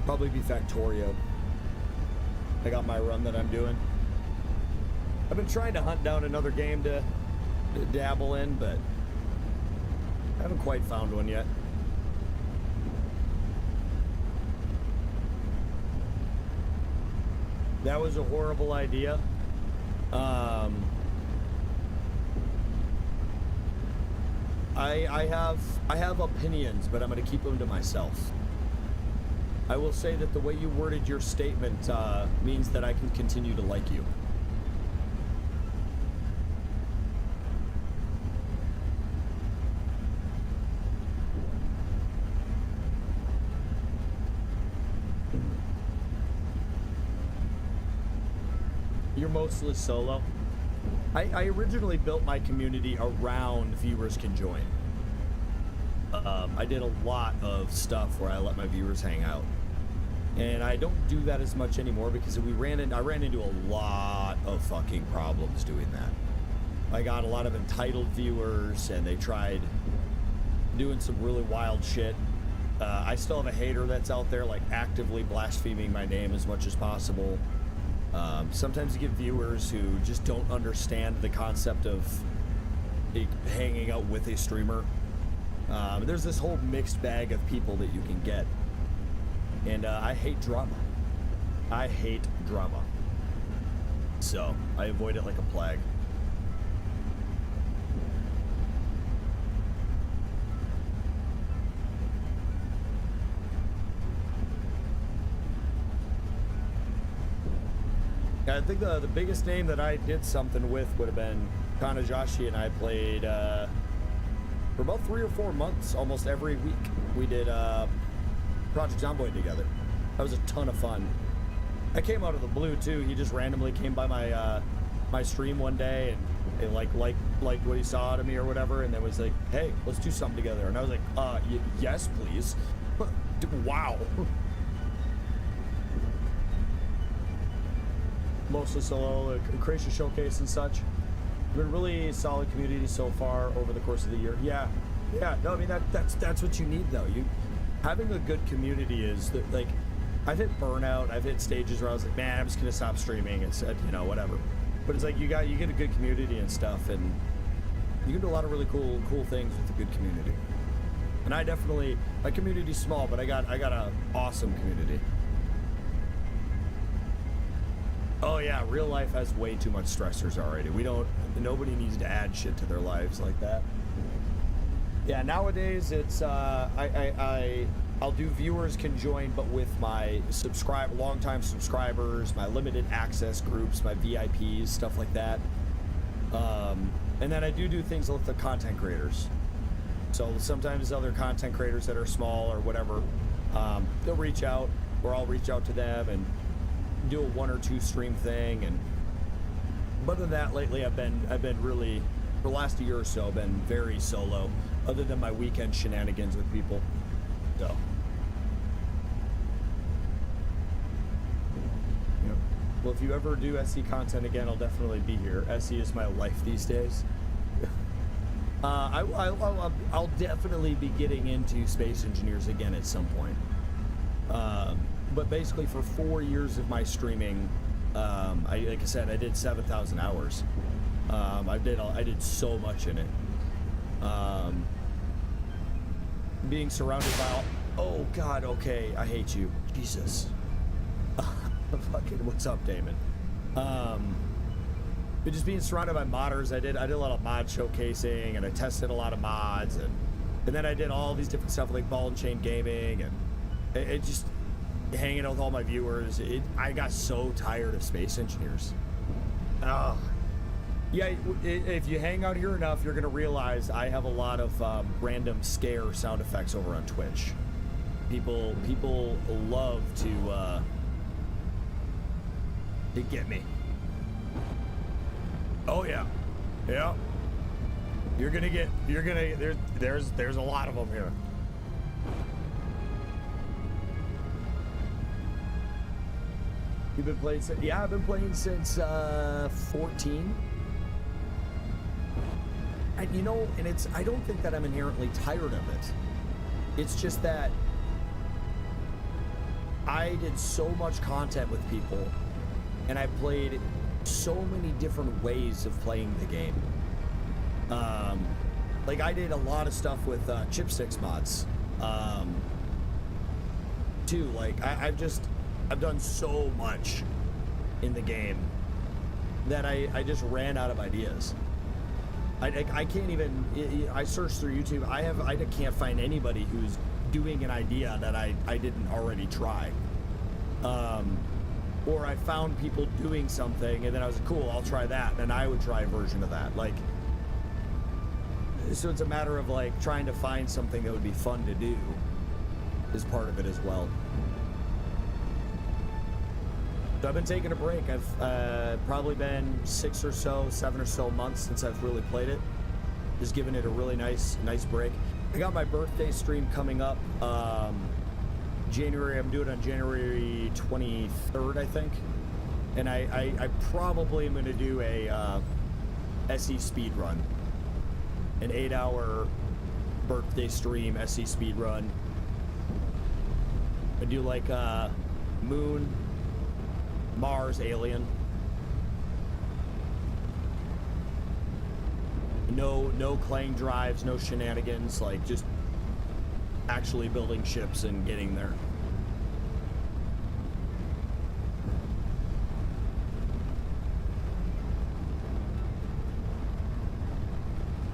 Probably be Factorio. I got my run that I'm doing. I've been trying to hunt down another game to dabble in, but I haven't quite found one yet. That was a horrible idea. I have opinions, but I'm going to keep them to myself. I will say that the way you worded your statement means that I can continue to like you. You're mostly solo. I originally built my community around viewers can join. I did a lot of stuff where I let my viewers hang out. And I don't do that as much anymore because I ran into a lot of fucking problems doing that. I got a lot of entitled viewers and they tried doing some really wild shit. I still have a hater that's out there like actively blaspheming my name as much as possible. Sometimes you get viewers who just don't understand the concept of hanging out with a streamer. There's this whole mixed bag of people that you can get. And I hate drama. I hate drama. So I avoid it like a plague. I think the biggest name that I did something with would have been Kanajashi, and I played for about 3 or 4 months, almost every week. We did Project Zomboid together. That was a ton of fun. I came out of the blue too. He just randomly came by my my stream one day and liked what he saw out of me or whatever, and then was like, "Hey, let's do something together." And I was like, yes, please." Wow. Mostly solo, creation showcase and such. Been really solid community so far over the course of the year. Yeah. No, I mean that's what you need though. Having a good community is that, like, I've hit burnout. I've hit stages where I was like, man, I'm just gonna stop streaming. It's whatever. But it's like you get a good community and stuff, and you can do a lot of really cool things with a good community. And I definitely, my community's small, but I got a awesome community. Oh yeah, real life has way too much stressors already. Nobody needs to add shit to their lives like that. Yeah, nowadays it's I'll do viewers can join, but with my longtime subscribers, my limited access groups, my VIPs, stuff like that. And then I do things with the content creators. So sometimes other content creators that are small or whatever, they'll reach out, or I'll reach out to them and do a 1 or 2 stream thing. But other than that, lately I've been really, for the last year or so, been very solo, other than my weekend shenanigans with people. So yep. Well, if you ever do SE content again, I'll definitely be here. SE is my life these days. I'll definitely be getting into Space Engineers again at some point. But basically, for 4 years of my streaming, like I said, I did 7,000 hours. I did so much in it. Being surrounded by oh god, okay, I hate you, Jesus. Fucking what's up, Damon? But just being surrounded by modders, I did a lot of mod showcasing, and I tested a lot of mods, and then I did all these different stuff like Ball and Chain Gaming, and it just hanging out with all my viewers. I got so tired of Space Engineers. Yeah, if you hang out here enough, you're gonna realize I have a lot of random scare sound effects over on Twitch. People love to get me. Oh yeah, yeah. There's a lot of them here. You've been playing since? Yeah, I've been playing since 14. And I don't think that I'm inherently tired of it. It's just that I did so much content with people, and I played so many different ways of playing the game. Like I did a lot of stuff with chipsticks mods, too. Like I've done so much in the game that I just ran out of ideas. I can't even. I searched through YouTube. I can't find anybody who's doing an idea that I didn't already try. Or I found people doing something and then I was like, cool, I'll try that, and I would try a version of that. Like, so it's a matter of like trying to find something that would be fun to do is part of it as well. So I've been taking a break. I've probably been 7 or so months since I've really played it. Just giving it a really nice break. I got my birthday stream coming up. January, I'm doing it on January 23rd, I think. And I probably am going to do a SE speed run. An 8-hour birthday stream, SE speed run. I do like Moon, Mars, Alien. No clang drives, no shenanigans, like just actually building ships and getting there.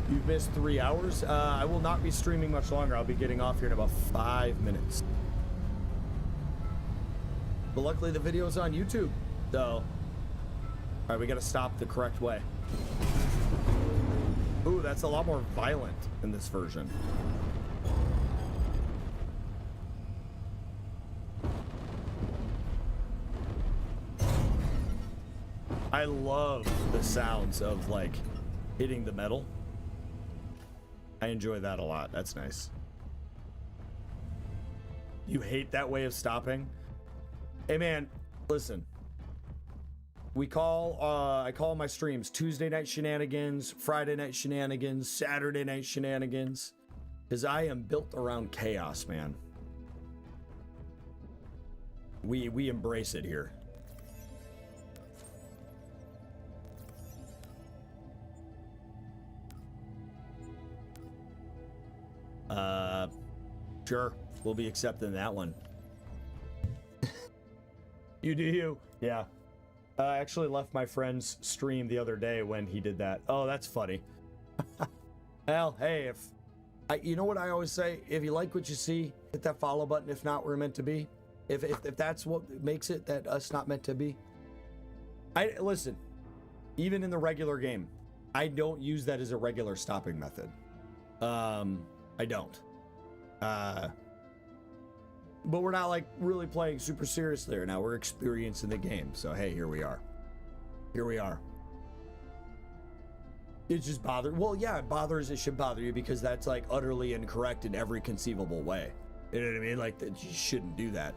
You've missed 3 hours. I will not be streaming much longer. I'll be getting off here in about 5 minutes. But luckily the video's on YouTube, so... All right, we gotta stop the correct way. Ooh, that's a lot more violent in this version. I love the sounds of, like, hitting the metal. I enjoy that a lot. That's nice. You hate that way of stopping? Hey man, listen. I call my streams Tuesday night shenanigans, Friday night shenanigans, Saturday night shenanigans, because I am built around chaos, man. We embrace it here. Sure, we'll be accepting that one. You do you. Yeah. I actually left my friend's stream the other day when he did that. Oh, that's funny. Well, hey, you know what I always say? If you like what you see, hit that follow button. If not, we're meant to be. If that's what makes it that us not meant to be. Listen, even in the regular game, I don't use that as a regular stopping method. I don't. But we're not like really playing super seriously right now. We're experiencing the game. So hey, here we are. Here we are. It just bothers. Well, yeah, it should bother you because that's like utterly incorrect in every conceivable way. You know what I mean? Like that you shouldn't do that.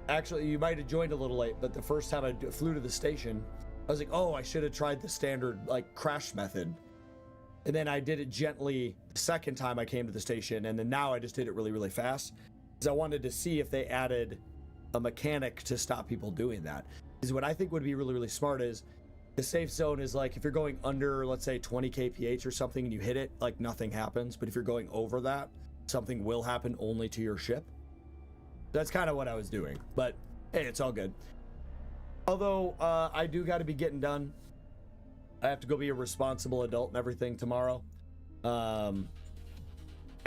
Actually, you might have joined a little late, but the first time I flew to the station, I was like, oh, I should have tried the standard like crash method. And then I did it gently the second time I came to the station, and then now I just did it really, really fast. Because I wanted to see if they added a mechanic to stop people doing that. Because what I think would be really, really smart is the safe zone is like if you're going under, let's say 20 kph or something and you hit it, like nothing happens. But if you're going over that, something will happen only to your ship. That's kind of what I was doing. But hey, it's all good. Although I do got to be getting done. I have to go be a responsible adult and everything tomorrow. Hey,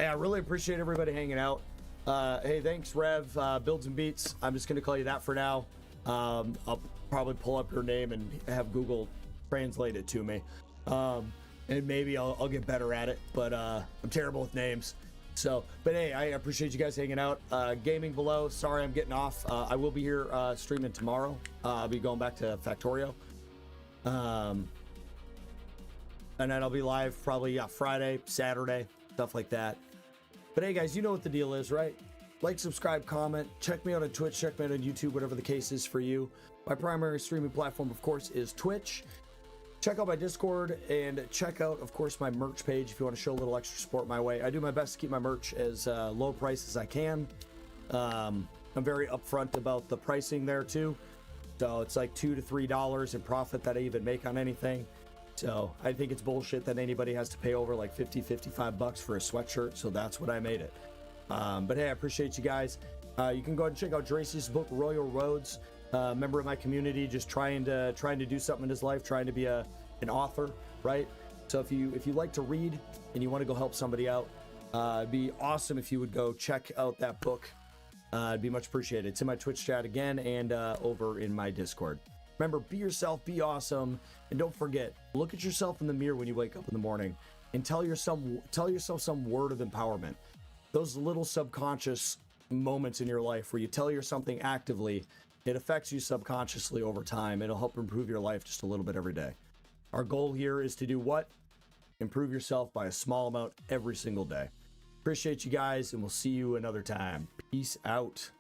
I really appreciate everybody hanging out. Hey, thanks, Rev, Builds and Beats. I'm just going to call you that for now. I'll probably pull up your name and have Google translate it to me. And maybe I'll get better at it, but I'm terrible with names. So, but hey, I appreciate you guys hanging out. Gaming below, sorry I'm getting off. I will be here streaming tomorrow. I'll be going back to Factorio. And then I'll be live probably Friday, Saturday, stuff like that. But hey guys, you know what the deal is, right? Like, subscribe, comment, check me out on Twitch, check me out on YouTube, whatever the case is for you. My primary streaming platform, of course, is Twitch. Check out my Discord and check out, of course, my merch page if you want to show a little extra support my way. I do my best to keep my merch as low price as I can. I'm very upfront about the pricing there too. So it's like $2 to $3 in profit that I even make on anything. So I think it's bullshit that anybody has to pay over like $50-$55 for a sweatshirt. So that's what I made it. But hey, I appreciate you guys. You can go ahead and check out Dracy's book, Royal Roads. member of my community, just trying to do something in his life, trying to be an author, right? So if you like to read and you want to go help somebody out, it'd be awesome if you would go check out that book. It'd be much appreciated. It's in my Twitch chat again and over in my Discord. Remember, be yourself, be awesome, and don't forget, look at yourself in the mirror when you wake up in the morning and tell yourself some word of empowerment. Those little subconscious moments in your life where you tell yourself something actively, it affects you subconsciously over time. It'll help improve your life just a little bit every day. Our goal here is to do what? Improve yourself by a small amount every single day. Appreciate you guys, and we'll see you another time. Peace out.